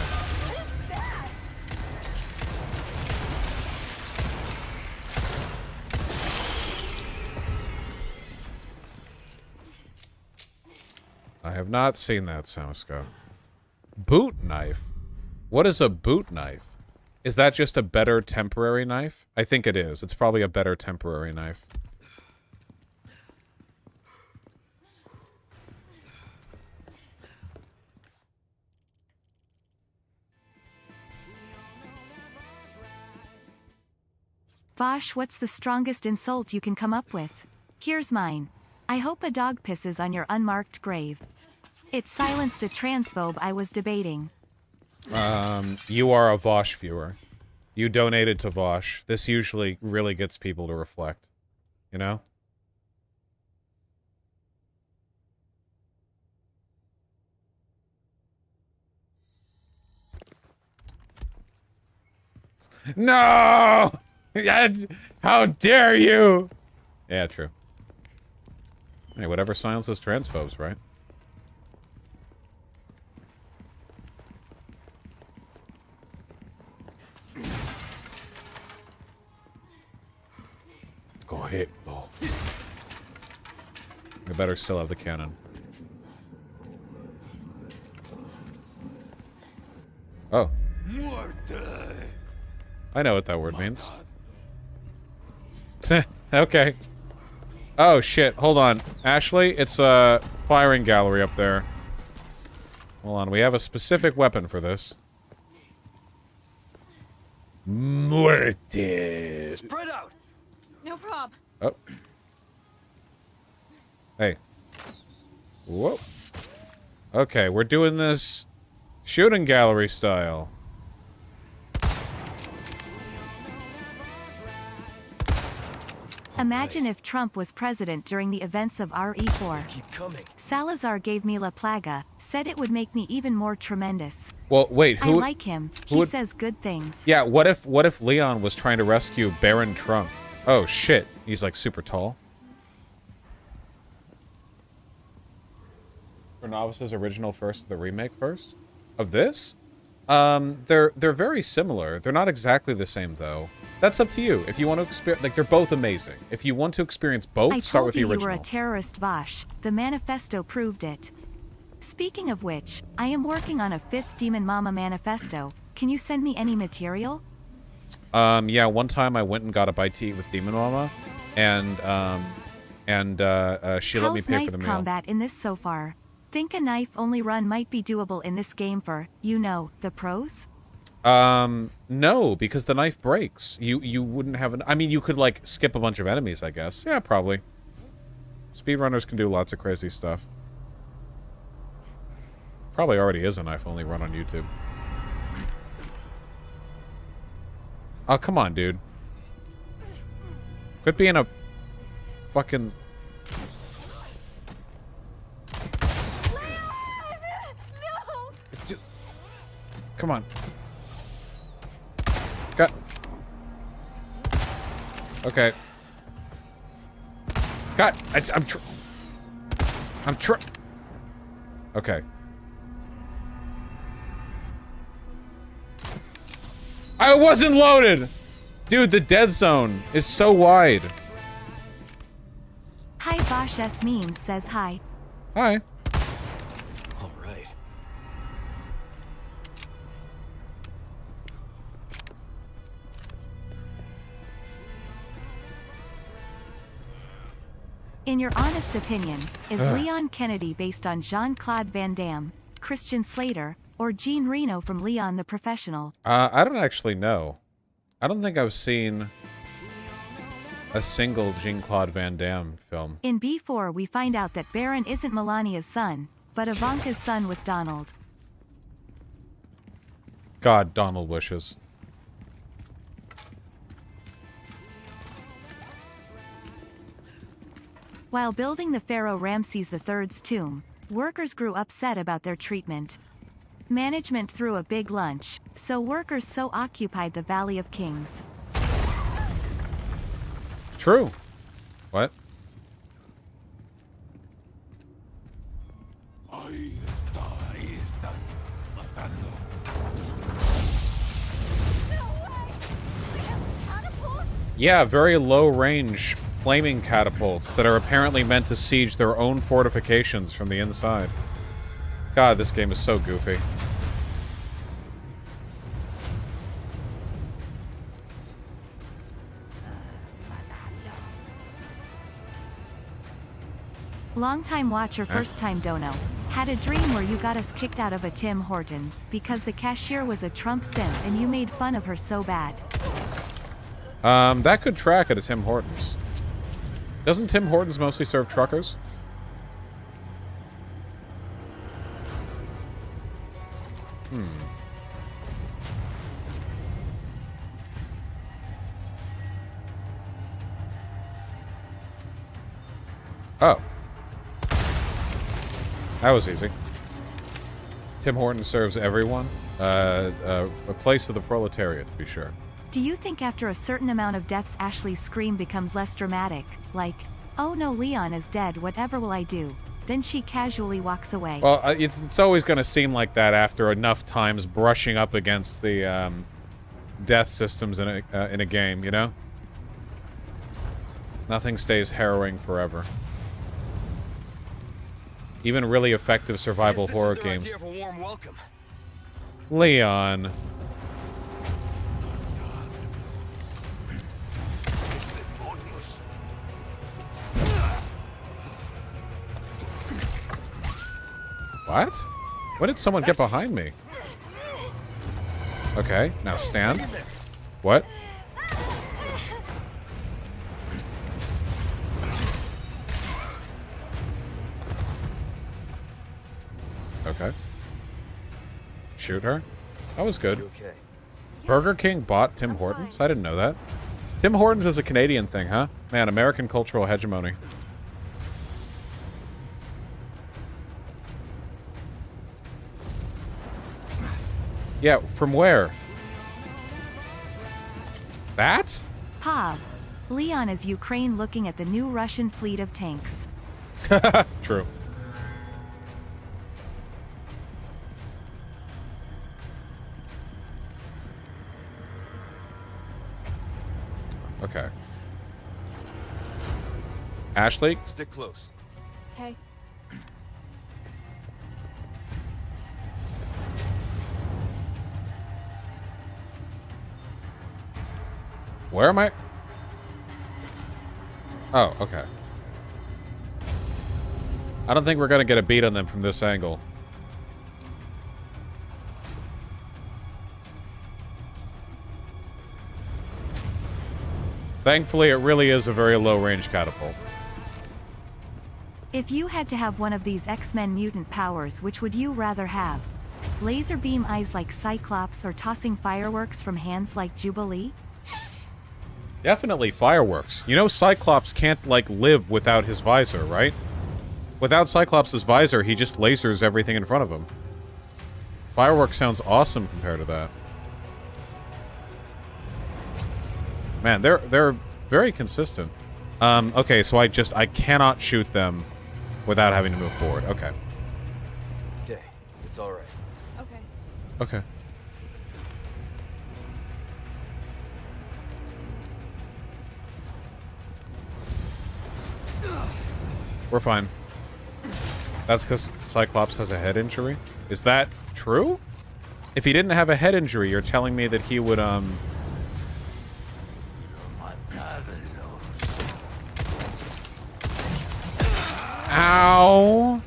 I have not seen that soundscope. Boot knife? What is a boot knife? Is that just a better temporary knife? I think it is. It's probably a better temporary knife. Vaush, what's the strongest insult you can come up with? Here's mine. I hope a dog pisses on your unmarked grave. It silenced a transphobe I was debating. You are a Vaush viewer. You donated to Vaush. This usually really gets people to reflect. You know? No! How dare you! Yeah, true. Hey, whatever silences transphobes, right? Go ahead, Bo. We better still have the cannon. Oh. I know what that word means. Okay. Oh, shit. Hold on. Ashley, it's a firing gallery up there. Hold on. We have a specific weapon for this. Muerte. Spread out. No prob. Oh. Hey. Whoa. Okay, we're doing this shooting gallery style. Imagine if Trump was president during the events of RE4. Keep coming. Salazar gave me La Plaga, said it would make me even more tremendous. Well, wait, I like him. He would- says good things. Yeah, what if Leon was trying to rescue Baron Trump? Oh shit, he's like super tall. For novices, original first, the remake first? Of this? They're very similar. They're not exactly the same though. That's up to you. If you want to experience, like, they're both amazing. If you want to experience both, I start told with the you original. you were a terrorist, Vaush. The manifesto proved it. Speaking of which, I am working on a 5th Demon Mama manifesto. Can you send me any material? Yeah, one time I went and got a bite to eat with Demon Mama, and she let me pay for the How's meal. knife combat in this so far? Think a knife-only run might be doable in this game for, you know, the pros? No, because the knife breaks. You wouldn't have an... I mean, you could, like, skip a bunch of enemies, I guess. Yeah, probably. Speedrunners can do lots of crazy stuff. Probably already is a knife-only run on YouTube. Oh, come on, dude. Quit being a fucking... Come on. Got... Okay. God, I'm okay. I wasn't loaded! Dude, the dead zone is so wide. Hi Vaush S Memes says hi. Hi. All right. In your honest opinion, is Leon Kennedy based on Jean-Claude Van Damme, Christian Slater, or Jean Reno from Leon the Professional? I don't actually know. I don't think I've seen a single Jean-Claude Van Damme film. In B4 we find out that Baron isn't Melania's son, but Ivanka's son with Donald. God, Donald wishes. While building the Pharaoh Ramses III's tomb, workers grew upset about their treatment. Management threw a big lunch, so workers so occupied the Valley of Kings. True. What? Yeah, very low range flaming catapults that are apparently meant to siege their own fortifications from the inside. God, this game is so goofy. Long-time watcher, first-time dono. Had a dream where you got us kicked out of a Tim Hortons because the cashier was a Trump simp and you made fun of her so bad. That could track at a Tim Hortons. Doesn't Tim Hortons mostly serve truckers? Oh. That was easy. Tim Hortons serves everyone. A place of the proletariat, to be sure. Do you think after a certain amount of deaths Ashley's scream becomes less dramatic? Like, oh no, Leon is dead, whatever will I do? Then she casually walks away. Well, it's always going to seem like that after enough times brushing up against the death systems in a game, you know? Nothing stays harrowing forever. Even really effective survival horror games. Idea of a warm welcome. Leon. What? When did someone get behind me? Okay, now stand. What? Okay. Shoot her? That was good. Okay. Burger King bought Tim Hortons? I didn't know that. Tim Hortons is a Canadian thing, huh? Man, American cultural hegemony. Yeah, from where? That? Pav. Leon is Ukraine looking at the new Russian fleet of tanks. True. Okay. Ashley? Stick close. Okay. Where am I? Oh, okay. I don't think we're gonna get a beat on them from this angle. Thankfully, it really is a very low-range catapult. If you had to have one of these X-Men mutant powers, which would you rather have? Laser beam eyes like Cyclops or tossing fireworks from hands like Jubilee? Definitely fireworks. You know Cyclops can't, like, live without his visor, right? Without Cyclops' visor, he just lasers everything in front of him. Fireworks sounds awesome compared to that. Man, they're very consistent. Okay, so I cannot shoot them without having to move forward. Okay. Okay, it's all right. Okay. Okay. We're fine. That's because Cyclops has a head injury? Is that true? If he didn't have a head injury, you're telling me that he would, Ow!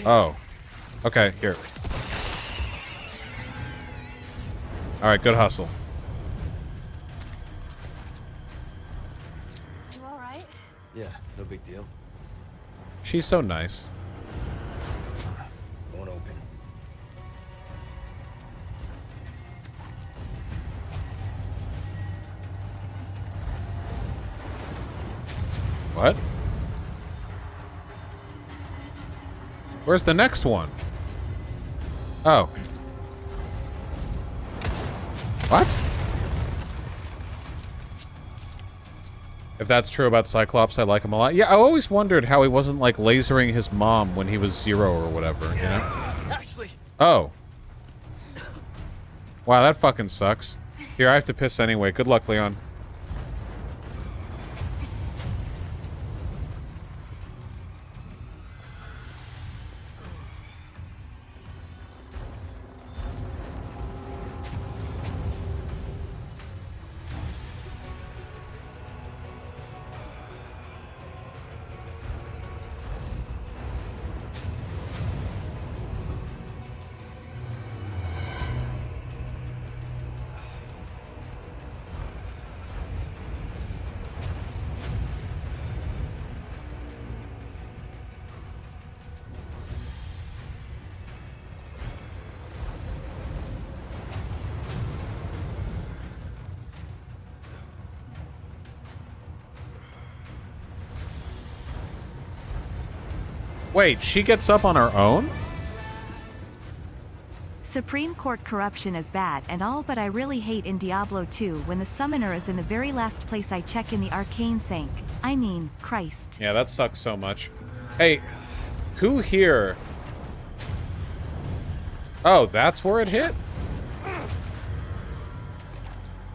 Oh. Okay, here. Alright, good hustle. You alright? Yeah, no big deal. She's so nice. Won't open. What? Where's the next one? Oh. What? If that's true about Cyclops, I like him a lot. Yeah, I always wondered how he wasn't, like, lasering his mom when he was Zero or whatever, you know? Ashley! Oh. Wow, that fucking sucks. Here, I have to piss anyway. Good luck, Leon. Wait, she gets up on her own? Supreme Court corruption is bad and all, but I really hate in Diablo 2 when the summoner is in the very last place I check in the arcane sank. I mean, Christ. Yeah, that sucks so much. Hey, who here... Oh, that's where it hit?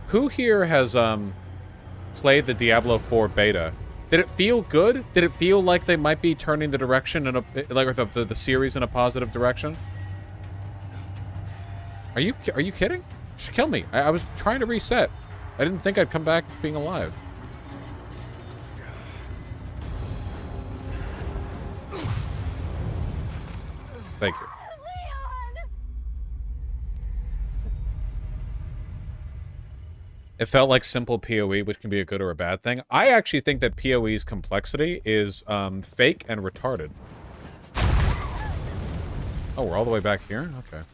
Who here has, played the Diablo 4 beta? Did it feel good? Did it feel like they might be turning the direction in a... like, the series in a positive direction? Are you kidding? Just kill me. I was trying to reset. I didn't think I'd come back being alive. Thank you. It felt like simple PoE, which can be a good or a bad thing. I actually think that PoE's complexity is fake and retarded. Oh, we're all the way back here? Okay.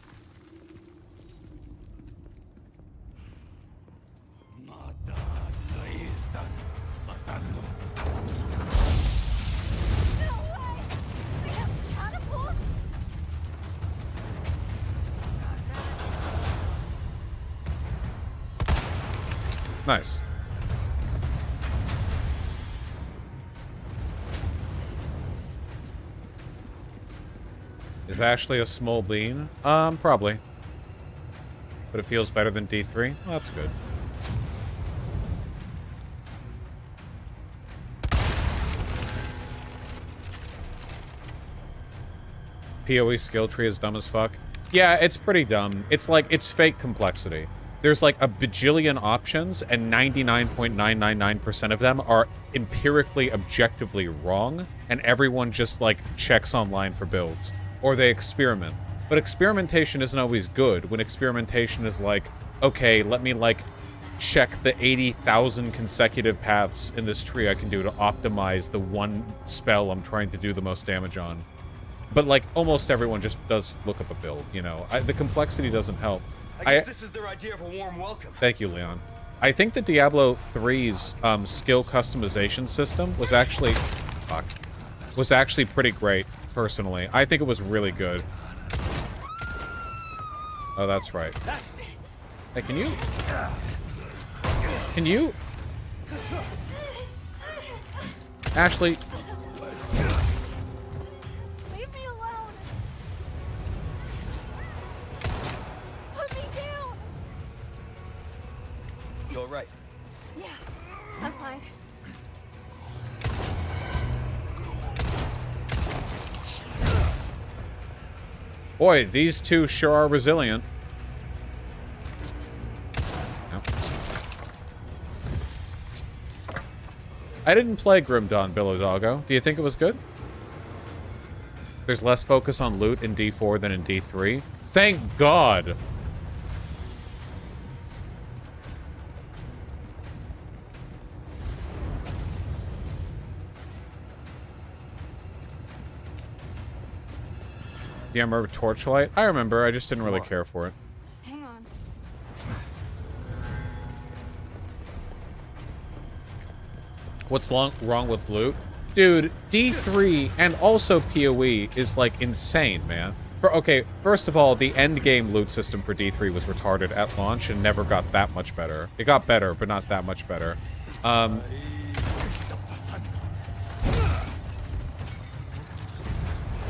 Nice. Is Ashley a small bean? Probably. But it feels better than D3? Well, that's good. PoE skill tree is dumb as fuck. Yeah, it's pretty dumb. It's like, it's fake complexity. There's like a bajillion options, and 99.999% of them are empirically, objectively wrong, and everyone just like checks online for builds. Or they experiment. But experimentation isn't always good when experimentation is like, okay, let me like check the 80,000 consecutive paths in this tree I can do to optimize the one spell I'm trying to do the most damage on. But like almost everyone just does look up a build, you know. The complexity doesn't help. I guess this is their idea of a warm welcome. Thank you, Leon. I think that Diablo 3's skill customization system was actually pretty great, personally. I think it was really good. Oh, that's right. Hey, can you? Ashley. Leave me alone. Put me down. You all right? Yeah, I'm fine. Boy, these two sure are resilient. I didn't play Grim Dawn, Billow Doggo. Do you think it was good? There's less focus on loot in D4 than in D3. Thank God! Do you remember Torchlight? I remember, I just didn't really care for it. Hang on. What's wrong with loot? Dude, D3 and also PoE is like insane, man. Okay, first of all, the endgame loot system for D3 was retarded at launch and never got that much better. It got better, but not that much better.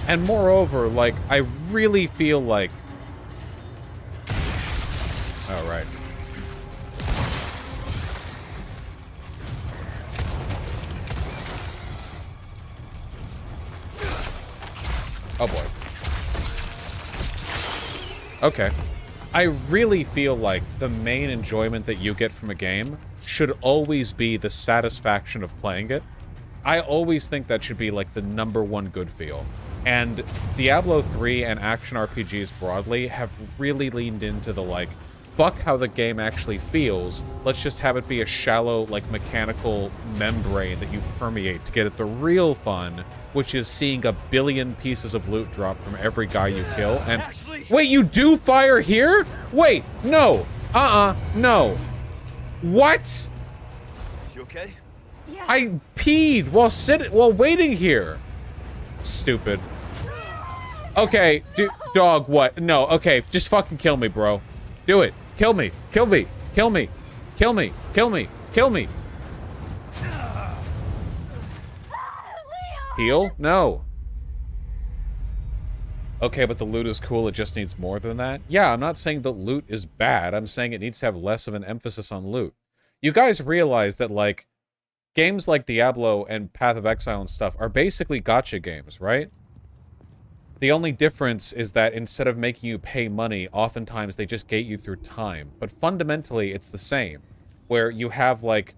And moreover, like, I really feel like... Oh, right. Oh, boy. Okay. I really feel like the main enjoyment that you get from a game should always be the satisfaction of playing it. I always think that should be, like, the #1 good feel. And Diablo 3 and action RPGs broadly have really leaned into the, like, fuck how the game actually feels. Let's just have it be a shallow, like, mechanical membrane that you permeate to get at the real fun, which is seeing a billion pieces of loot drop from every guy you kill. And wait, you do fire here? Wait, no. No. What? You okay? Yeah. I peed while waiting here. Stupid. Okay, dog, what? No, okay, just fucking kill me, bro. Do it. Kill me. Kill me. Kill me. Kill me. Kill me. Kill me. Heal? No. Okay, but the loot is cool, it just needs more than that? Yeah, I'm not saying that loot is bad, I'm saying it needs to have less of an emphasis on loot. You guys realize that, like, games like Diablo and Path of Exile and stuff are basically gacha games, right? The only difference is that instead of making you pay money, oftentimes they just gate you through time. But fundamentally, it's the same, where you have, like,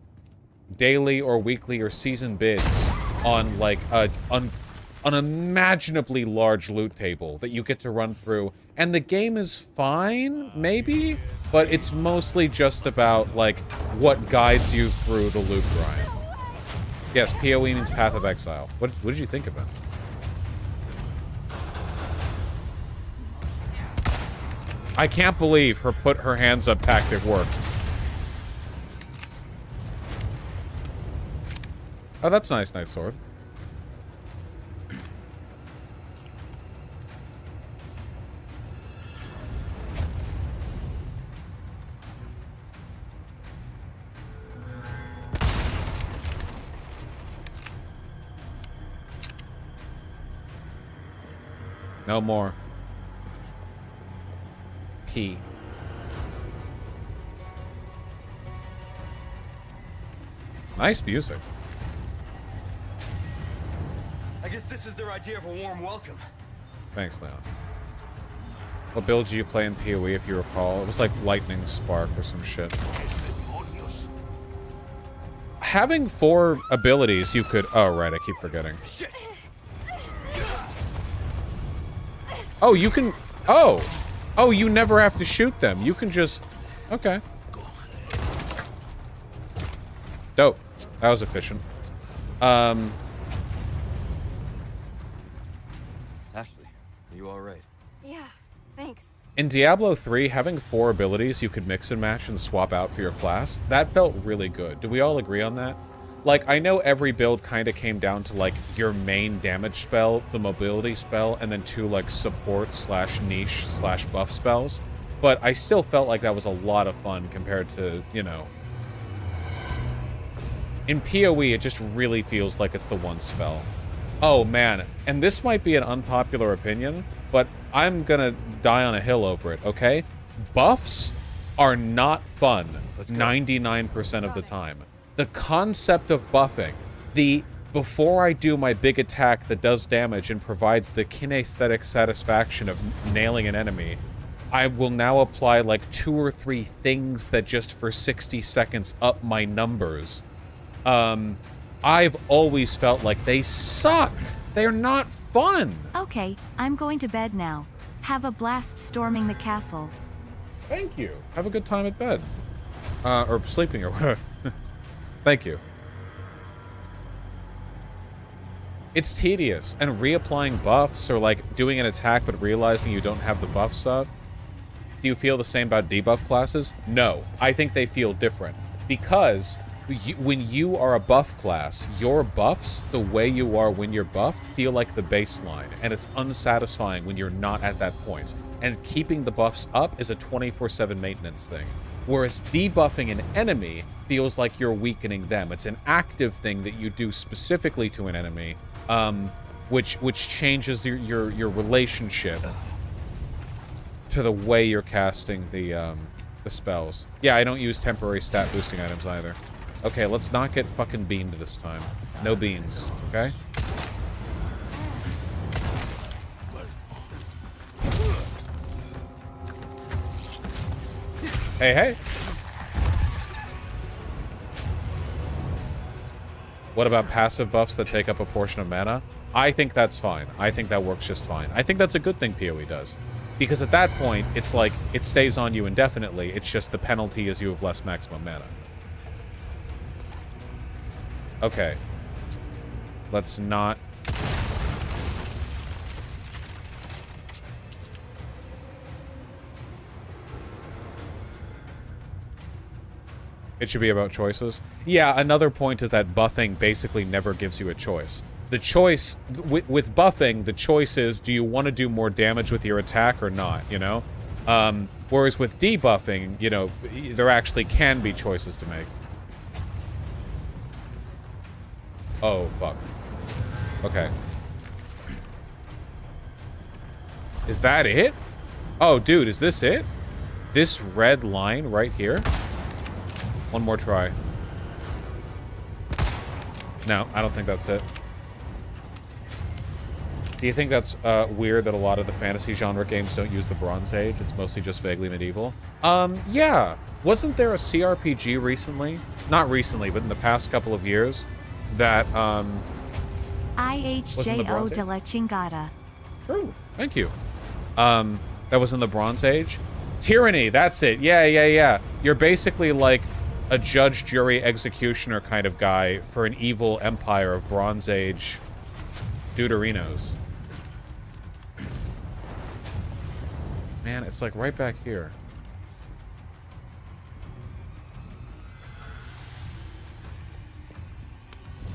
daily or weekly or season bids on, like, an unimaginably large loot table that you get to run through. And the game is fine, maybe? But it's mostly just about, like, what guides you through the loot grind. Yes, PoE means Path of Exile. What did you think of it? I can't believe her put her hands up tactic worked. Oh, that's nice, nice sword. No more. Key. Nice music. I guess this is their idea of a warm welcome. Thanks, Leon. What build did you play in PoE, if you recall? It was like Lightning Spark or some shit. Having 4 abilities, you could... Oh, right, I keep forgetting. Oh, you can... Oh! Oh, you never have to shoot them. You can just... Okay. Dope. That was efficient. Ashley, are you alright? Yeah, thanks. In Diablo 3, having 4 abilities you could mix and match and swap out for your class, that felt really good. Do we all agree on that? Like, I know every build kind of came down to, like, your main damage spell, the mobility spell, and then 2, like, support / niche / buff spells. But I still felt like that was a lot of fun compared to, you know... In PoE, it just really feels like it's the one spell. Oh, man. And this might be an unpopular opinion, but I'm gonna die on a hill over it, okay? Buffs are not fun 99% of the time. The concept of buffing, before I do my big attack that does damage and provides the kinesthetic satisfaction of nailing an enemy, I will now apply like 2 or 3 things that just for 60 seconds up my numbers. I've always felt like they suck. They're not fun. Okay, I'm going to bed now. Have a blast storming the castle. Thank you. Have a good time at bed. Or sleeping or whatever. Thank you. It's tedious, and reapplying buffs or like doing an attack but realizing you don't have the buffs up. Do you feel the same about debuff classes? No, I think they feel different because when you are a buff class, your buffs, the way you are when you're buffed, feel like the baseline, and it's unsatisfying when you're not at that point. And keeping the buffs up is a 24/7 maintenance thing. Whereas debuffing an enemy feels like you're weakening them. It's an active thing that you do specifically to an enemy, which changes your relationship to the way you're casting the spells. Yeah, I don't use temporary stat boosting items either. Okay, let's not get fucking beamed this time. No beans, okay? Hey, hey! What about passive buffs that take up a portion of mana? I think that's fine. I think that works just fine. I think that's a good thing PoE does. Because at that point, it's like, it stays on you indefinitely, it's just the penalty is you have less maximum mana. Okay. Let's not... It should be about choices. Yeah, another point is that buffing basically never gives you a choice. The choice... With buffing, the choice is, do you want to do more damage with your attack or not, you know? Whereas with debuffing, you know, there actually can be choices to make. Oh, fuck. Okay. Is that it? Oh, dude, is this it? This red line right here? One more try. No, I don't think that's it. Do you think that's weird that a lot of the fantasy genre games don't use the Bronze Age? It's mostly just vaguely medieval. Yeah. Wasn't there a CRPG recently? Not recently, but in the past couple of years that, IHJO de la chingada. True. Thank you. That was in the Bronze Age? Tyranny, that's it. Yeah. You're basically like a judge, jury, executioner kind of guy for an evil empire of Bronze Age deuterinos. Man, it's like right back here.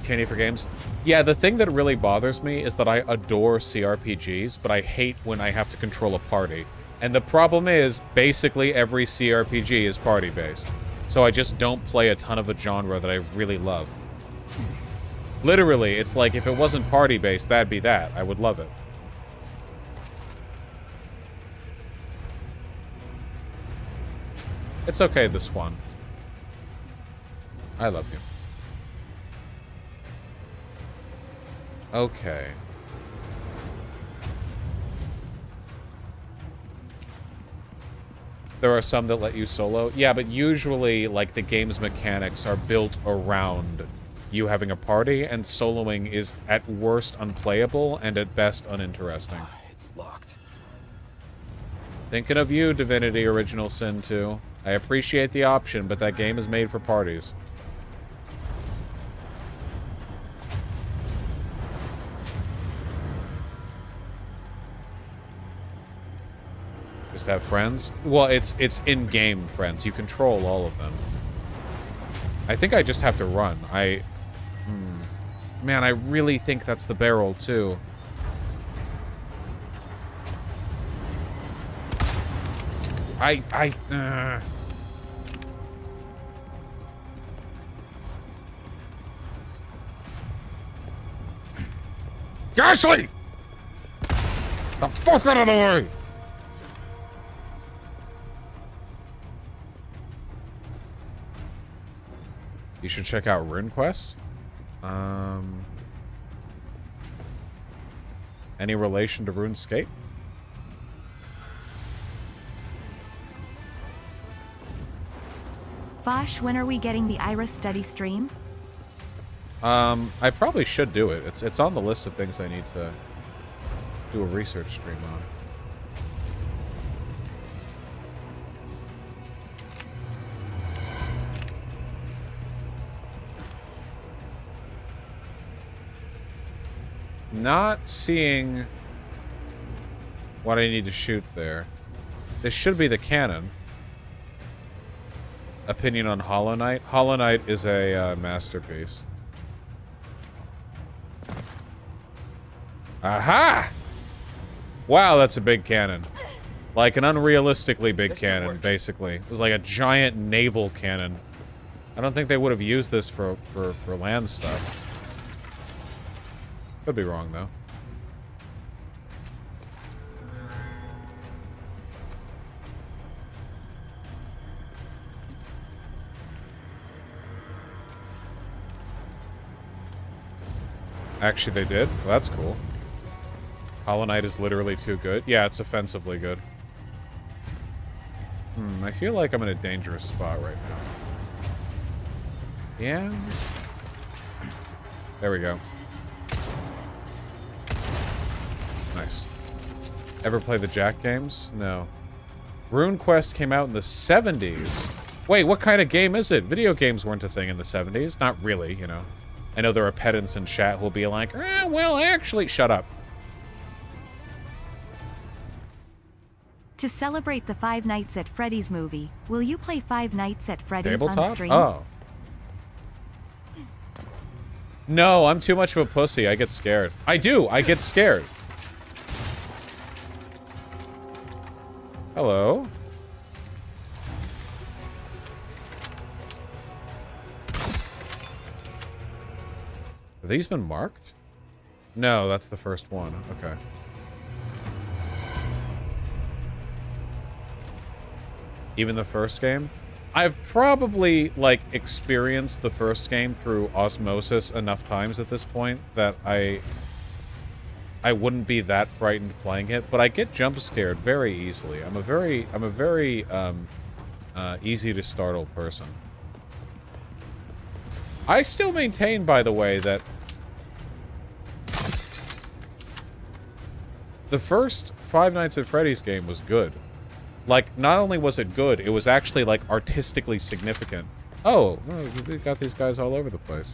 Candy for games? Yeah, the thing that really bothers me is that I adore CRPGs, but I hate when I have to control a party. And the problem is, basically every CRPG is party-based. So I just don't play a ton of a genre that I really love. Literally, it's like, if it wasn't party-based, that'd be that. I would love it. It's okay, this one. I love you. Okay. There are some that let you solo. Yeah, but usually, like, the game's mechanics are built around you having a party, and soloing is at worst unplayable and at best uninteresting. It's locked. Thinking of you, Divinity Original Sin 2. I appreciate the option, but that game is made for parties. Just have friends? Well, it's in-game friends. You control all of them. I think I just have to run. Man, I really think that's the barrel, too. Gasly! The fuck out of the way! You should check out RuneQuest. Any relation to RuneScape? Vaush, when are we getting the Iris study stream? I probably should do it. It's on the list of things I need to do a research stream on. Not seeing what I need to shoot there. This should be the cannon. Opinion on Hollow Knight. Hollow Knight is a masterpiece. Aha! Wow, that's a big cannon. Like an unrealistically big cannon, basically. It was like a giant naval cannon. I don't think they would have used this for land stuff. Could be wrong, though. Actually, they did? Well, that's cool. Hollow Knight is literally too good. Yeah, it's offensively good. I feel like I'm in a dangerous spot right now. Yeah? There we go. Nice. Ever play the Jack games? No. RuneQuest came out in the 70s. Wait, what kind of game is it? Video games weren't a thing in the 70s. Not really, you know. I know there are pedants in chat who'll be like, well, actually, shut up. To celebrate the Five Nights at Freddy's movie, will you play Five Nights at Freddy's on Tabletop? stream? Oh. No, I'm too much of a pussy. I get scared. I do. I get scared. Hello. Have these been marked? No, that's the first one. Okay. Even the first game? I've probably, like, experienced the first game through osmosis enough times at this point that I wouldn't be that frightened playing it, but I get jump scared very easily. I'm a very easy to startle person. I still maintain, by the way, that the first Five Nights at Freddy's game was good. Like, not only was it good, it was actually, like, artistically significant. Oh, well, we got these guys all over the place.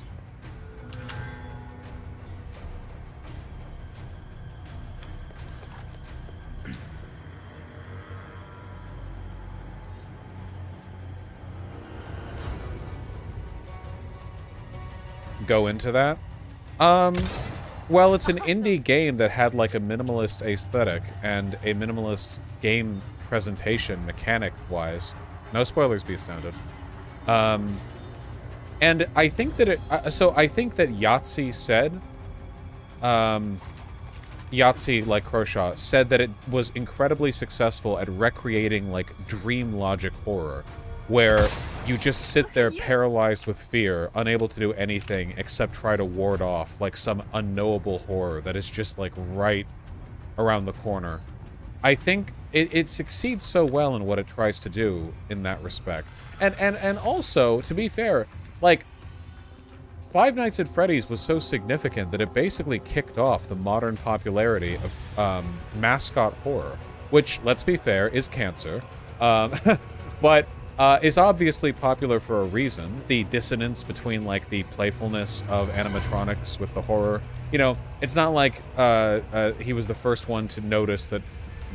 Go into that? Well, it's an indie game that had, like, a minimalist aesthetic and a minimalist game presentation, mechanic-wise. No spoilers, be astounded. And I think that it... so I think that Yahtzee said... Yahtzee, like Croshaw, said that it was incredibly successful at recreating, like, dream logic horror, where you just sit there paralyzed with fear, unable to do anything except try to ward off, like, some unknowable horror that is just, like, right around the corner. I think it succeeds so well in what it tries to do in that respect. And also, to be fair, like, Five Nights at Freddy's was so significant that it basically kicked off the modern popularity of mascot horror, which, let's be fair, is cancer, but is obviously popular for a reason. The dissonance between, like, the playfulness of animatronics with the horror. You know, it's not like he was the first one to notice that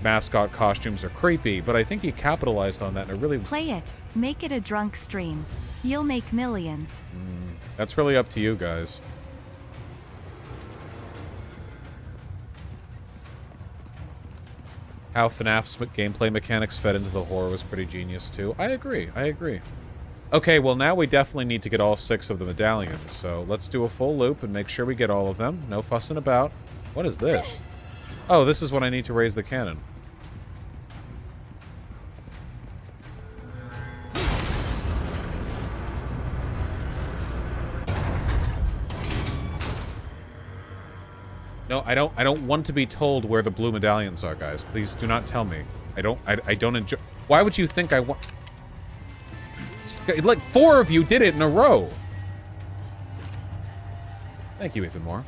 mascot costumes are creepy, but I think he capitalized on that in a really... Play it. Make it a drunk stream. You'll make millions. That's really up to you guys. How FNAF's gameplay mechanics fed into the horror was pretty genius too. I agree, I agree. Okay, well now we definitely need to get all 6 of the medallions, so let's do a full loop and make sure we get all of them. No fussing about. What is this? Oh, this is when I need to raise the cannon. No, I don't want to be told where the blue medallions are, guys. Please do not tell me. I don't enjoy... Why would you think I want... Like, 4 of you did it in a row! Thank you, Ethan Moore.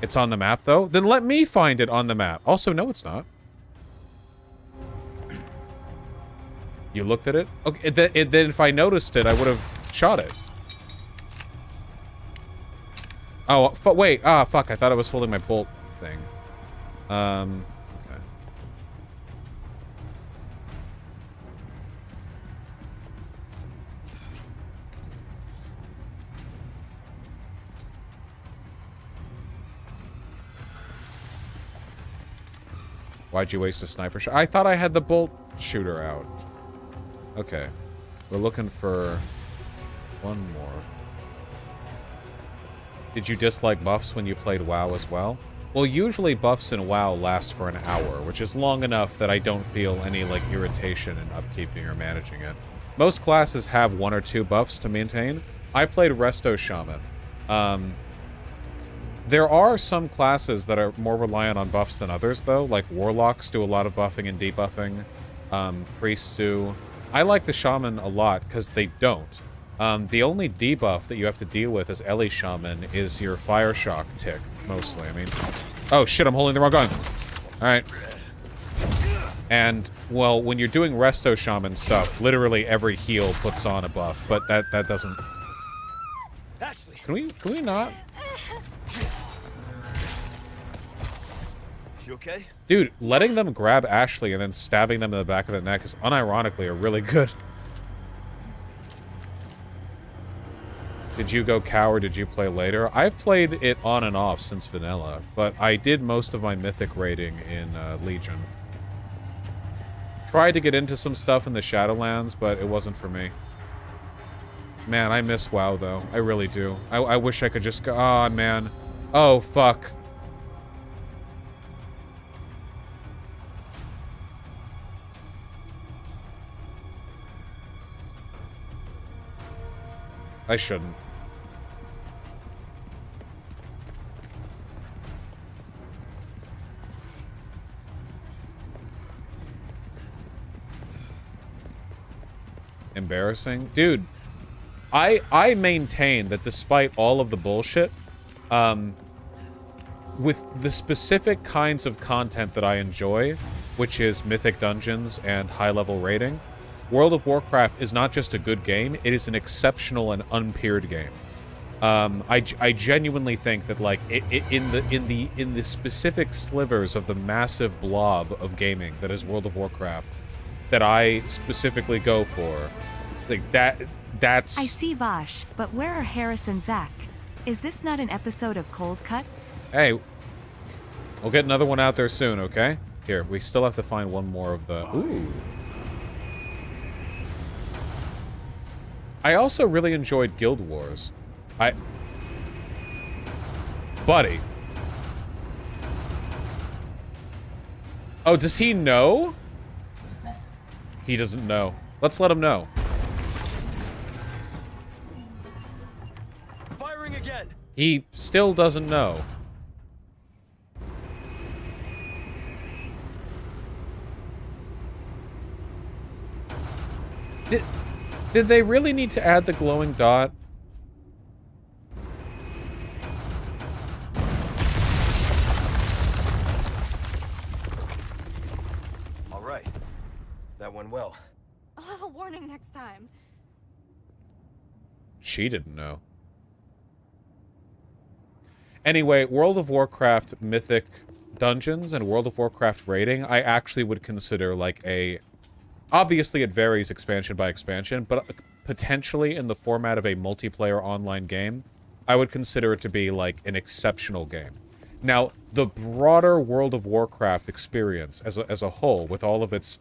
It's on the map, though? Then let me find it on the map. Also, no, it's not. You looked at it? Okay, then if I noticed it, I would have shot it. Oh, wait. Ah, fuck. I thought I was holding my bolt thing. Okay. Why'd you waste a sniper shot? I thought I had the bolt shooter out. Okay. We're looking for one more. Did you dislike buffs when you played WoW as well? Well, usually buffs in WoW last for an hour, which is long enough that I don't feel any, like, irritation in upkeeping or managing it. Most classes have 1 or 2 buffs to maintain. I played Resto Shaman. There are some classes that are more reliant on buffs than others, though. Like, Warlocks do a lot of buffing and debuffing. Priests do. I like the Shaman a lot, because they don't. The only debuff that you have to deal with as Ellie Shaman is your Fire Shock tick, mostly. I mean... Oh, shit, I'm holding the wrong gun. Alright. And, well, when you're doing Resto Shaman stuff, literally every heal puts on a buff, but that doesn't... Can we not? You okay? Dude, letting them grab Ashley and then stabbing them in the back of the neck is unironically a really good... Did you go cow or did you play later? I've played it on and off since vanilla, but I did most of my mythic raiding in Legion. Tried to get into some stuff in the Shadowlands, but it wasn't for me. Man, I miss WoW, though. I really do. I wish I could just go... Oh, man. Oh, fuck. I shouldn't. Embarrassing? Dude, I maintain that despite all of the bullshit, with the specific kinds of content that I enjoy, which is mythic dungeons and high-level raiding, World of Warcraft is not just a good game, it is an exceptional and unpeered game. I genuinely think that, like, in the specific slivers of the massive blob of gaming that is World of Warcraft, that I specifically go for, like, that's... I see Vaush, but where are Harris and Zach? Is this not an episode of Cold Cuts? Hey, we'll get another one out there soon, okay? Here, we still have to find one more of the... Ooh. I also really enjoyed Guild Wars. Buddy. Oh, does he know? He doesn't know. Let's let him know. Firing again. He still doesn't know. Did they really need to add the glowing dot? All right. That went well. Oh, warning next time. She didn't know. Anyway, World of Warcraft Mythic Dungeons and World of Warcraft raiding, I actually would consider like a... Obviously, it varies expansion by expansion, but potentially in the format of a multiplayer online game, I would consider it to be like an exceptional game. Now, the broader World of Warcraft experience as a whole, with all of its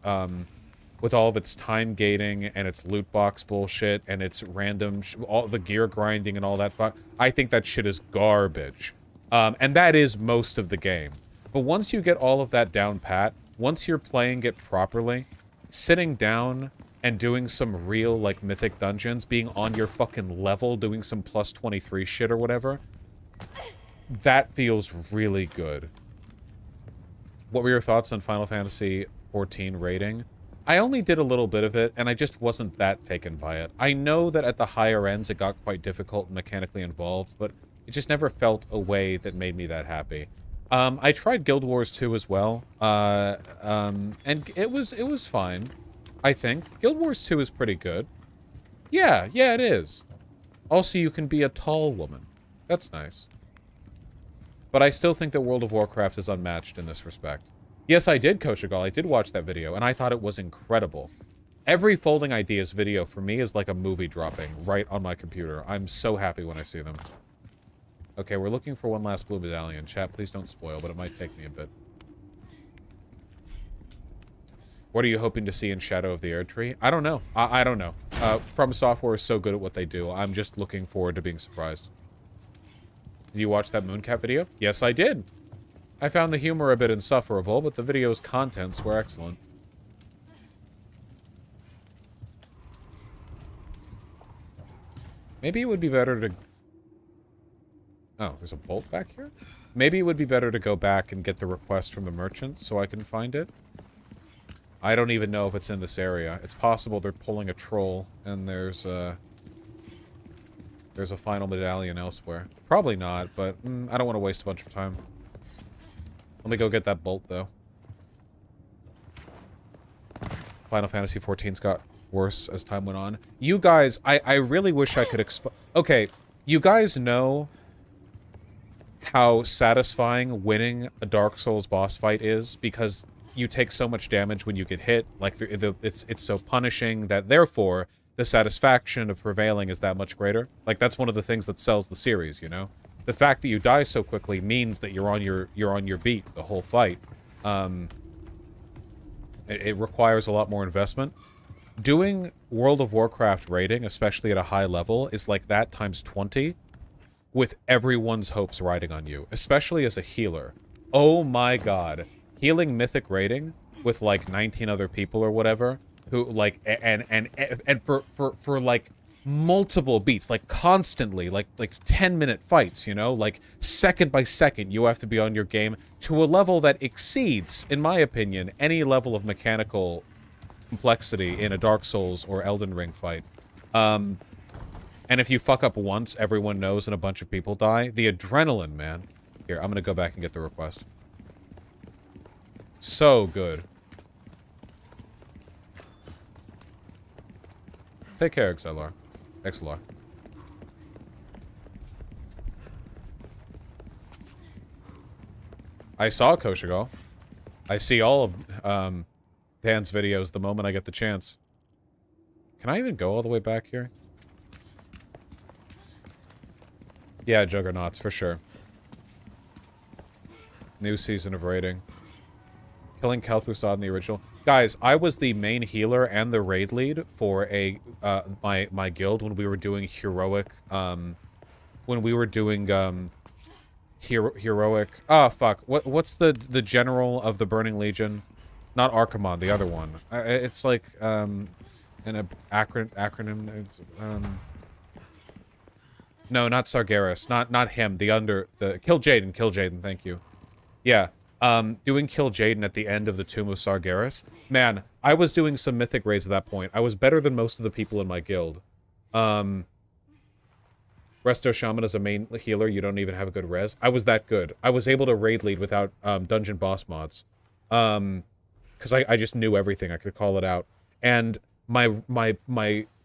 time gating and its loot box bullshit and its random, all the gear grinding and all that fuck, I think that shit is garbage. And that is most of the game. But once you get all of that down pat, once you're playing it properly, sitting down and doing some real, like, mythic dungeons, being on your fucking level, doing some plus 23 shit or whatever, that feels really good. What were your thoughts on Final Fantasy XIV raiding? I only did a little bit of it, and I just wasn't that taken by it. I know that at the higher ends it got quite difficult and mechanically involved, but it just never felt a way that made me that happy. I tried Guild Wars 2 as well, and it was fine, I think. Guild Wars 2 is pretty good. Yeah, it is. Also, you can be a tall woman. That's nice. But I still think that World of Warcraft is unmatched in this respect. Yes, I did, Koshigal. I did watch that video, and I thought it was incredible. Every Folding Ideas video for me is like a movie dropping right on my computer. I'm so happy when I see them. Okay, we're looking for one last blue medallion. Chat, please don't spoil, but it might take me a bit. What are you hoping to see in Shadow of the Erdtree? I don't know. I don't know. From Software is so good at what they do. I'm just looking forward to being surprised. Did you watch that Mooncat video? Yes, I did. I found the humor a bit insufferable, but the video's contents were excellent. Maybe it would be better to... Oh, there's a bolt back here? Maybe it would be better to go back and get the request from the merchant so I can find it. I don't even know if it's in this area. It's possible they're pulling a troll and there's a final medallion elsewhere. Probably not, but I don't want to waste a bunch of time. Let me go get that bolt, though. Final Fantasy XIV's got worse as time went on. You guys, I really wish I could Okay, you guys know how satisfying winning a Dark Souls boss fight is because you take so much damage when you get hit. Like, it's so punishing that, therefore, the satisfaction of prevailing is that much greater. Like, that's one of the things that sells the series, you know? The fact that you die so quickly means that you're on your beat the whole fight. It requires a lot more investment. Doing World of Warcraft raiding, especially at a high level, is like that times 20, with everyone's hopes riding on you, especially as a healer. Oh my god. Healing Mythic raiding with like 19 other people or whatever, who like, and for like multiple beats, like constantly, like 10-minute fights, you know, like second by second, you have to be on your game to a level that exceeds, in my opinion, any level of mechanical complexity in a Dark Souls or Elden Ring fight. And if you fuck up once, everyone knows and a bunch of people die. The adrenaline, man. Here, I'm gonna go back and get the request. So good. Take care, XLR. XLR. I saw Koshigal. I see all of Dan's videos the moment I get the chance. Can I even go all the way back here? Yeah, Juggernauts, for sure. New season of raiding. Killing Kel'Thuzad in the original. Guys, I was the main healer and the raid lead for a my guild when we were doing heroic heroic. Oh fuck. What's the general of the Burning Legion? Not Archimon, the other one. It's like an acronym. No, not Sargeras. Not him. The Kill Jaden. Thank you. Yeah. doing Kill Jaden at the end of the Tomb of Sargeras. Man, I was doing some mythic raids at that point. I was better than most of the people in my guild. Resto Shaman is a main healer. You don't even have a good res. I was that good. I was able to raid lead without dungeon boss mods. Because I just knew everything. I could call it out. And my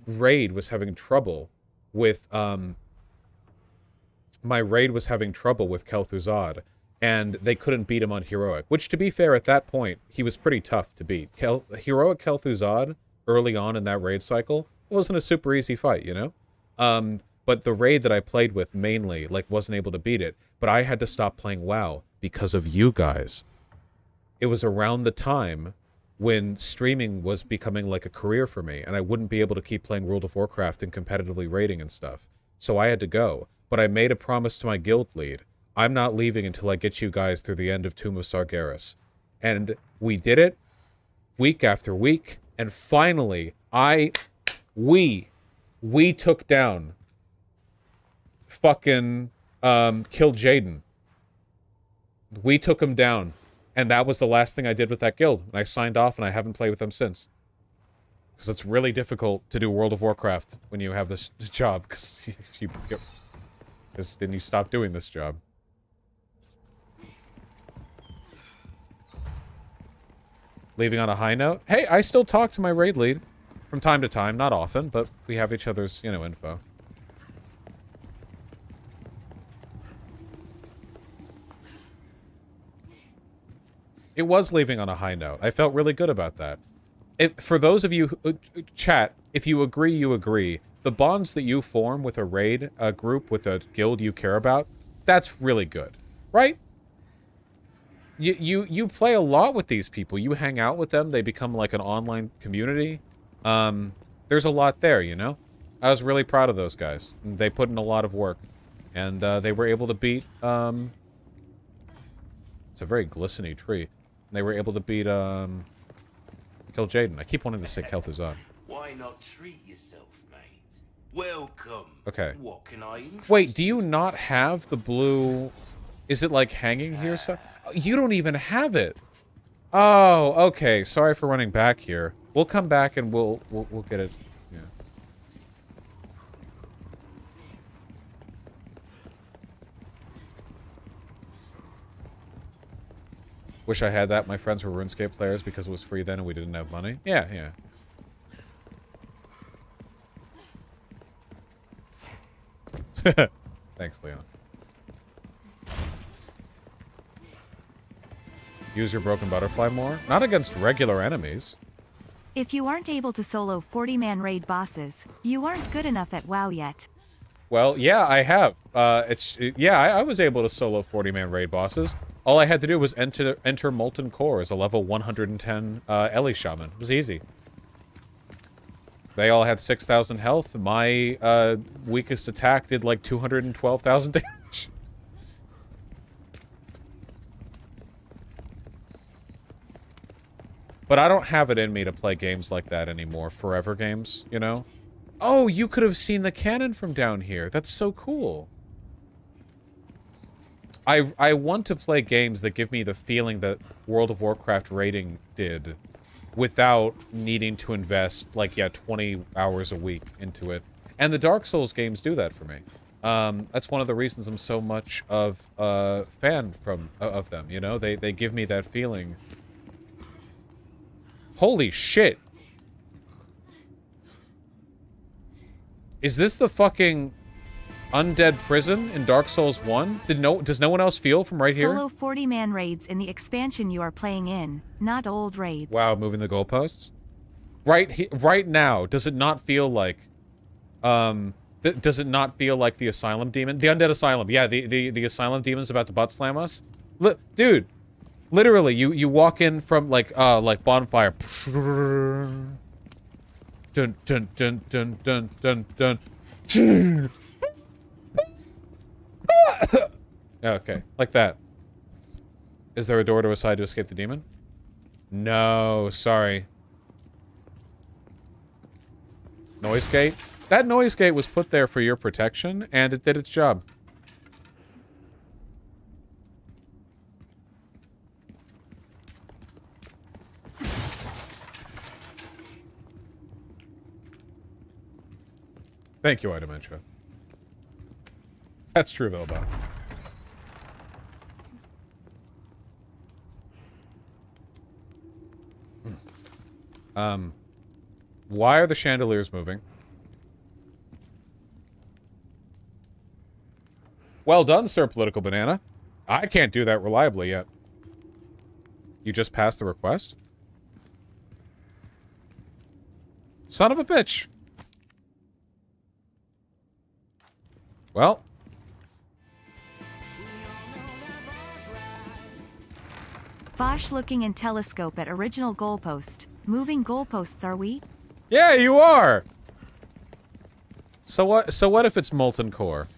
raid was having trouble with Kel'Thuzad, and they couldn't beat him on Heroic. Which, to be fair, at that point, he was pretty tough to beat. Heroic Kel'Thuzad, early on in that raid cycle, wasn't a super easy fight, you know? But the raid that I played with mainly, like, wasn't able to beat it. But I had to stop playing WoW because of you guys. It was around the time when streaming was becoming like a career for me, and I wouldn't be able to keep playing World of Warcraft and competitively raiding and stuff. So I had to go. But I made a promise to my guild lead. I'm not leaving until I get you guys through the end of Tomb of Sargeras. And we did it, week after week, and finally, we took down fucking Kill Jaden. We took him down. And that was the last thing I did with that guild. And I signed off, and I haven't played with them since. Because it's really difficult to do World of Warcraft when you have this job. Because then you stop doing this job. Leaving on a high note. Hey, I still talk to my raid lead from time to time. Not often, but we have each other's, you know, info. It was leaving on a high note. I felt really good about that. For those of you who, chat, if you agree, you agree. The bonds that you form with a raid, a group, with a guild you care about, that's really good, right? You play a lot with these people. You hang out with them. They become like an online community. There's a lot there, you know? I was really proud of those guys. They put in a lot of work. And they were able to beat... It's a very glistening tree. They were able to beat, Kill Jaden. I keep wanting to say Kel'Thuzad. Why not treat yourself, mate? Welcome. Okay. What can I interest Wait, do you not have the blue... Is it, like, hanging here? So you don't even have it. Oh, okay. Sorry for running back here. We'll come back and we'll get it. Yeah. Wish I had that. My friends were RuneScape players because it was free then and we didn't have money. Yeah, yeah. Thanks, Leon. Use your broken butterfly more? Not against regular enemies. If you aren't able to solo 40-man raid bosses, you aren't good enough at WoW yet. Well, yeah, I have. I was able to solo 40-man raid bosses. All I had to do was enter Molten Core as a level 110 Ellie Shaman. It was easy. They all had 6,000 health. My weakest attack did like 212,000 damage. But I don't have it in me to play games like that anymore. Forever games, you know? Oh, you could have seen the cannon from down here. That's so cool. I want to play games that give me the feeling that World of Warcraft raiding did without needing to invest, like, yeah, 20 hours a week into it. And the Dark Souls games do that for me. That's one of the reasons I'm so much of a fan of them, you know? They give me that feeling. Holy shit! Is this the fucking undead prison in Dark Souls 1? Does no one else feel from right here? Solo 40-man raids in the expansion you are playing in, not old raids. Wow, moving the goalposts? Right now, does it not feel like... does it not feel like the Asylum Demon? The Undead Asylum, yeah, the Asylum Demon's about to butt slam us? Dude, literally, you walk in from, like bonfire. Dun, dun, dun, dun, dun, dun, dun. Okay, like that. Is there a door to a side to escape the demon? No, sorry. Noise gate? That noise gate was put there for your protection, and it did its job. Thank you, iDementia. That's true, Vilba. Why are the chandeliers moving? Well done, Sir Political Banana. I can't do that reliably yet. You just passed the request? Son of a bitch. Well. Vaush looking in telescope at original goalpost. Moving goalposts, are we? Yeah, you are! So what if it's molten core?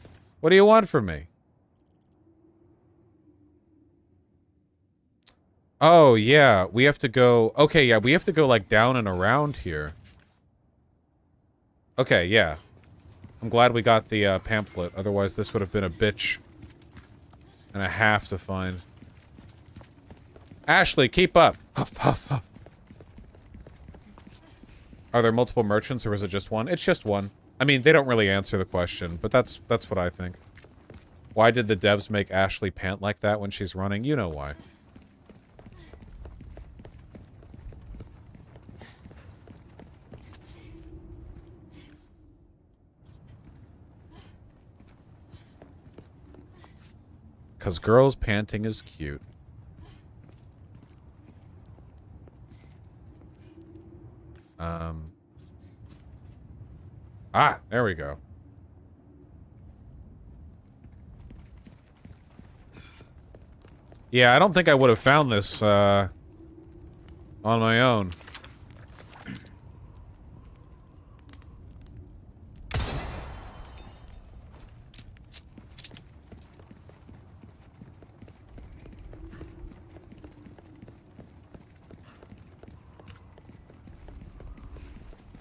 What do you want from me? Oh, yeah, we have to go... Okay, yeah, we have to go, like, down and around here. Okay, yeah. I'm glad we got the, pamphlet. Otherwise, this would have been a bitch and a half to find. Ashley, keep up! Huff, huff, huff. Are there multiple merchants, or is it just one? It's just one. I mean, they don't really answer the question, but that's what I think. Why did the devs make Ashley pant like that when she's running? You know why. Because girls panting is cute. Ah, there we go. Yeah, I don't think I would have found this, on my own.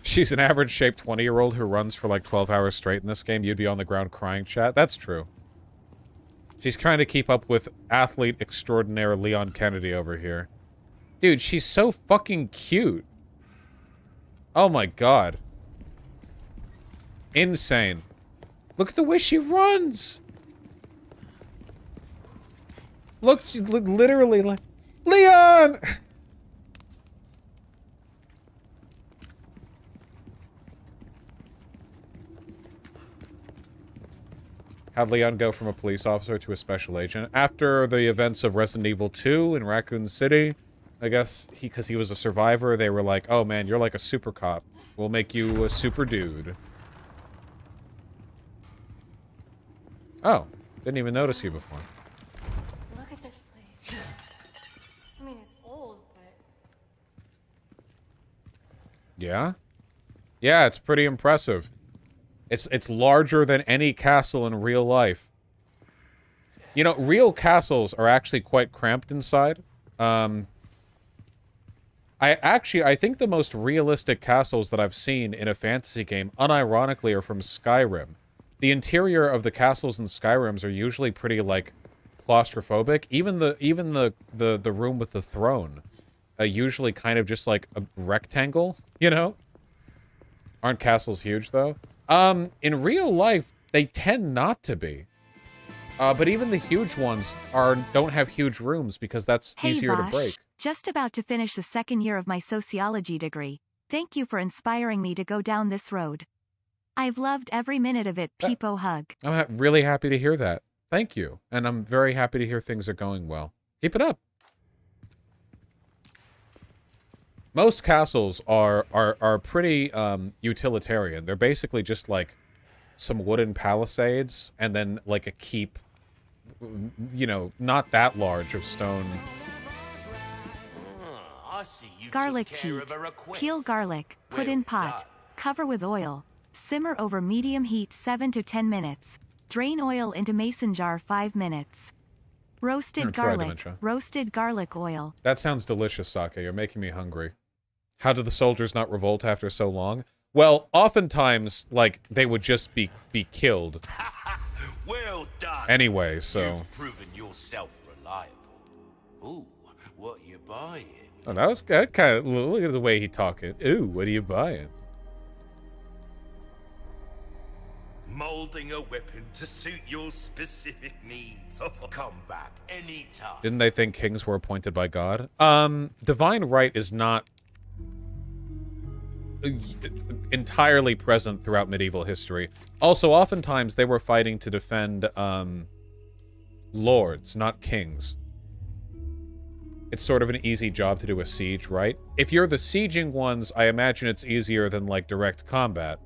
She's an average-shaped 20-year-old who runs for like 12 hours straight in this game. You'd be on the ground crying, chat. That's true. She's trying to keep up with athlete extraordinaire Leon Kennedy over here. Dude, she's so fucking cute. Oh my god. Insane. Look at the way she runs! Look, she literally like... Leon! How'd Leon go from a police officer to a special agent? After the events of Resident Evil 2 in Raccoon City, I guess because he was a survivor, they were like, oh man, you're like a super cop. We'll make you a super dude. Oh, didn't even notice you before. Look at this place. I mean, it's old, but... Yeah? Yeah, it's pretty impressive. It's larger than any castle in real life. You know, real castles are actually quite cramped inside. I think the most realistic castles that I've seen in a fantasy game, unironically, are from Skyrim. The interior of the castles in Skyrims are usually pretty, like, claustrophobic. Even the room with the throne, usually kind of just like a rectangle, you know? Aren't castles huge, though? In real life, they tend not to be. But even the huge ones don't have huge rooms because that's easier to break. Just about to finish the second year of my sociology degree. Thank you for inspiring me to go down this road. I've loved every minute of it, Peepo hug. I'm really happy to hear that. Thank you. And I'm very happy to hear things are going well. Keep it up. Most castles are pretty utilitarian. They're basically just like some wooden palisades and then like a keep, you know, not that large of stone. I see you Garlic took care heat. of a request. Peel garlic, put in pot, cover with oil, simmer over medium heat 7 to 10 minutes. Drain oil into mason jar 5 minutes. Roasted garlic oil. That sounds delicious, Sake. You're making me hungry. How did the soldiers not revolt after so long? Well, oftentimes, like, they would just be killed. Well done. Anyway, so... You've proven yourself reliable. Ooh, what you buying? Oh, that was good. Kind of, look at the way he talking. Ooh, what are you buying? molding a weapon to suit your specific needs. Come back anytime. Didn't they think kings were appointed by God? Divine right is not entirely present throughout medieval history. Also, oftentimes they were fighting to defend lords, not kings. It's sort of an easy job to do a siege, right? If you're the sieging ones, I imagine it's easier than, like, direct combat.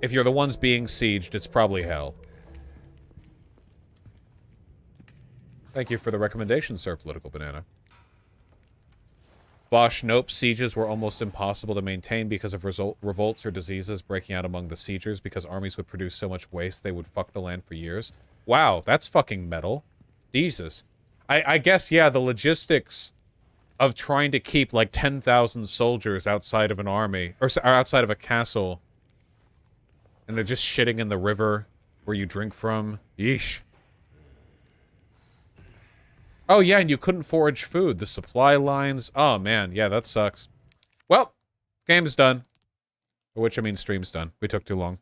If you're the ones being sieged, it's probably hell. Thank you for the recommendation, Sir Political Banana. Vaush, nope, sieges were almost impossible to maintain because of revolts or diseases breaking out among the siegers because armies would produce so much waste they would fuck the land for years. Wow, that's fucking metal. Jesus. I guess, yeah, the logistics of trying to keep, like, 10,000 soldiers outside of an army, or outside of a castle, and they're just shitting in the river where you drink from. Yeesh. Oh, yeah, and you couldn't forage food. The supply lines. Oh, man. Yeah, that sucks. Well, game's done. Which, I mean, stream's done. We took too long.